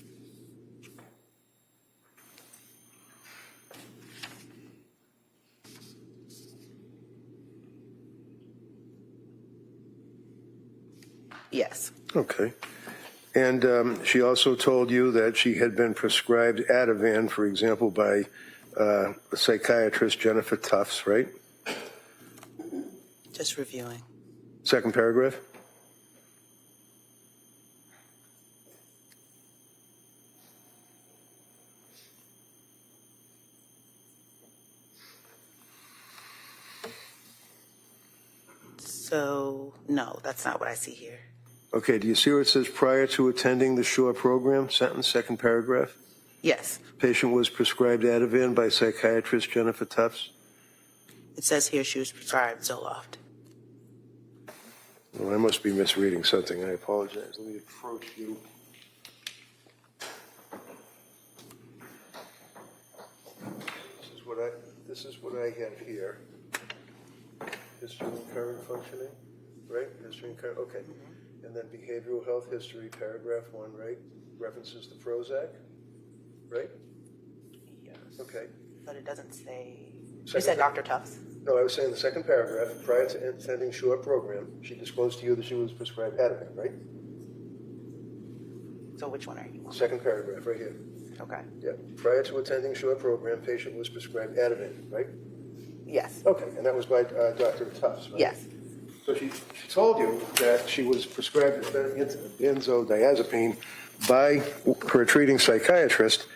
Yes. Okay. And she also told you that she had been prescribed Ativan, for example, by a psychiatrist, Jennifer Tufts, right? Just reviewing. Second paragraph. So, no, that's not what I see here. Okay, do you see where it says prior to attending the SHORE program, sentence, second paragraph? Yes. Patient was prescribed Ativan by psychiatrist Jennifer Tufts? It says here she was prescribed Zoloft. Well, I must be misreading something. I apologize. Let me approach you. This is what I have here. History and current functioning, right? History and current, okay. And then behavioral health history, paragraph 1, right? References to Prozac, right? Yes. Okay. But it doesn't say. You Second said Dr. Tufts? No, I was saying the second paragraph, prior to attending SHORE program, she disclosed to you that she was prescribed Ativan, right? So which one are you on? Second paragraph, right here. Okay. Yeah. Prior to attending SHORE program, patient was prescribed Ativan, right? Yes. Okay, and that was by Dr. Tufts, right? Yes. So she told you that she was prescribed benzodiazepine by her treating psychiatrist,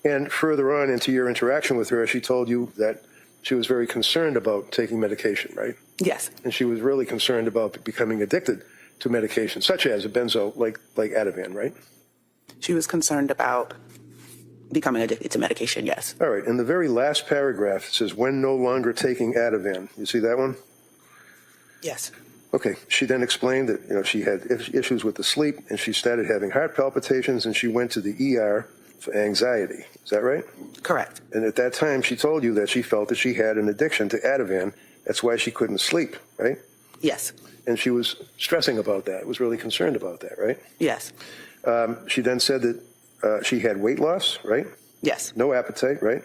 and further on into your interaction with her, she told you that she was very concerned about taking medication, right? Yes. And she was really concerned about becoming addicted to medication, such as a benzo, like Ativan, right? She was concerned about becoming addicted to medication, yes. All right, in the very last paragraph, it says, when no longer taking Ativan. You see that one? Yes. Okay, she then explained that, she had issues with the sleep, and she started having heart palpitations, and she went to the ER for anxiety. Is that right? Correct. And at that time, she told you that she felt that she had an addiction to Ativan. That's why she couldn't sleep, right? Yes. And she was stressing about that, was really concerned about that, right? Yes. She then said that she had weight loss, right? Yes. No appetite, right?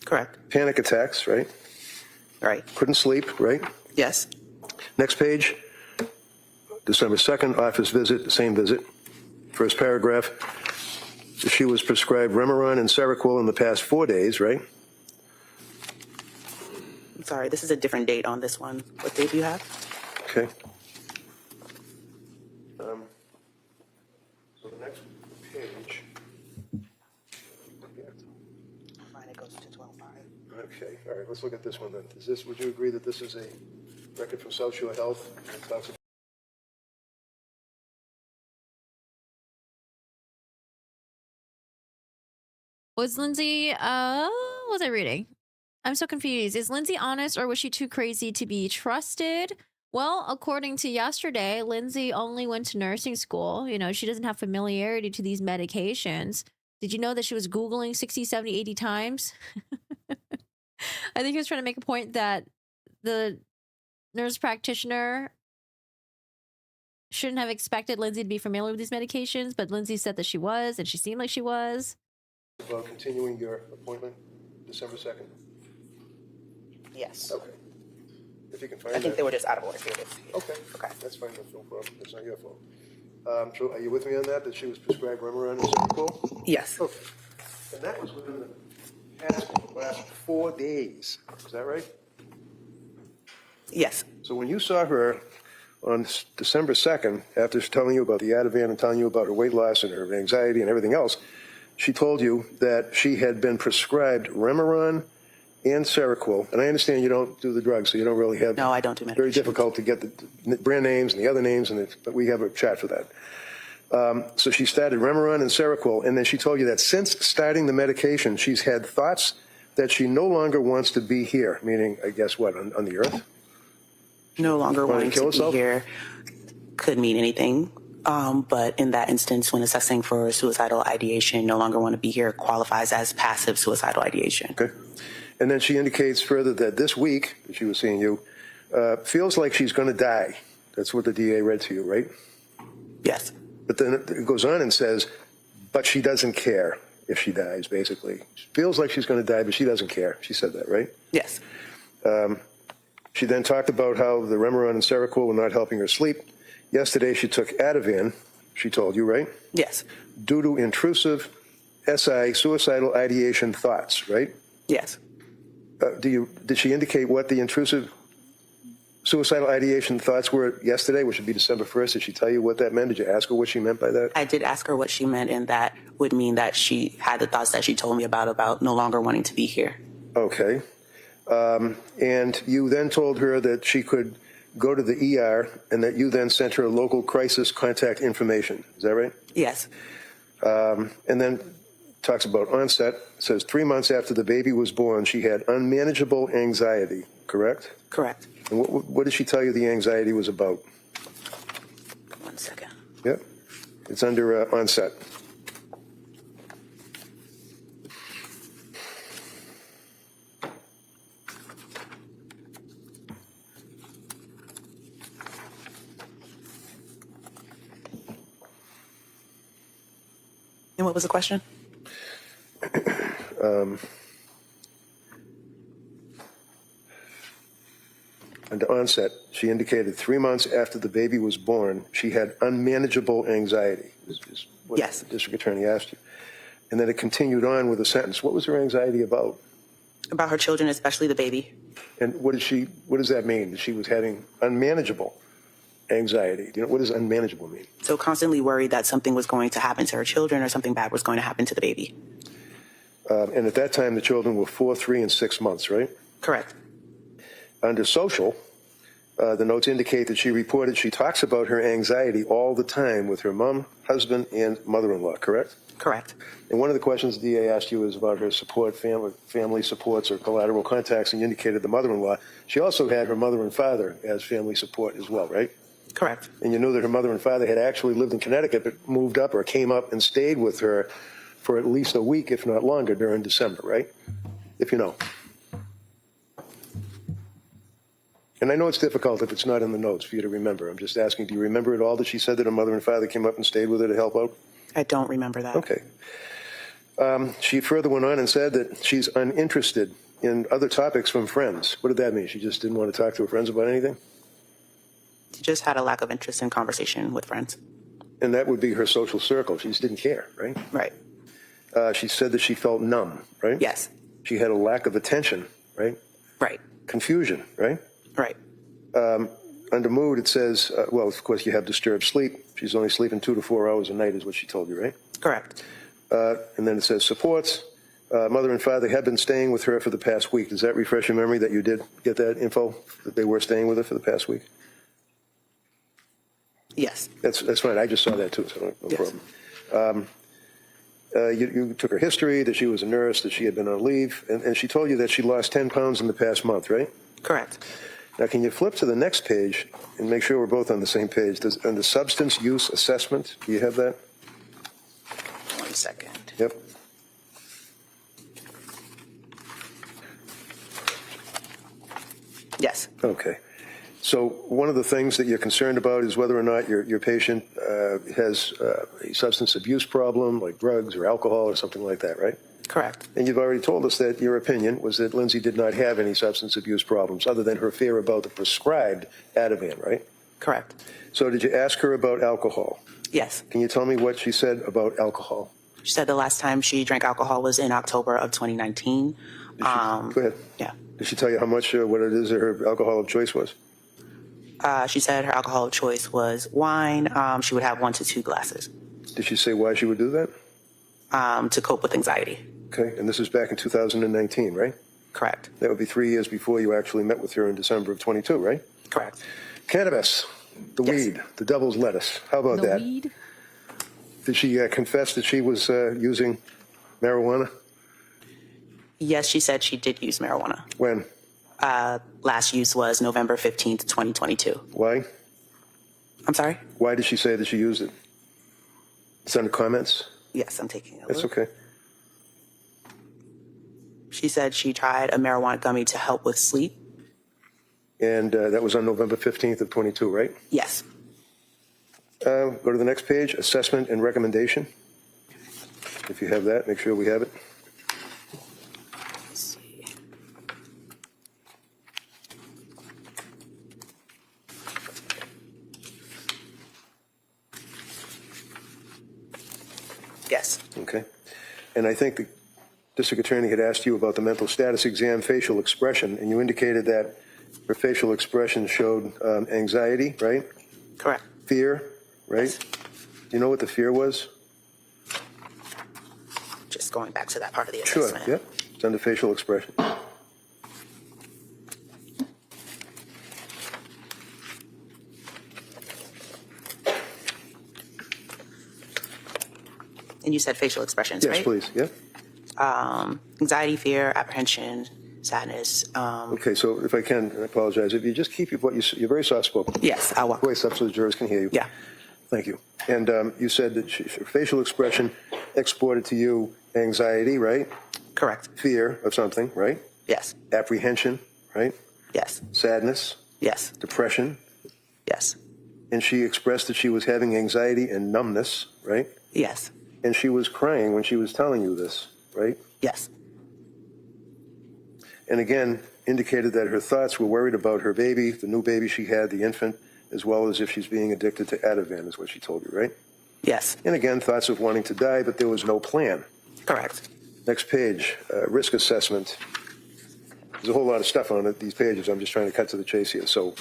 Correct. Panic attacks, right? Right. Couldn't sleep, right? Yes. Next page, December 2nd, office visit, same visit. First paragraph, she was prescribed Remeron and Seroquel in the past 4 days, right? I'm sorry, this is a different date on this one. What date do you have? Okay. So the next page. Mine, it goes to 12/5. Okay, all right, let's look at this one then. Would you agree that this is a record from South Shore Health? It talks about Was Lindsay, what was I reading? I'm so confused. Is Lindsay honest or was she too crazy to be trusted? Well, according to yesterday, Lindsay only went to nursing school. You know, she doesn't have familiarity to these medications. Did you know that she was Googling 60, 70, 80 times? I think he was trying to make a point that the nurse practitioner shouldn't have expected Lindsay to be familiar with these medications, but Lindsay said that she was, and she seemed like she was. about continuing your appointment December 2nd. Yes. Okay. If you can find I think that. they were just out of order. Okay. Okay. That's fine. That's no problem. That's not your fault. So are you with me on that she was prescribed Remeron and Seroquel? Yes. Okay. And that was within the last 4 days. Is that right? Yes. So when you saw her on December 2nd, after telling you about the Ativan and telling you about her weight loss and her anxiety and everything else, she told you that she had been prescribed Remeron and Seroquel. And I understand you don't do the drugs, so you don't really have. No, I don't do medication. Very difficult to get the brand names and the other names, but we have a chat for that. So she started Remeron and Seroquel, and then she told you that since starting the medication, she's had thoughts that she no longer wants to be here, meaning, I guess, what, on the earth? No longer Wanting wanting to kill to herself? be here could mean anything. But in that instance, when assessing for suicidal ideation, no longer want to be here qualifies as passive suicidal ideation. Okay. And then she indicates further that this week, that she was seeing you, feels like she's going to die. That's what the DA read to you, right? Yes. But then it goes on and says, but she doesn't care if she dies, basically. She feels like she's going to die, but she doesn't care. She said that, right? Yes. She then talked about how the Remeron and Seroquel were not helping her sleep. Yesterday she took Ativan, she told you, right? Yes. Due to intrusive SI, suicidal ideation thoughts, right? Yes. Did she indicate what the intrusive suicidal ideation thoughts were yesterday, which would be December 1st? Did she tell you what that meant? Did you ask her what she meant by that? I did ask her what she meant, and that would mean that she had the thoughts that she told me about no longer wanting to be here. Okay. And you then told her that she could go to the ER and that you then sent her local crisis contact information. Is that right? Yes. And then talks about onset. It says 3 months after the baby was born, she had unmanageable anxiety, correct? Correct. And what did she tell you the anxiety was about? 1 second. Yep. It's under onset. And what was the question? Under onset, she indicated 3 months after the baby was born, she had unmanageable anxiety, is what Yes. the district attorney asked you. And then it continued on with a sentence. What was her anxiety about? About her children, especially the baby. And what does that mean? She was having unmanageable anxiety. Do you know, what does unmanageable mean? So constantly worried that something was going to happen to her children or something bad was going to happen to the baby. And at that time, the children were 4, 3, and 6 months, right? Correct. Under social, the notes indicate that she talks about her anxiety all the time with her mom, husband, and mother-in-law, correct? Correct. And one of the questions the DA asked you is about her support, family supports or collateral contacts, and you indicated the mother-in-law. She also had her mother and father as family support as well, right? Correct. And you knew that her mother and father had actually lived in Connecticut, but moved up or came up and stayed with her for at least a week, if not longer, during December, right? If you know. And I know it's difficult if it's not in the notes for you to remember. I'm just asking, do you remember at all that she said that her mother and father came up and stayed with her to help out? I don't remember that. Okay. She further went on and said that she's uninterested in other topics from friends. What did that mean? She just didn't want to talk to her friends about anything? She just had a lack of interest in conversation with friends. And that would be her social circle. She just didn't care, right? Right. She said that she felt numb, right? Yes. She had a lack of attention, right? Right. Confusion, right? Right. Under mood, it says, well, of course, you have disturbed sleep. She's only sleeping 2 to 4 hours a night is what she told you, right? Correct. And then it says supports. Mother and father have been staying with her for the past week. Does that refresh your memory that you did get that info, that they were staying with her for the past week? Yes. That's fine. I just saw that too, so no Yes. problem. You took her history, that she was a nurse, that she had been on leave, and she told you that she lost 10 pounds in the past month, right? Correct. Now, can you flip to the next page and make sure we're both on the same page? On the substance use assessment, do you have that? 1 second. Yep. Yes. Okay. So one of the things that you're concerned about is whether or not your patient has a substance abuse problem, like drugs or alcohol or something like that, right? Correct. And you've already told us that your opinion was that Lindsay did not have any substance abuse problems other than her fear about the prescribed Ativan, right? Correct. So did you ask her about alcohol? Yes. Can you tell me what she said about alcohol? She said the last time she drank alcohol was in October of 2019. Go ahead. Yeah. Did she tell you how much, what it is that her alcohol of choice was? She said her alcohol of choice was wine. She would have 1 to 2 glasses Did she say why she would do that? to cope with anxiety. Okay, and this is back in 2019, right? Correct. That would be 3 years before you actually met with her in December of 22, right? Correct. Cannabis, the Yes. weed, the devil's lettuce. How about The that? weed? Did she confess that she was using marijuana? Yes, she said she did use marijuana. When? Last use was November 15th, 2022. Why? I'm sorry? Why did she say that she used it? It's under comments? Yes, I'm taking a That's look. okay. She said she tried a marijuana gummy to help with sleep. And that was on November 15th of 22, right? Yes. Go to the next page, assessment and recommendation. If you have that, make sure we have it. Let's see. Yes. Okay. And I think the district attorney had asked you about the mental status exam facial expression, and you indicated that her facial expression showed anxiety, right? Correct. Fear, right? Yes. Do you know what the fear was? Just going back to that part of the Sure, assessment. yep. It's under facial expression. And you said facial expressions, Yes, right? please, yeah. Anxiety, fear, apprehension, sadness. Okay, so if I can, I apologize. If you just keep what you're very soft-spoken. Yes, I'll walk. Voice up so the jurors can hear you. Yeah. Thank you. And you said that her facial expression exported to you anxiety, right? Correct. Fear of something, right? Yes. Apprehension, right? Yes. Sadness, Yes. depression. Yes. And she expressed that she was having anxiety and numbness, right? Yes. And she was crying when she was telling you this, right? Yes. And again, indicated that her thoughts were worried about her baby, the new baby she had, the infant, as well as if she's being addicted to Ativan, is what she told you, right? Yes. And again, thoughts of wanting to die, but there was no plan. Correct. Next page, risk assessment. There's a whole lot of stuff on it, these pages. I'm just trying to cut to the chase here. So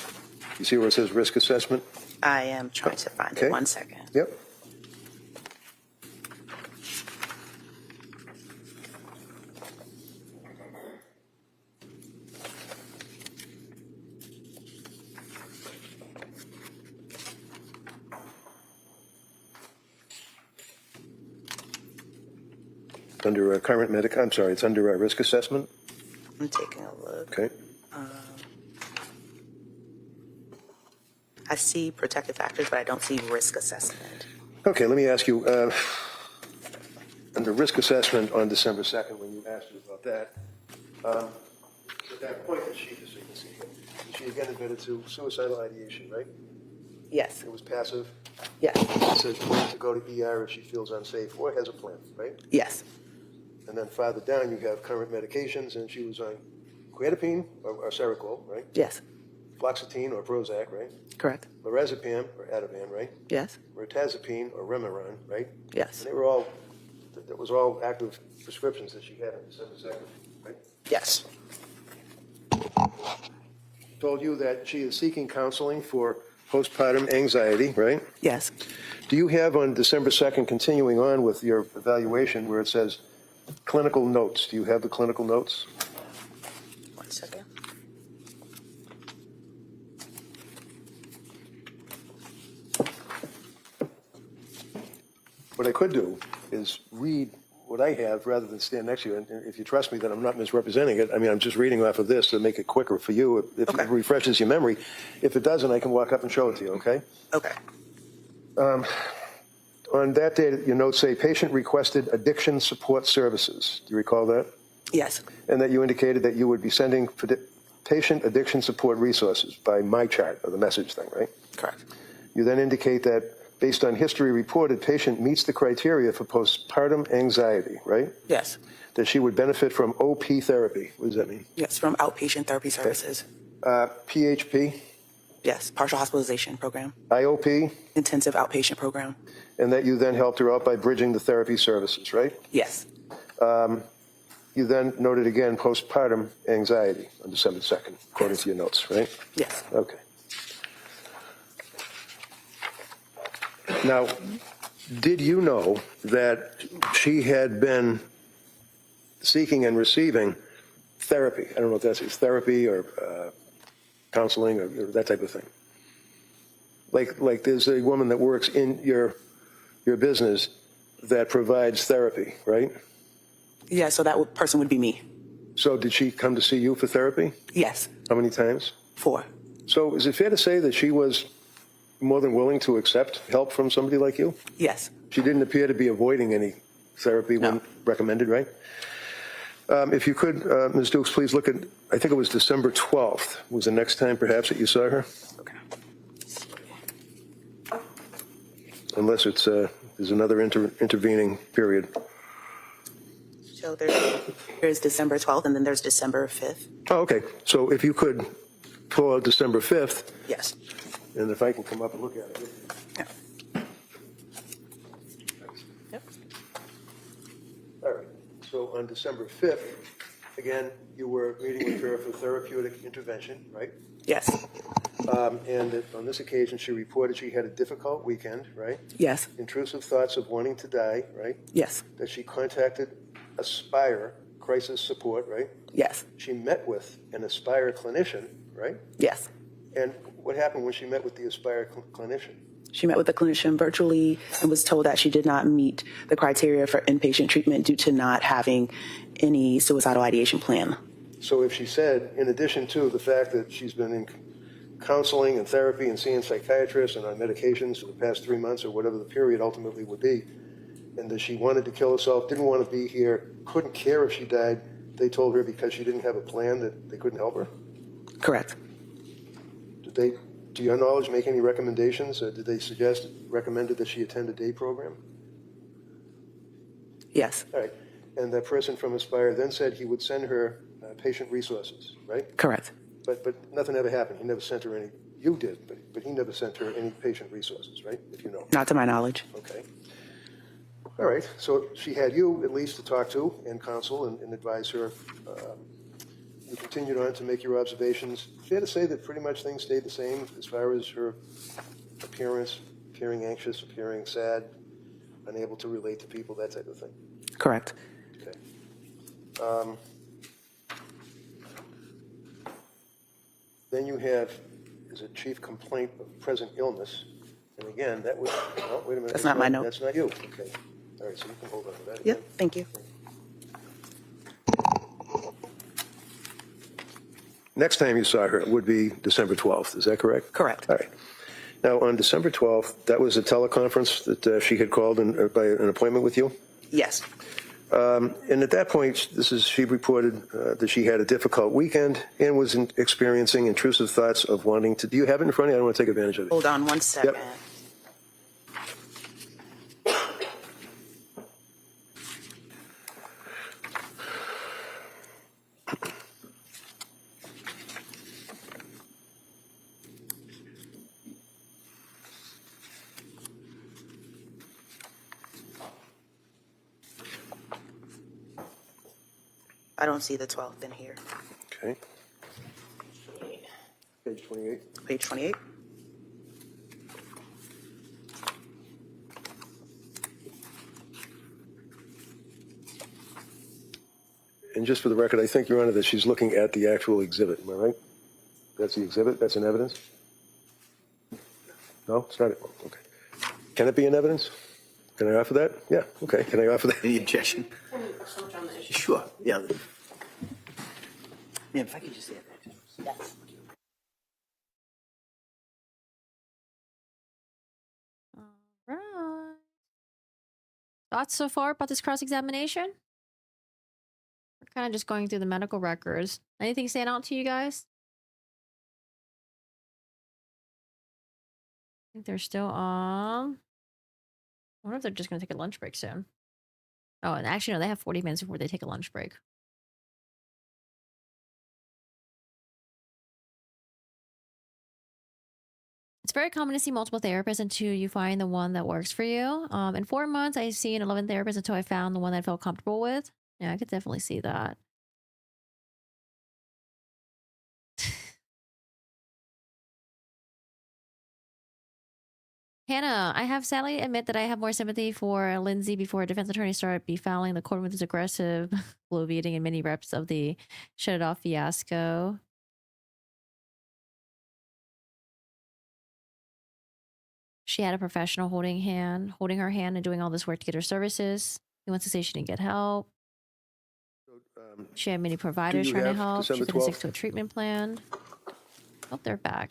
you see where it says risk assessment? I am trying to find Okay. it. 1 second. Yep. Under current I'm sorry, it's under risk assessment. I'm taking a look. Okay. I see protective factors, but I don't see risk assessment. Okay, let me ask you, under risk assessment on December 2nd, when you asked her about that, at that point that she, just so you can see here, she again admitted to suicidal ideation, right? Yes. It was passive. Yes. It says plan to go to ER if she feels unsafe or has a plan, right? Yes. And then farther down, you have current medications, and she was on quetiapine or Seroquel, right? Yes. Fluoxetine or Prozac, right? Correct. Lorazepam or Ativan, right? Yes. Mirtazapine or Remeron, right? Yes. And they were all that was all active prescriptions that she had on December 2nd, right? Yes. Told you that she is seeking counseling for postpartum anxiety, right? Yes. Do you have on December 2nd, continuing on with your evaluation, where it says clinical notes? Do you have the clinical notes? 1 second. What I could do is read what I have rather than stand next to you. And if you trust me that I'm not misrepresenting it, I mean, I'm just reading off of this to make it quicker for you if Okay. it refreshes your memory. If it doesn't, I can walk up and show it to you, okay? Okay. On that day, your notes say patient requested addiction support services. Do you recall that? Yes. And that you indicated that you would be sending patient addiction support resources by my chart or the message thing, right? Correct. You then indicate that based on history reported, patient meets the criteria for postpartum anxiety, right? Yes. That she would benefit from OP therapy. What does that mean? Yes, from outpatient therapy services. PHP, Yes, partial hospitalization program, IOP, intensive outpatient program. and that you then helped her out by bridging the therapy services, right? Yes. You then noted again postpartum anxiety on December 2nd, according to your notes, right? Yes. Okay. Now, did you know that she had been seeking and receiving therapy? I don't know if that's therapy or counseling or that type of thing. Like there's a woman that works in your business that provides therapy, right? Yeah, so that person would be me. So did she come to see you for therapy? Yes. How many times? 4. So is it fair to say that she was more than willing to accept help from somebody like you? Yes. She didn't appear to be avoiding any therapy when No. recommended, right? If you could, Ms. Dukes, please look at, I think it was December 12th was the next time perhaps that you saw her, Okay. unless it's there's another intervening period. So there's December 12th, and then there's December 5th. Oh, okay. So if you could pull out December 5th, Yes. and if I can come up and look at it. Yeah. Yep. All right. So on December 5th, again, you were meeting with her for therapeutic intervention, right? Yes. And that on this occasion, she reported she had a difficult weekend, right? Yes. Intrusive thoughts of wanting to die, right? Yes. That she contacted Aspire Crisis Support, right? Yes. She met with an Aspire clinician, right? Yes. And what happened when she met with the Aspire clinician? She met with the clinician virtually and was told that she did not meet the criteria for inpatient treatment due to not having any suicidal ideation plan. So if she said, in addition to the fact that she's been in counseling and therapy and seeing psychiatrists and on medications for the past 3 months or whatever the period ultimately would be, and that she wanted to kill herself, didn't want to be here, couldn't care if she died, they told her because she didn't have a plan that they couldn't help her? Correct. Did they, to your knowledge, make any recommendations? Did they recommended that she attend a day program? Yes. All right. And that person from Aspire then said he would send her patient resources, right? Correct. But nothing ever happened. He never sent her any, you did, but he never sent her any patient resources, right? If you know. Not to my knowledge. Okay. All right. So she had you at least to talk to and counsel and advise her. You continued on to make your observations. Fair to say that pretty much things stayed the same as far as her appearance, appearing anxious, appearing sad, unable to relate to people, that type of thing. Correct. Okay. Then you have, is it chief complaint of present illness? And again, that was, oh, wait a minute. That's not my note. That's not you. Okay. All right, so you can hold on to that. Yep. again. Thank you. Next time you saw her would be December 12th. Is that correct? Correct. All right. Now, on December 12th, that was a teleconference that she had called by an appointment with you? Yes. And at that point, she reported that she had a difficult weekend and was experiencing intrusive thoughts of wanting to. Do you have it in front of you? I don't want to take advantage of it. Hold on 1 second. Yep. I don't see the 12th in here. Okay. Page 28. Page 28. And just for the record, I think, Your Honor, that she's looking at the actual exhibit. Am I right? That's the exhibit? That's in evidence? No, it's not. Okay. Can it be in evidence? Can I offer that? Yeah. Okay. Can I offer that? Any objection? Sure. Yeah. Man, if I could just add that. Right. Thoughts so far about this cross-examination? We're kind of just going through the medical records. Anything stand out to you guys? I think they're still on. I wonder if they're just going to take a lunch break soon. Oh, and actually, no, they have 40 minutes before they take a lunch break. It's very common to see multiple therapists until you find the one that works for you. In 4 months, I've seen 11 therapists until I found the one that I felt comfortable with. Yeah, I could definitely see that. Hannah, I have sadly admit that I have more sympathy for Lindsay before a defense attorney started befoling the court with his aggressive bloviating and many reps of the shut it off fiasco. She had a professional holding her hand and doing all this work to get her services. He wants to say she didn't get help. She had many providers you trying to have help. December She's been sick 12th? to a treatment plan. Oh, they're back.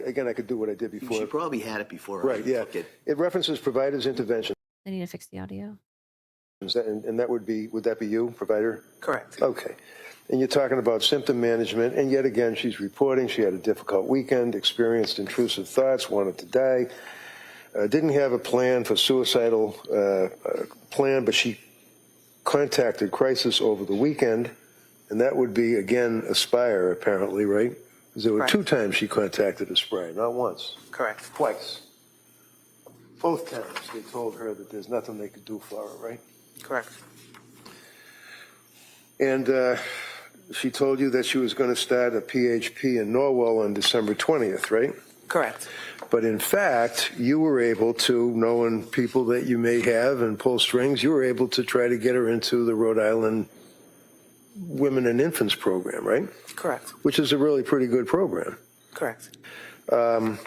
Again, I could do what I did before. She probably had it before. Right, yeah. Okay. It references providers' intervention. They need to fix the audio. And that would that be you, provider? Correct. Okay. And you're talking about symptom management, and yet again, she's reporting she had a difficult weekend, experienced intrusive thoughts, wanted to die, didn't have a plan for suicidal plan, but she contacted Crisis over the weekend, and that would be, again, Aspire, apparently, right? Because there were Correct. 2 times she contacted Aspire, not once. Correct. Twice. Both times they told her that there's nothing they could do for her, right? Correct. And she told you that she was going to start a PHP in Norwell on December 20th, right? Correct. But in fact, you were able to, knowing people that you may have and pull strings, you were able to try to get her into the Rhode Island Women and Infants program, right? Correct. Which is a really pretty good program. Correct. And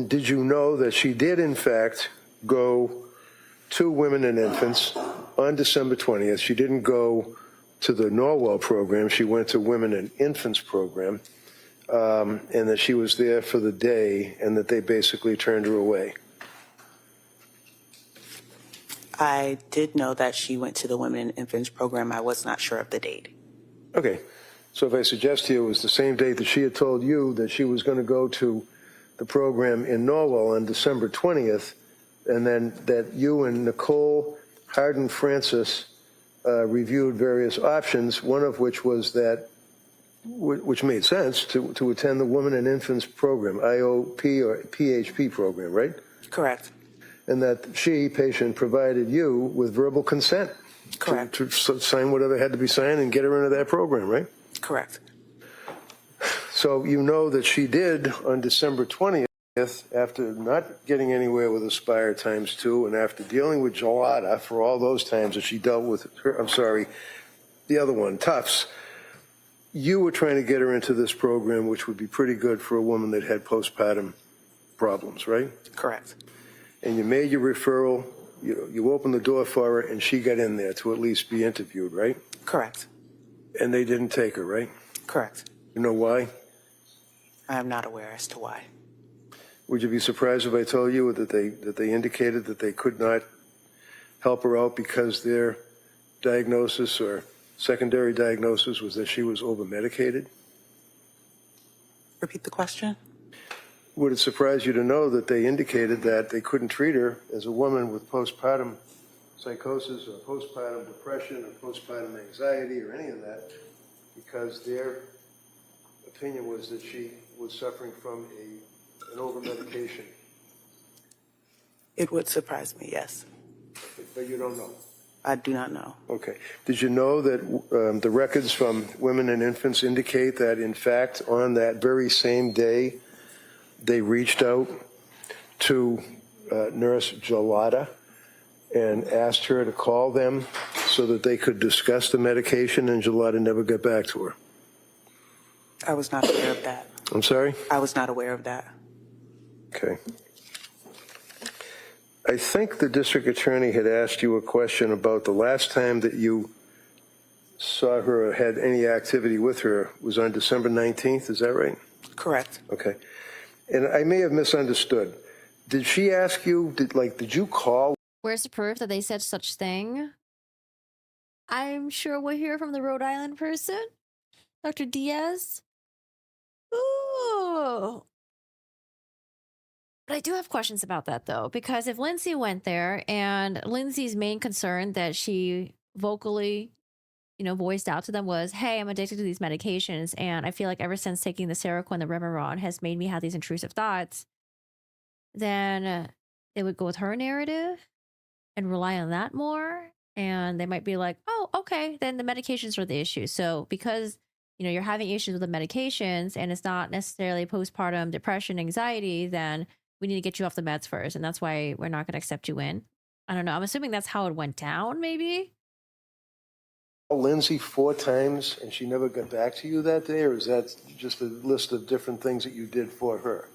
did you know that she did, in fact, go to Women and Infants on December 20th? She didn't go to the Norwell program. She went to Women and Infants program, and that she was there for the day and that they basically turned her away. I did know that she went to the Women and Infants program. I was not sure of the date. Okay. So if I suggest to you it was the same date that she had told you that she was going to go to the program in Norwell on December 20th, and then that you and Nicole Harden Francis reviewed various options, one of which was that, which made sense, to attend the Women and Infants program, IOP or PHP program, right? Correct. And that she, patient, provided you with verbal consent. Correct. To sign whatever had to be signed and get her into that program, right? Correct. So you know that she did on December 20th, after not getting anywhere with Aspire ×2 and after dealing with Gelada for all those times that she dealt with her, the other one, Tufts, you were trying to get her into this program, which would be pretty good for a woman that had postpartum problems, right? Correct. And you made your referral, you opened the door for her, and she got in there to at least be interviewed, right? Correct. And they didn't take her, right? Correct. You know why? I am not aware as to why. Would you be surprised if I told you that they indicated that they could not help her out because their diagnosis or secondary diagnosis was that she was over-medicated? Repeat the question. Would it surprise you to know that they indicated that they couldn't treat her as a woman with postpartum psychosis or postpartum depression or postpartum anxiety or any of that because their opinion was that she was suffering from an over-medication? It would surprise me, yes. But you don't know. I do not know. Okay. Did you know that the records from women and infants indicate that, in fact, on that very same day, they reached out to Nurse Gelada and asked her to call them so that they could discuss the medication, and Gelada never got back to her? I was not aware of that. I'm sorry? I was not aware of that. Okay. I think the district attorney had asked you a question about the last time that you saw her or had any activity with her was on December 19th. Is that right? Correct. Okay. And I may have misunderstood. Did she ask you, did you call? Where's the proof that they said such thing? I'm sure we'll hear from the Rhode Island person, Dr. Diaz. Ooh. But I do have questions about that, though, because if Lindsay went there and Lindsay's main concern that she vocally, voiced out to them was, hey, I'm addicted to these medications, and I feel like ever since taking the Seroquel and the Remeron has made me have these intrusive thoughts, then they would go with her narrative and rely on that more, and they might be like, oh, okay, then the medications are the issue. So because you're having issues with the medications and it's not necessarily postpartum depression, anxiety, then we need to get you off the meds first, and that's why we're not going to accept you in. I don't know. I'm assuming that's how it went down, maybe? Lindsay 4 times and she never got back to you that day, or is that just a list of different things that you did for her?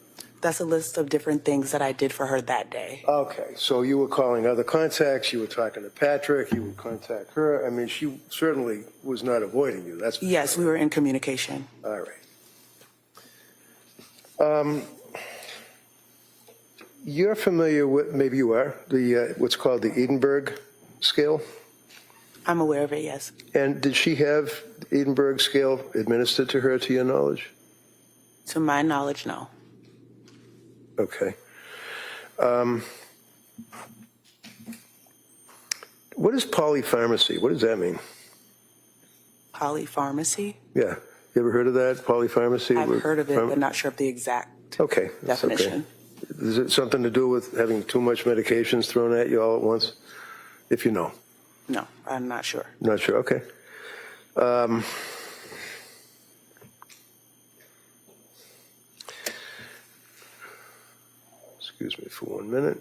That's a list of different things that I did for her that day. Okay, so you were calling other contacts, you were talking to Patrick, you would contact her. I mean, she certainly was not avoiding you. That's Yes, we were in communication. all right. You're familiar with, maybe you are, the what's called the Edinburgh scale? I'm aware of it, yes. And did she have the Edinburgh scale administered to her, to your knowledge? To my knowledge, no. Okay. What is polypharmacy? What does that mean? Polypharmacy? Yeah. You ever heard of that, polypharmacy? I've heard of it, but not sure of the exact okay, that's definition. Okay. Is it something to do with having too much medications thrown at you all at once? If you know. No, I'm not sure. Not sure, okay. Excuse me for 1 minute.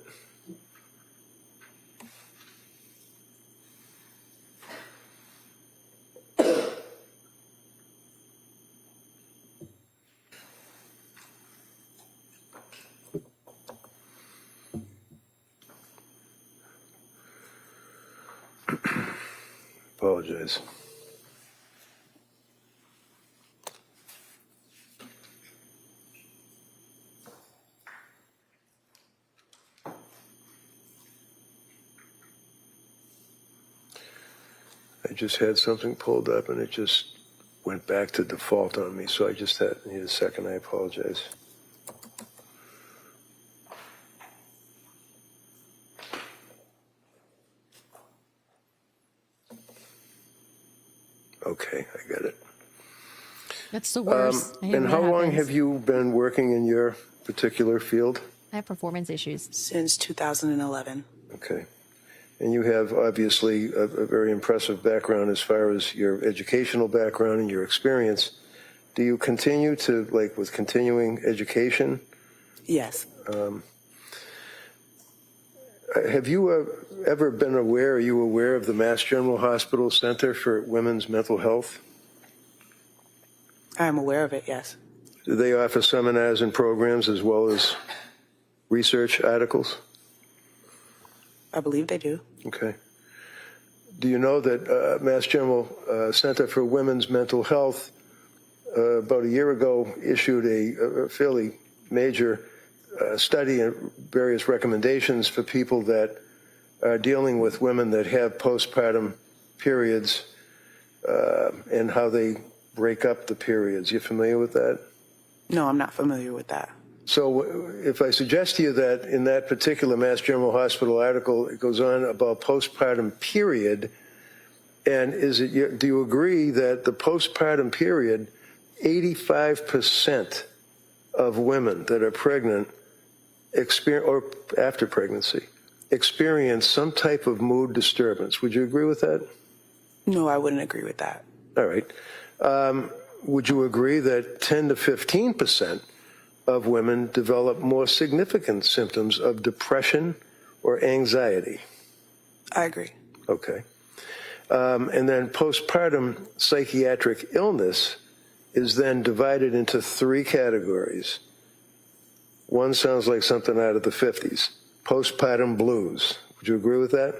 Apologize. I just had something pulled up and it just went back to default on me, so I just need a second. I apologize. Okay, I got it. That's the worst. I hate And when how that long happens. have you been working in your particular field? I have performance issues. Since 2011. Okay. And you have obviously a very impressive background as far as your educational background and your experience. Do you continue to, with continuing education? Yes. Have you ever been aware, are you aware of the Mass General Hospital Center for Women's Mental Health? I'm aware of it, yes. Do they offer seminars and programs as well as research articles? I believe they do. Okay. Do you know that Mass General Center for Women's Mental Health about a year ago issued a fairly major study and various recommendations for people that are dealing with women that have postpartum periods and how they break up the periods? You familiar with that? No, I'm not familiar with that. So if I suggest to you that in that particular Mass General Hospital article, it goes on about postpartum period, and do you agree that the postpartum period, 85% of women that are pregnant or after pregnancy experienced some type of mood disturbance. Would you agree with that? No, I wouldn't agree with that. All right. Would you agree that 10 to 15% of women develop more significant symptoms of depression or anxiety? I agree. Okay. And then postpartum psychiatric illness is then divided into 3 categories. One sounds like something out of the 50s. Postpartum blues. Would you agree with that?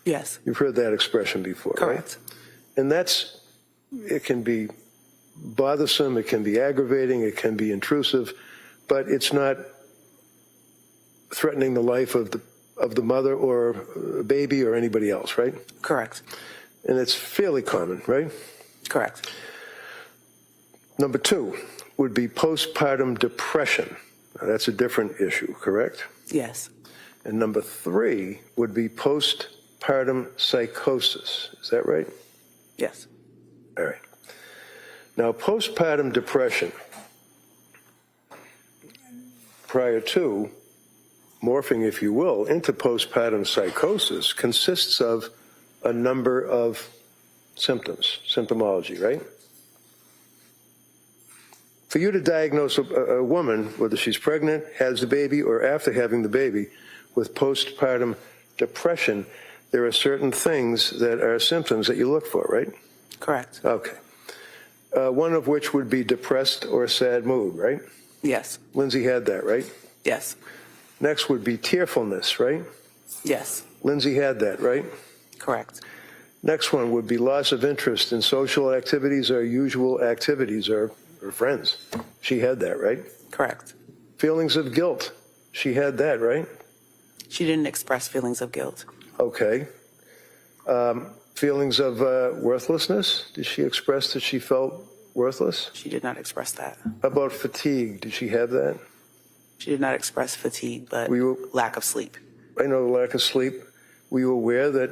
Yes. You've heard that expression before, Correct. right? And it can be bothersome, it can be aggravating, it can be intrusive, but it's not threatening the life of the mother or a baby or anybody else, right? Correct. And it's fairly common, right? Correct. Number 2 would be postpartum depression. Now, that's a different issue, correct? Yes. And number 3 would be postpartum psychosis. Is that right? Yes. All right. Now, postpartum depression, prior to morphing, if you will, into postpartum psychosis, consists of a number of symptoms, symptomology, right? For you to diagnose a woman, whether she's pregnant, has the baby, or after having the baby, with postpartum depression, there are certain things that are symptoms that you look for, right? Correct. Okay. One of which would be depressed or sad mood, right? Yes. Lindsay had that, right? Yes. Next would be tearfulness, right? Yes. Lindsay had that, right? Correct. Next one would be loss of interest in social activities or usual activities or friends. She had that, right? Correct. Feelings of guilt. She had that, right? She didn't express feelings of guilt. Okay. Feelings of worthlessness. Did she express that she felt worthless? She did not express that. How about fatigue? Did she have that? She did not express fatigue, but lack of sleep. I know lack of sleep. Were you aware that,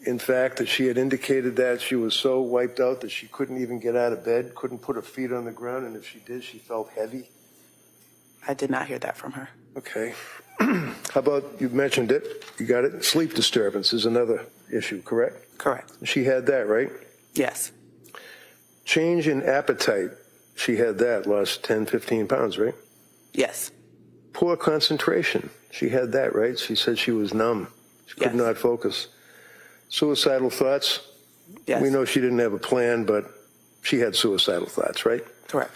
in fact, that she had indicated that she was so wiped out that she couldn't even get out of bed, couldn't put her feet on the ground, and if she did, she felt heavy? I did not hear that from her. Okay. How about, you mentioned it, you got it, sleep disturbance is another issue, correct? Correct. She had that, right? Yes. Change in appetite, she had that, lost 10, 15 pounds, right? Yes. Poor concentration, she had that, right? She said she was numb. She could Yes. not focus. Suicidal thoughts? Yes. We know she didn't have a plan, but she had suicidal thoughts, right? Correct.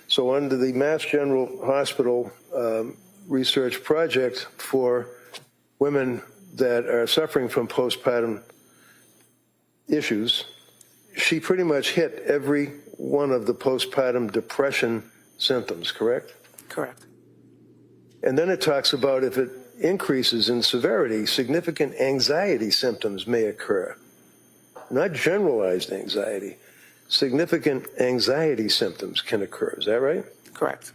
So under the Mass General Hospital research project for women that are suffering from postpartum issues, she pretty much hit every one of the postpartum depression symptoms, correct? Correct. And then it talks about if it increases in severity, significant anxiety symptoms may occur. Not generalized anxiety. Significant anxiety symptoms can occur. Is that right? Correct.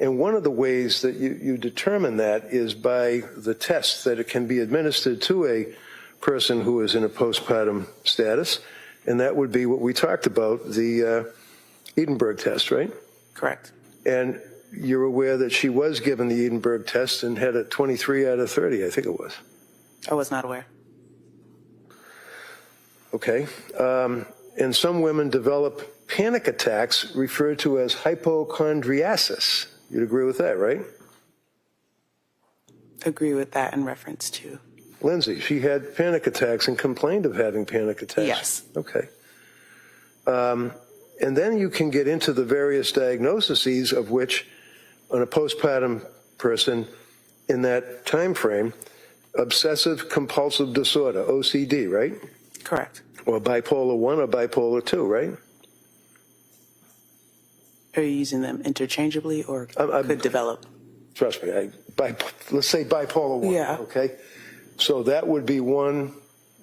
And one of the ways that you determine that is by the test that it can be administered to a person who is in a postpartum status, and that would be what we talked about, the Edinburgh test, right? Correct. And you're aware that she was given the Edinburgh test and had a 23 out of 30, I think it was. I was not aware. Okay. And some women develop panic attacks referred to as hypochondriasis. You'd agree with that, right? Agree with that in reference to. Lindsay, she had panic attacks and complained of having panic attacks. Yes. Okay. And then you can get into the various diagnoses of which, on a postpartum person in that time frame, obsessive compulsive disorder, OCD, right? Correct. Or bipolar 1 or bipolar 2, right? Are you using them interchangeably or could develop? Trust me, let's say bipolar 1, Yeah. okay? So that would be one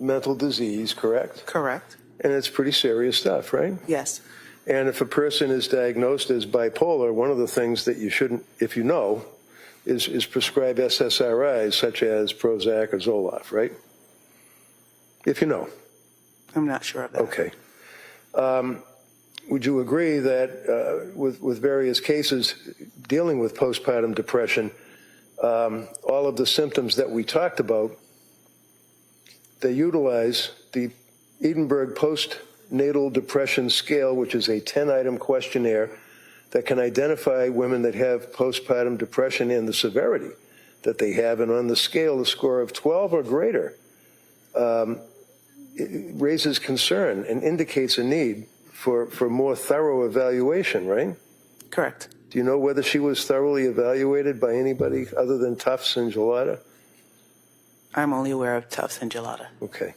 mental disease, correct? Correct. And it's pretty serious stuff, right? Yes. And if a person is diagnosed as bipolar, one of the things that you shouldn't, if you know, is prescribe SSRIs such as Prozac or Zoloft, right? If you know. I'm not sure of that. Okay. Would you agree that with various cases dealing with postpartum depression, all of the symptoms that we talked about they utilize the Edinburgh Postnatal Depression Scale, which is a 10-item questionnaire that can identify women that have postpartum depression and the severity that they have. And on the scale, a score of 12 or greater it raises concern and indicates a need for more thorough evaluation, right? Correct. Do you know whether she was thoroughly evaluated by anybody other than Tufts and Gelada? I'm only aware of Tufts and Gelada. Okay.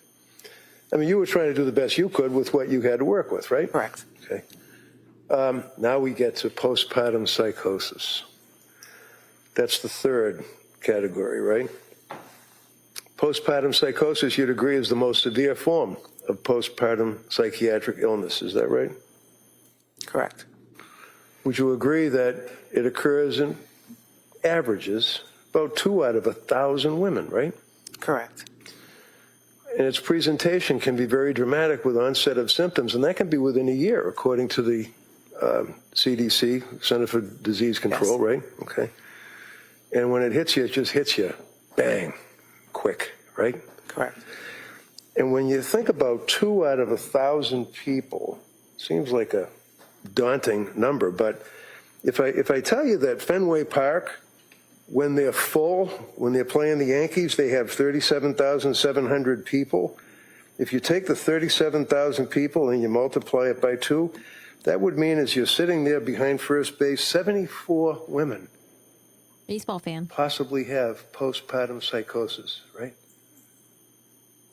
I mean, you were trying to do the best you could with what you had to work with, right? Correct. Okay. Now we get to postpartum psychosis. That's the third category, right? Postpartum psychosis, you'd agree, is the most severe form of postpartum psychiatric illness. Is that right? Correct. Would you agree that it occurs in averages about 2 out of 1,000 women, right? Correct. And its presentation can be very dramatic with onset of symptoms, and that can be within a year, according to the CDC, Center for Disease Control, Yes. right? Okay. And when it hits you, it just hits you, bang, quick, right? Correct. And when you think about 2 out of 1,000 people, seems like a daunting number, but if I tell you that Fenway Park, when they're full, when they're playing the Yankees, they have 37,700 people. If you take the 37,000 people and you multiply it by 2, that would mean as you're sitting there behind first base, 74 women Baseball fan. possibly have postpartum psychosis, right?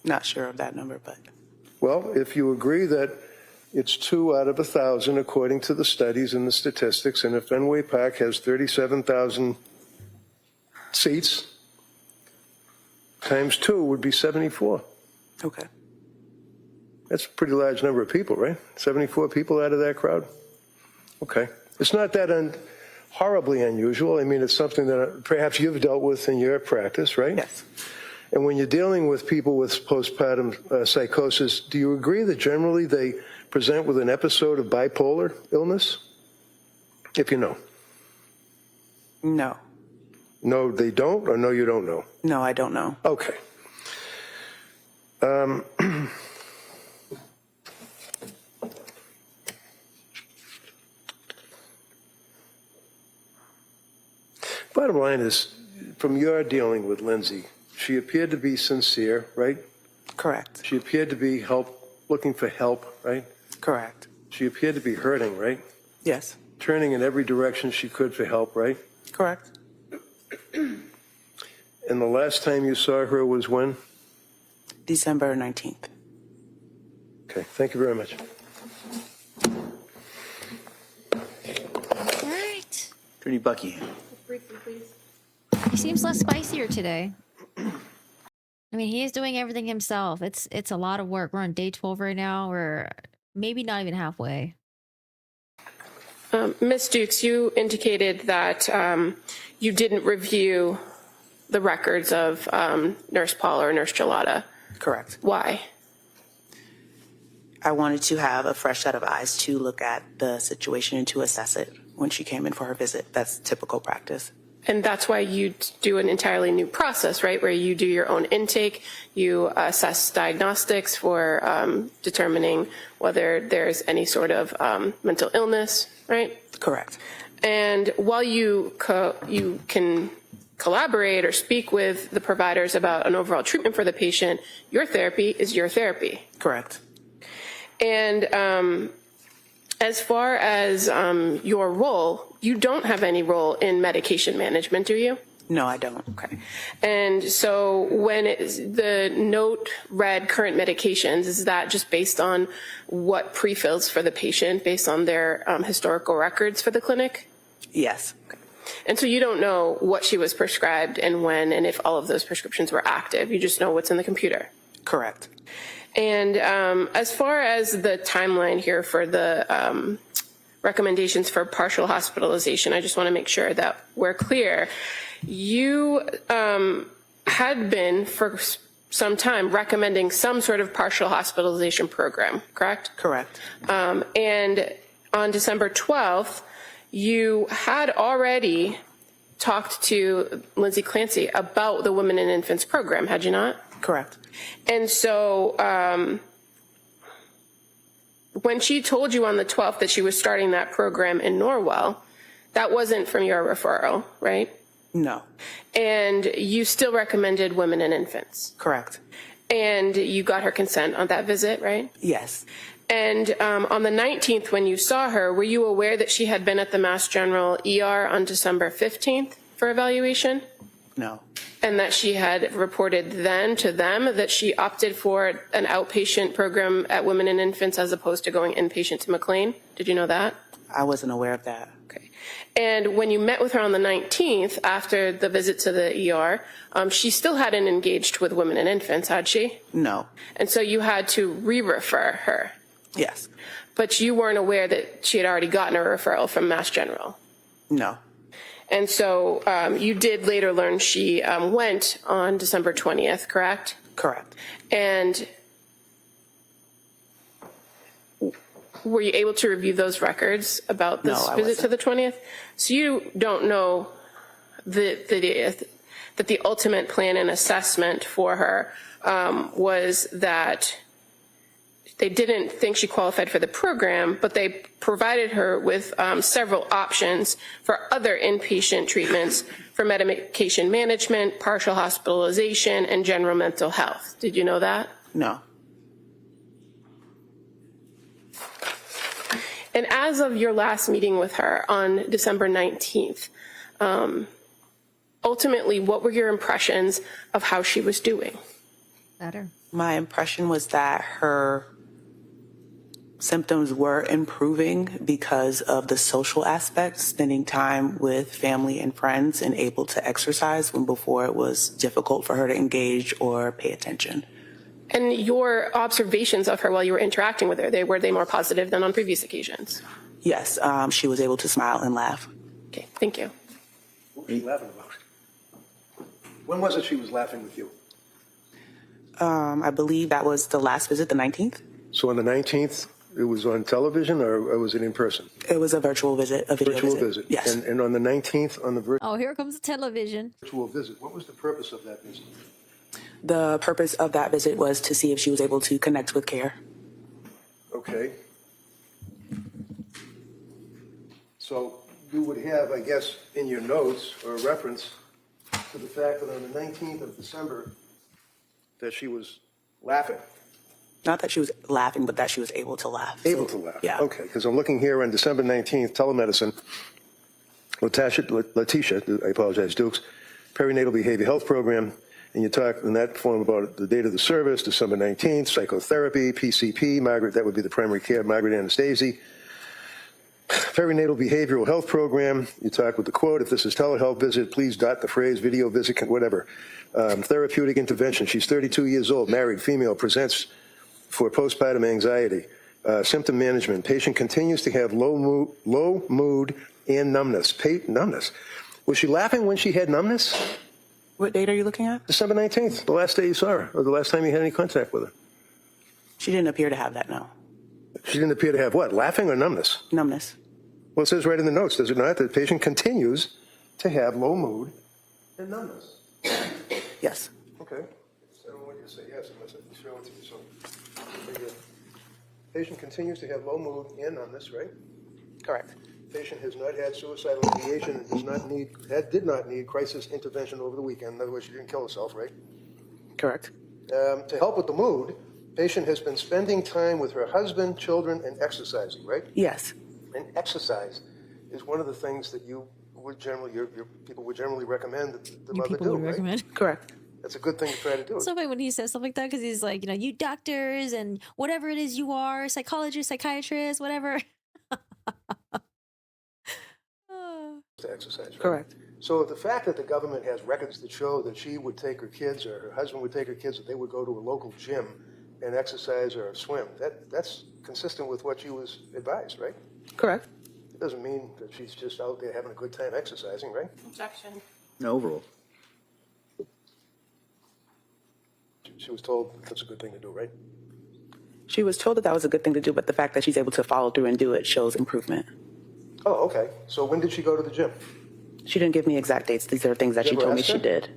Not sure of that number, but Well, if you agree that it's 2 out of 1,000 according to the studies and the statistics, and if Fenway Park has 37,000 seats, times 2 would be 74. okay. That's a pretty large number of people, right? 74 people out of that crowd? Okay. It's not that horribly unusual. I mean, it's something that perhaps you've dealt with in your practice, right? Yes. And when you're dealing with people with postpartum psychosis, do you agree that generally they present with an episode of bipolar illness? If you know. No. No, they don't, or no, you don't know? No, I don't know. Okay. Bottom line is, from your dealing with Lindsay, she appeared to be sincere, right? Correct. She appeared to be looking for help, right? Correct. She appeared to be hurting, right? Yes. Turning in every direction she could for help, right? Correct. And the last time you saw her was when? December 19th. Okay, thank you very much. All right. Attorney Bucky. Briefly, please. He seems less spicier today. I mean, he is doing everything himself. It's a lot of work. We're on day 12 right now. We're maybe not even halfway. Ms. Dukes, you indicated that you didn't review the records of Nurse Paul or Nurse Gelada. Correct. Why? I wanted to have a fresh set of eyes to look at the situation and to assess it when she came in for her visit. That's typical practice. And that's why you do an entirely new process, right? Where you do your own intake, you assess diagnostics for determining whether there's any sort of mental illness, right? Correct. And while you can collaborate or speak with the providers about an overall treatment for the patient, your therapy is your therapy. Correct. And as far as your role, you don't have any role in medication management, do you? No, I don't. Okay. And so when the note read current medications, is that just based on what pre-fills for the patient, based on their historical records for the clinic? Yes. Okay. And so you don't know what she was prescribed and when, and if all of those prescriptions were active. You just know what's in the computer. Correct. And as far as the timeline here for the recommendations for partial hospitalization, I just want to make sure that we're clear. You had been for some time recommending some sort of partial hospitalization program, correct? Correct. And on December 12th, you had already talked to Lindsay Clancy about the Women and Infants program, had you not? Correct. And so when she told you on the 12th that she was starting that program in Norwell, that wasn't from your referral, right? No. And you still recommended women and infants. Correct. And you got her consent on that visit, right? Yes. And on the 19th, when you saw her, were you aware that she had been at the Mass General ER on December 15th for evaluation? No. And that she had reported then to them that she opted for an outpatient program at Women and Infants as opposed to going inpatient to McLean? Did you know that? I wasn't aware of that. Okay. And when you met with her on the 19th, after the visit to the ER, she still hadn't engaged with Women and Infants, had she? No. And so you had to re-refer her. Yes. But you weren't aware that she had already gotten a referral from Mass General. No. And so you did later learn she went on December 20th, correct? Correct. And were you able to review those records about this No, I visit to wasn't. the 20th? So you don't know that the ultimate plan and assessment for her was that they didn't think she qualified for the program, but they provided her with several options for other inpatient treatments for medication management, partial hospitalization, and general mental health. Did you know that? No. And as of your last meeting with her on December 19th, ultimately, what were your impressions of how she was doing? Better. My impression was that her symptoms were improving because of the social aspects, spending time with family and friends and able to exercise when before it was difficult for her to engage or pay attention. And your observations of her while you were interacting with her, were they more positive than on previous occasions? Yes, she was able to smile and laugh. Okay, thank you. What was she laughing about? When was it she was laughing with you? I believe that was the last visit, the 19th. So on the 19th, it was on television or was it in person? It was a virtual visit, a video Virtual visit. visit. Yes. And on the 19th, on the Oh, here comes the television. virtual visit, what was the purpose of that visit? The purpose of that visit was to see if she was able to connect with care. Okay. So you would have, I guess, in your notes or a reference to the fact that on the 19th of December that she was laughing. Not that she was laughing, but that she was able to laugh. Able So, to laugh. Yeah. Okay, because I'm looking here on December 19th, telemedicine. Letitia, I apologize, Dukes, perinatal behavior health program. And you talk in that form about the date of the service, December 19th, psychotherapy, PCP, Margaret, that would be the primary care, Margaret Anastasia. Perinatal behavioral health program, you talk with the quote, if this is telehealth visit, please dot the phrase video visit, whatever. Therapeutic intervention, she's 32 years old, married, female, presents for postpartum anxiety. Symptom management, patient continues to have low mood and numbness. Numbness. Was she laughing when she had numbness? What date are you looking at? December 19th, the last day you saw her, or the last time you had any contact with her. She didn't appear to have that, no. She didn't appear to have what, laughing or numbness? Numbness. Well, it says right in the notes, does it not, that the patient continues to have low mood and numbness. Yes. Okay. I don't want you to say yes unless I show it to you. So, very good. Patient continues to have low mood and numbness, right? Correct. Patient has not had suicidal ideation and did not need crisis intervention over the weekend. In other words, she didn't kill herself, right? Correct. To help with the mood, patient has been spending time with her husband, children, and exercising, right? Yes. And exercise is one of the things that you would generally, your people would generally recommend that the mother People do, would right? recommend. Correct. That's a good thing to try to do. So funny when he says stuff like that because he's like, you doctors and whatever it is you are, psychologist, psychiatrist, whatever. To exercise, right? Correct. So the fact that the government has records that show that she would take her kids or her husband would take her kids, that they would go to a local gym and exercise or swim, that's consistent with what she was advised, right? Correct. It doesn't mean that she's just out there having a good time exercising, right? Objection. No rule. She was told that's a good thing to do, right? She was told that that was a good thing to do, but the fact that she's able to follow through and do it shows improvement. Oh, okay. So when did she go to the gym? She didn't give me exact dates. These are things that Did she you ever told me ask she her? did.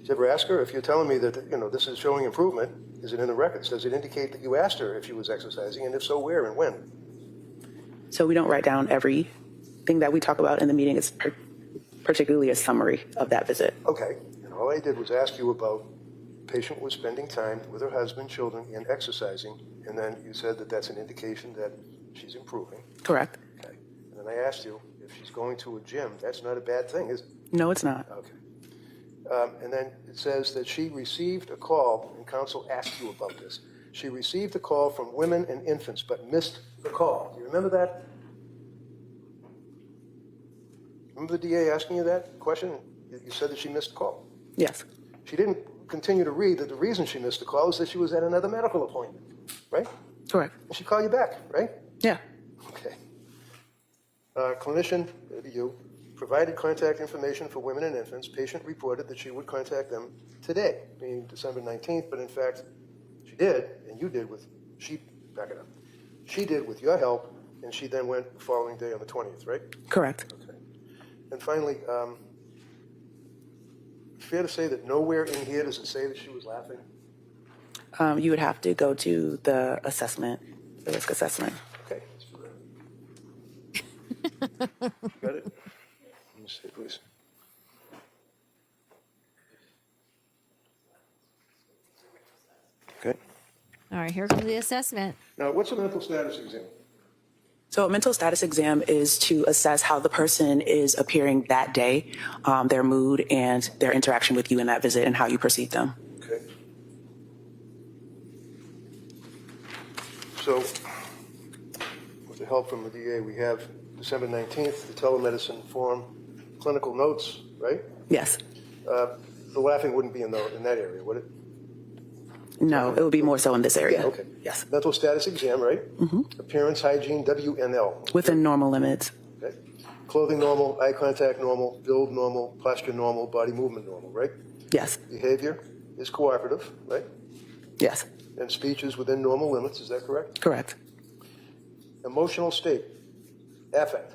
Did you ever ask her? If you're telling me that, this is showing improvement, is it in the records? Does it indicate that you asked her if she was exercising, and if so, where and when? So we don't write down everything that we talk about in the meeting. It's particularly a summary of that visit. Okay, and all I did was ask you about patient was spending time with her husband, children, and exercising, and then you said that that's an indication that she's improving. Correct. Okay, and then I asked you if she's going to a gym. That's not a bad thing, is it? No, it's not. Okay. And then it says that she received a call, and counsel asked you about this. She received a call from women and infants, but missed the call. Do you remember that? Remember the DA asking you that question? You said that she missed the call. Yes. She didn't continue to read that the reason she missed the call is that she was at another medical appointment, right? Correct. And she called you back, right? Yeah. Okay. Clinician, you, provided contact information for women and infants. Patient reported that she would contact them today, being December 19th, but in fact, she did, and you did with, back it up. She did with your help, and she then went the following day on the 20th, right? Correct. Okay. And finally, fair to say that nowhere in here does it say that she was laughing? You would have to go to the assessment, the risk assessment. Okay, let's do that. Got it? Let me see, please. Okay. All right, here comes the assessment. Now, what's a mental status exam? So a mental status exam is to assess how the person is appearing that day, their mood and their interaction with you in that visit and how you perceive them. Okay. So, with the help from the DA, we have December 19th, the telemedicine form, clinical notes, right? Yes. The laughing wouldn't be in that area, would it? No, it would be more so in this area. Yeah, okay. Yes. Mental status exam, right? Mm-hmm. Appearance, hygiene, WNL. Within normal limits. Okay. Clothing normal, eye contact normal, build normal, posture normal, body movement normal, right? Yes. Behavior is cooperative, right? Yes. And speech is within normal limits, is that correct? Correct. Emotional state, affect.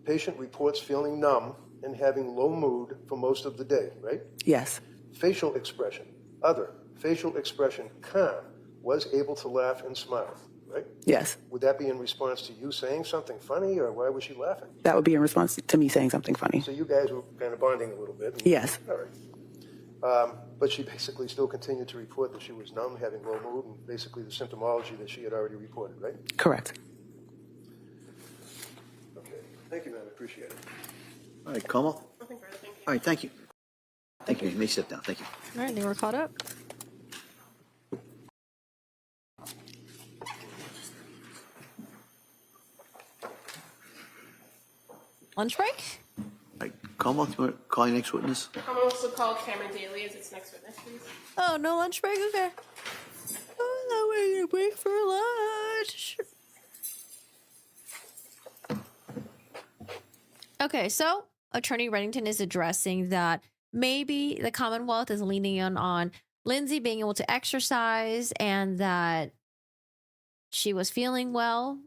Patient reports feeling numb and having low mood for most of the day, right? Yes. Facial expression, other. Facial expression, calm, was able to laugh and smile, right? Yes. Would that be in response to you saying something funny, or why was she laughing? That would be in response to me saying something funny. So you guys were kind of bonding a little bit. Yes. All right. But she basically still continued to report that she was numb, having low mood, and basically the symptomology that she had already reported, right? Correct. Okay. Thank you, ma'am. I appreciate it. All right, Como? Nothing further, thank you. All right, thank you. Thank you. You may sit down. Thank you. All right, they were caught up. Lunch break? All right, Como, do you want to call your next witness? I'm also called Cameron Daly as its next witness, please. Oh, no lunch break? Okay. Oh, no, we're going to break for lunch. Okay, so Attorney Reddington is addressing that maybe the Commonwealth is leaning on Lindsay being able to exercise and that she was feeling well.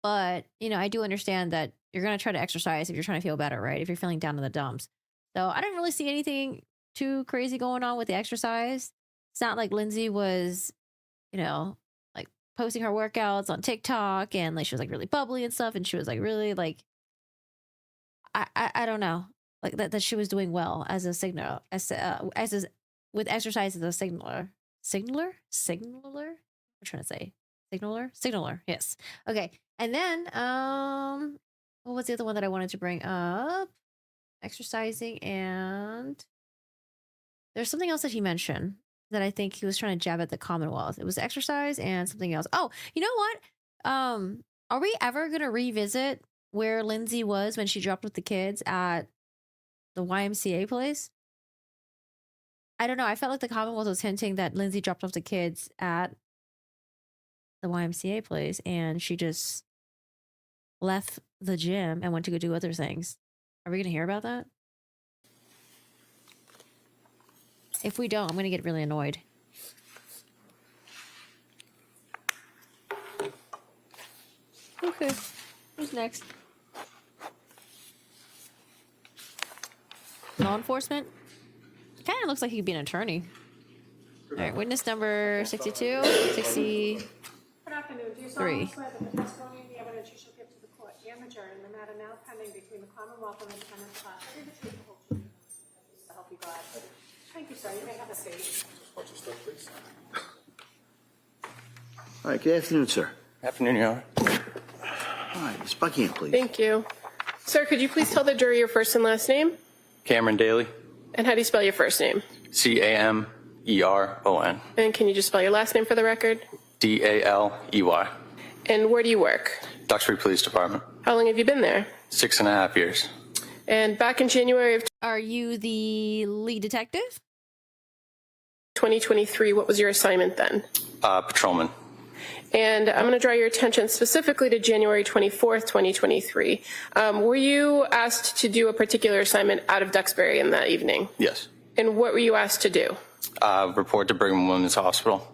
But, I do understand that you're going to try to exercise if you're trying to feel better, right? If you're feeling down in the dumps. So I didn't really see anything too crazy going on with the exercise. It's not like Lindsay was, like posting her workouts on TikTok and like she was like really bubbly and stuff. And she was like really like, I don't know, like that she was doing well as a signal, with exercise as a signaler. I'm trying to say signaler. Yes. Okay. And then, what was the other one that I wanted to bring up? Exercising, and there's something else that he mentioned that I think he was trying to jab at the Commonwealth. It was exercise and something else. Oh, you know what? Are we ever going to revisit where Lindsay was when she dropped with the kids at the YMCA place? I don't know. I felt like the Commonwealth was hinting that Lindsay dropped off the kids at the YMCA place and she just left the gym and went to go do other things. Are we going to hear about that? If we don't, I'm going to get really annoyed. Okay. Who's next? Law enforcement? Kind of looks like he could be an attorney. All right, witness number 62, 60. Good afternoon. Do you solemnly swear that the testimony and the evidence you shall give to the court and the jury in the matter now pending between the Commonwealth and the defendant's class will be the truth, the whole truth, so help you God? Thank you, sir. You may have a seat. All right, good afternoon, sir. Afternoon, Your Honor. All right, Ms. Buckingham, please. Thank you. Sir, could you please tell the jury your first and last name? Cameron Daly, And how do you spell your first name? Cameron. And can you just spell your last name for the record? Daley. And where do you work? Duxbury Police Department. How long have you been there? 6.5 years. And back in January of Are you the lead detective? 2023, what was your assignment then? Patrolman. And I'm going to draw your attention specifically to January 24th, 2023. Were you asked to do a particular assignment out of Duxbury in that evening? Yes. And what were you asked to do? Report to Brigham and Women's Hospital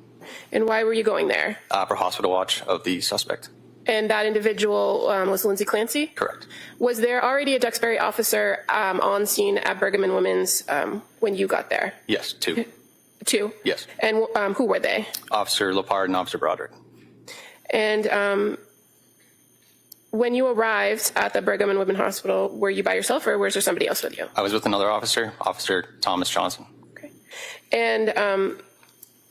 And why were you going there? for hospital watch of the suspect. And that individual was Lindsay Clancy? Correct. Was there already a Duxbury officer on scene at Brigham and Women's when you got there? Yes, 2. 2? Yes. And who were they? Officer Lepard and Officer Broderick. And when you arrived at the Brigham and Women's Hospital, were you by yourself or was there somebody else with you? I was with another officer, Officer Thomas Johnson. Okay. And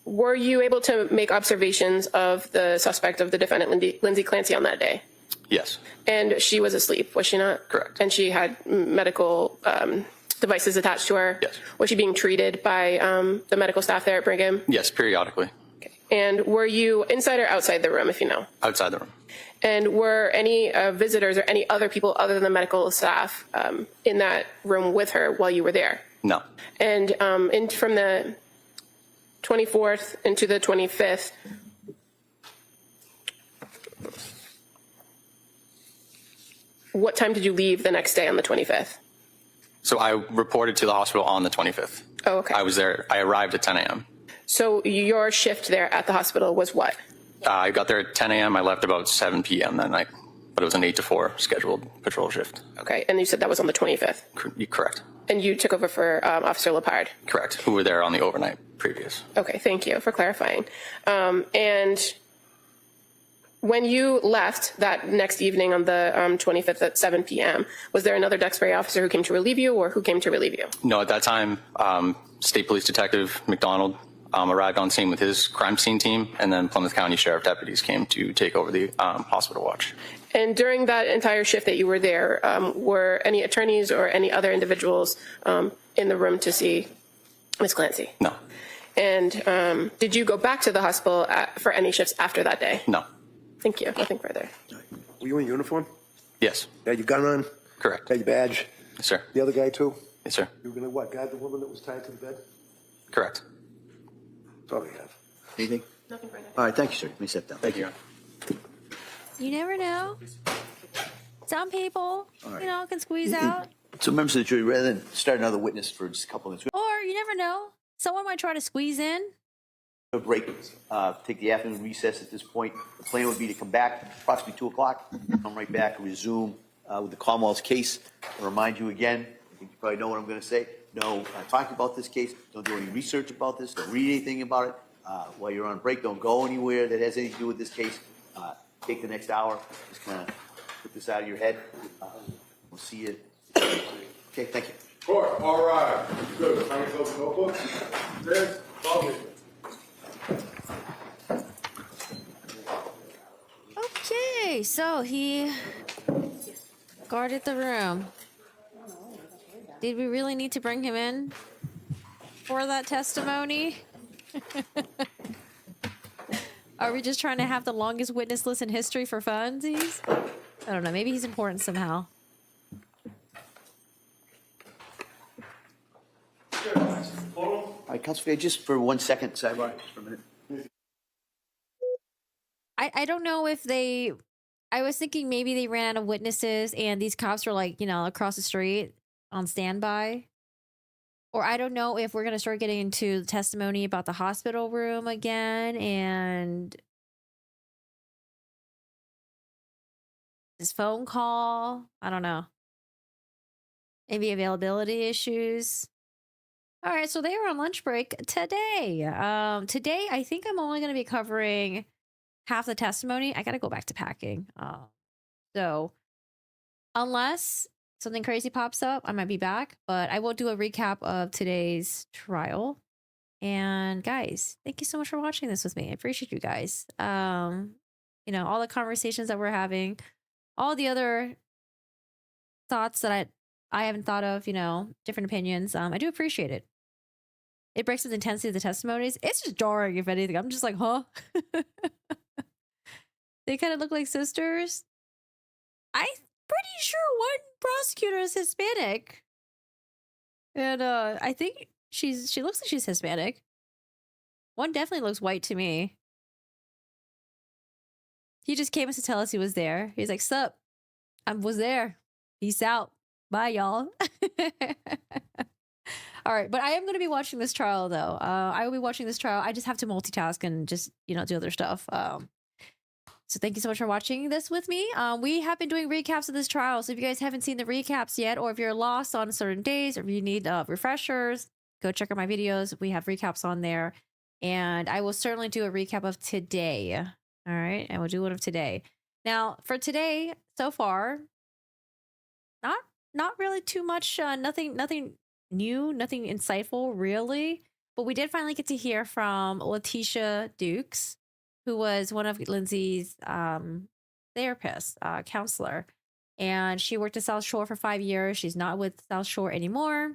were you able to make observations of the suspect, of the defendant, Lindsay Clancy, on that day? Yes. And she was asleep, was she not? Correct. And she had medical devices attached to her? Yes. Was she being treated by the medical staff there at Brigham? Yes, periodically. Okay. And were you inside or outside the room, if you know? Outside the room. And were any visitors or any other people other than the medical staff in that room with her while you were there? No. And from the 24th into the 25th, what time did you leave the next day on the 25th? So I reported to the hospital on the 25th. Oh, okay. I was there. I arrived at 10 a.m. So your shift there at the hospital was what? I got there at 10 a.m. I left about 7 p.m. that night, but it was an 8 to 4 scheduled patrol shift. Okay, and you said that was on the 25th? Correct. And you took over for Officer Lepard? Correct. Who were there on the overnight previous. Okay, thank you for clarifying. And when you left that next evening on the 25th at 7 p.m., was there another Duxbury officer who came to relieve you, or who came to relieve you? No, at that time, State Police Detective McDonald arrived on scene with his crime scene team, and then Plymouth County Sheriff deputies came to take over the hospital watch. And during that entire shift that you were there, were any attorneys or any other individuals in the room to see Ms. Clancy? No. And did you go back to the hospital for any shifts after that day? No. Thank you. Nothing further. Were you in uniform? Yes. Had your gun on? Correct. Had your badge? Yes, sir. The other guy too? Yes, sir. You were going to what, guide the woman that was tied to the bed? Correct. That's all we have. Anything? Nothing further. All right, thank you, sir. Let me step down. Thank you. You never know. Some people, right. you know, can squeeze out. So, members of the jury, rather than start another witness for just a couple of minutes, Or you never know. Someone might try to squeeze in. we're going to break, take the afternoon recess at this point. The plan would be to come back approximately 2 o'clock, come right back and resume with the Commonwealth's case. I'll remind you again, I think you probably know what I'm going to say. No talking about this case. Don't do any research about this. Don't read anything about it. While you're on break, don't go anywhere that has anything to do with this case. Take the next hour. Just kind of put this out of your head. We'll see you. Okay, thank you. Court, all right. Good. Find yourself a notebook. There's all this. Okay, so he guarded the room. Did we really need to bring him in for that testimony? Are we just trying to have the longest witness list in history for funsies? I don't know. Maybe he's important somehow. All right, Councilor, just for 1 second, sidebar, just for a minute. I don't know if they... I was thinking maybe they ran out of witnesses and these cops were like, you know, across the street on standby. Or I don't know if we're going to start getting into testimony about the hospital room again and his phone call. I don't know. Maybe availability issues. All right, so they are on lunch break today. Today I think I'm only going to be covering half the testimony. I got to go back to packing. So unless something crazy pops up, I might be back, but I will do a recap of today's trial. And guys, thank you so much for watching this with me. I appreciate you guys. All the conversations that we're having, all the other thoughts that I haven't thought of, different opinions. I do appreciate it. It breaks the intensity of the testimonies. It's just jarring, if anything. I'm just like, huh? They kind of look like sisters. I'm pretty sure one prosecutor is Hispanic. And I think she looks like she's Hispanic. One definitely looks white to me. He just came to tell us he was there. He's like, sup, I was there. Peace out. Bye, y'all. All right, but I am going to be watching this trial, though. I will be watching this trial. I just have to multitask and just, do other stuff. So thank you so much for watching this with me. We have been doing recaps of this trial. So if you guys haven't seen the recaps yet, or if you're lost on certain days, or if you need refreshers, go check out my videos. We have recaps on there. And I will certainly do a recap of today. All right, and we'll do one of today. Now, for today, so far, not really too much, nothing new, nothing insightful, really. But we did finally get to hear from Letitia Dukes, who was one of Lindsay's therapists, counselor. And she worked at South Shore for 5 years. She's not with South Shore anymore.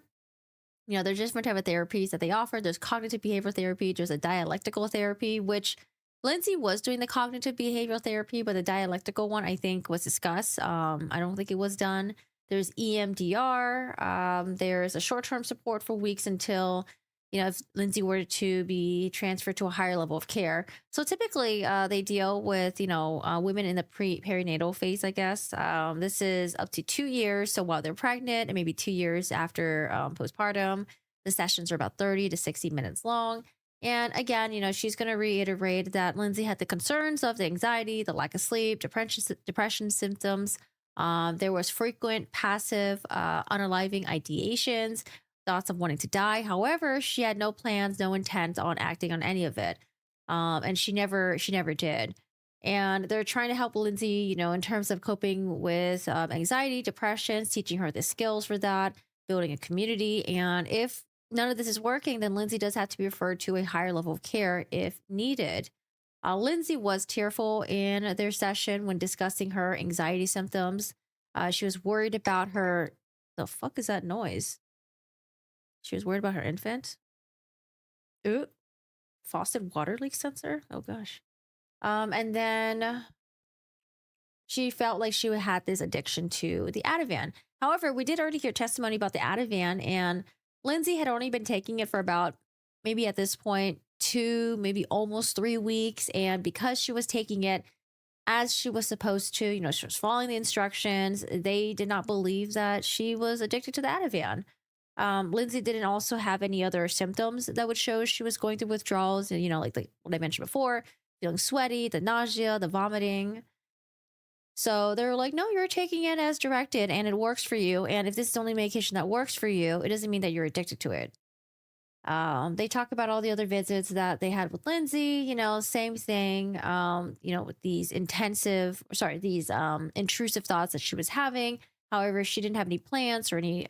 There's different type of therapies that they offer. There's cognitive behavioral therapy. There's a dialectical therapy, which Lindsay was doing the cognitive behavioral therapy, but the dialectical one, I think, was discussed. I don't think it was done. There's EMDR. There's a short-term support for weeks until, if Lindsay were to be transferred to a higher level of care. So typically they deal with, women in the perinatal phase, I guess. This is up to 2 years. So while they're pregnant and maybe 2 years after postpartum, the sessions are about 30 to 60 minutes long. And again, she's going to reiterate that Lindsay had the concerns of the anxiety, the lack of sleep, depression symptoms. There was frequent passive, unaliving ideations, thoughts of wanting to die. However, she had no plans, no intent on acting on any of it. And she never did. And they're trying to help Lindsay, in terms of coping with anxiety, depression, teaching her the skills for that, building a community. And if none of this is working, then Lindsay does have to be referred to a higher level of care if needed. Lindsay was tearful in their session when discussing her anxiety symptoms. She was worried about her. The fuck is that noise? She was worried about her infant. Ooh, faucet water leak sensor. Oh gosh. And then she felt like she had this addiction to the Ativan. However, we did already hear testimony about the Ativan, and Lindsay had only been taking it for about, maybe at this point, 2, maybe almost 3 weeks. And because she was taking it as she was supposed to, she was following the instructions, they did not believe that she was addicted to the Ativan. Lindsay didn't also have any other symptoms that would show she was going through withdrawals. And, like what I mentioned before, feeling sweaty, the nausea, the vomiting. So they're like, no, you're taking it as directed and it works for you. And if this is the only medication that works for you, it doesn't mean that you're addicted to it. They talk about all the other visits that they had with Lindsay, same thing, with these intrusive thoughts that she was having. However, she didn't have any plans or any,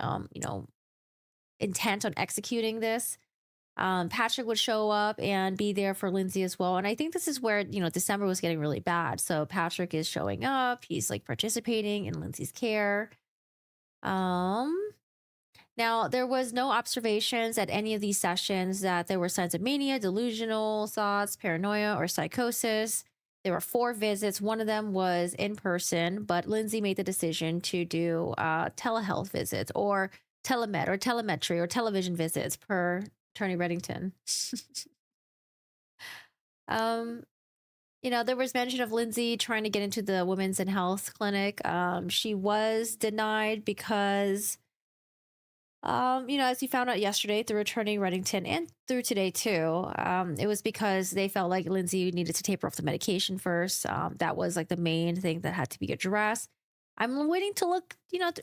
intent on executing this. Patrick would show up and be there for Lindsay as well. And I think this is where, December was getting really bad. So Patrick is showing up. He's like participating in Lindsay's care. Now, there was no observations at any of these sessions that there were signs of mania, delusional thoughts, paranoia, or psychosis. There were 4 visits. One of them was in person, but Lindsay made the decision to do telehealth visits or telemed or telemetry or television visits per Attorney Reddington. There was mention of Lindsay trying to get into the Women's and Health Clinic. She was denied because, as you found out yesterday through Attorney Reddington and through today too, it was because they felt like Lindsay needed to taper off the medication first. That was like the main thing that had to be addressed. I'm waiting to look,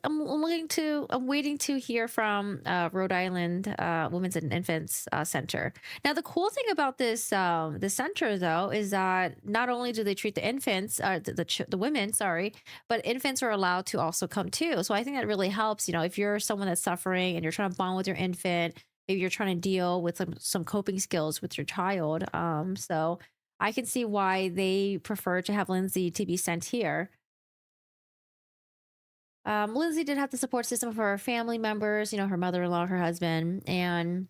I'm waiting to hear from Rhode Island Women's and Infants Center. Now, the cool thing about the center though is that not only do they treat the infants, the women, sorry, but infants are allowed to also come too. So I think that really helps. If you're someone that's suffering and you're trying to bond with your infant, maybe you're trying to deal with some coping skills with your child. So I can see why they prefer to have Lindsay to be sent here. Lindsay did have the support system for her family members, her mother-in-law, her husband, and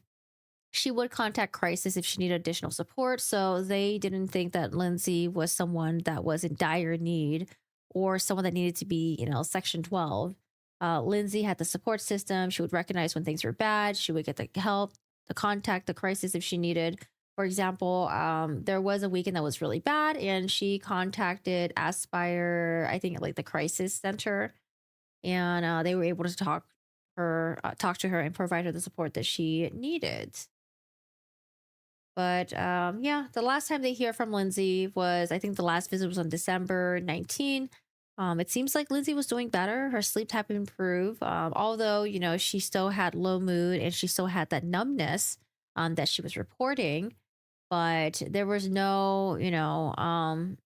she would contact crisis if she needed additional support. So they didn't think that Lindsay was someone that was in dire need or someone that needed to be, Section 12. Lindsay had the support system. She would recognize when things were bad. She would get the help, the contact, the crisis if she needed. For example, there was a weekend that was really bad, and she contacted Aspire, I think, like the crisis center, and they were able to talk to her and provide her the support that she needed. But yeah, the last time they hear from Lindsay was, I think the last visit was on December 19. It seems like Lindsay was doing better. Her sleep had improved, although she still had low mood and she still had that numbness that she was reporting. But there was no, there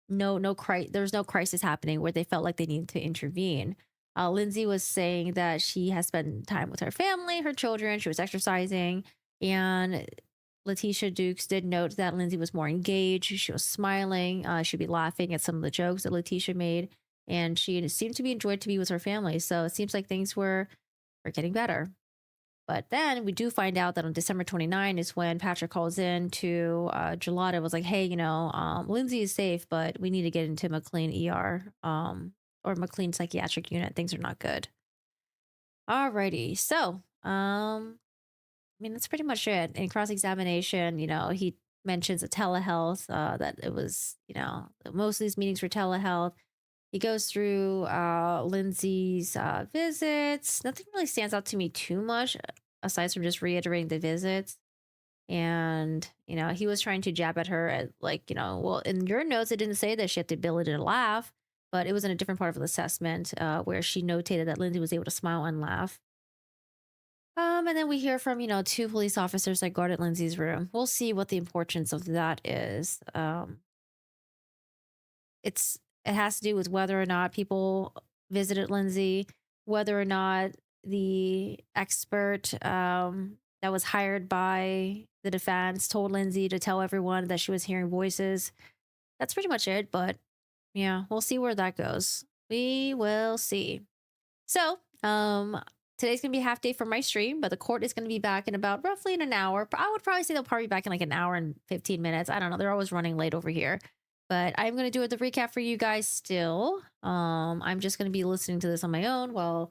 was no crisis happening where they felt like they needed to intervene. Lindsay was saying that she has spent time with her family, her children. She was exercising, and Letitia Dukes did note that Lindsay was more engaged. She was smiling. She'd be laughing at some of the jokes that Letitia made, and she seemed to be enjoyed to be with her family. So it seems like things were getting better. But then we do find out that on December 29 is when Patrick calls in to Gelada, was like, hey, Lindsay is safe, but we need to get into McLean ER or McLean psychiatric unit. Things are not good. Alrighty. So, that's pretty much it. In cross examination, he mentions a telehealth, that it was, most of these meetings were telehealth. He goes through Lindsay's visits. Nothing really stands out to me too much, aside from just reiterating the visits. And, he was trying to jab at her at, like, well, in your notes, it didn't say that she had the ability to laugh, but it was in a different part of the assessment where she notated that Lindsay was able to smile and laugh. And then we hear from, two police officers that guarded Lindsay's room. We'll see what the importance of that is. It has to do with whether or not people visited Lindsay, whether or not the expert that was hired by the defense told Lindsay to tell everyone that she was hearing voices. That's pretty much it. But yeah, we'll see where that goes. We will see. So, today's gonna be a half day for my stream, but the court is gonna be back in about roughly in an hour. I would probably say they'll probably be back in like an hour and 15 minutes. I don't know. They're always running late over here. But I'm gonna do the recap for you guys still. I'm just gonna be listening to this on my own while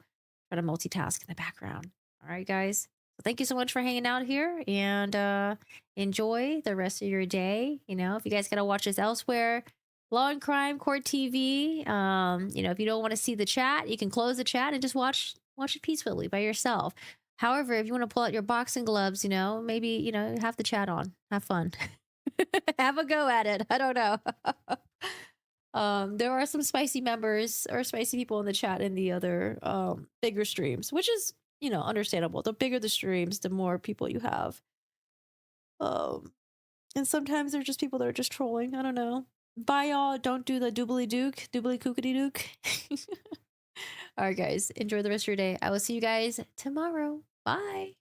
trying to multitask in the background. All right, guys. So thank you so much for hanging out here, and enjoy the rest of your day. If you guys gotta watch this elsewhere, Law and Crime Court TV. If you don't want to see the chat, you can close the chat and just watch it peacefully by yourself. However, if you want to pull out your boxing gloves, maybe have the chat on, have fun, have a go at it. I don't know. There are some spicy members or spicy people in the chat in the other bigger streams, which is understandable. The bigger the streams, the more people you have. And sometimes they're just people that are just trolling. I don't know. Bye, y'all. Don't do the doobly kookity dook. All right, guys. Enjoy the rest of your day. I will see you guys tomorrow. Bye.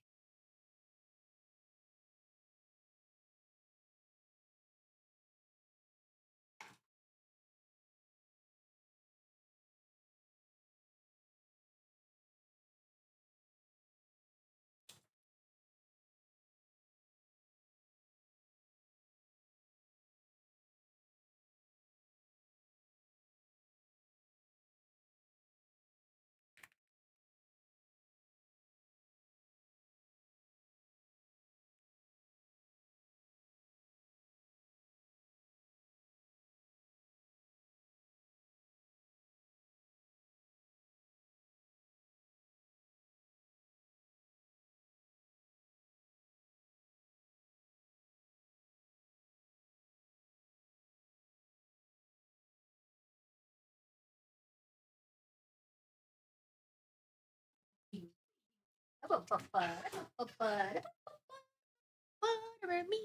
Butter me,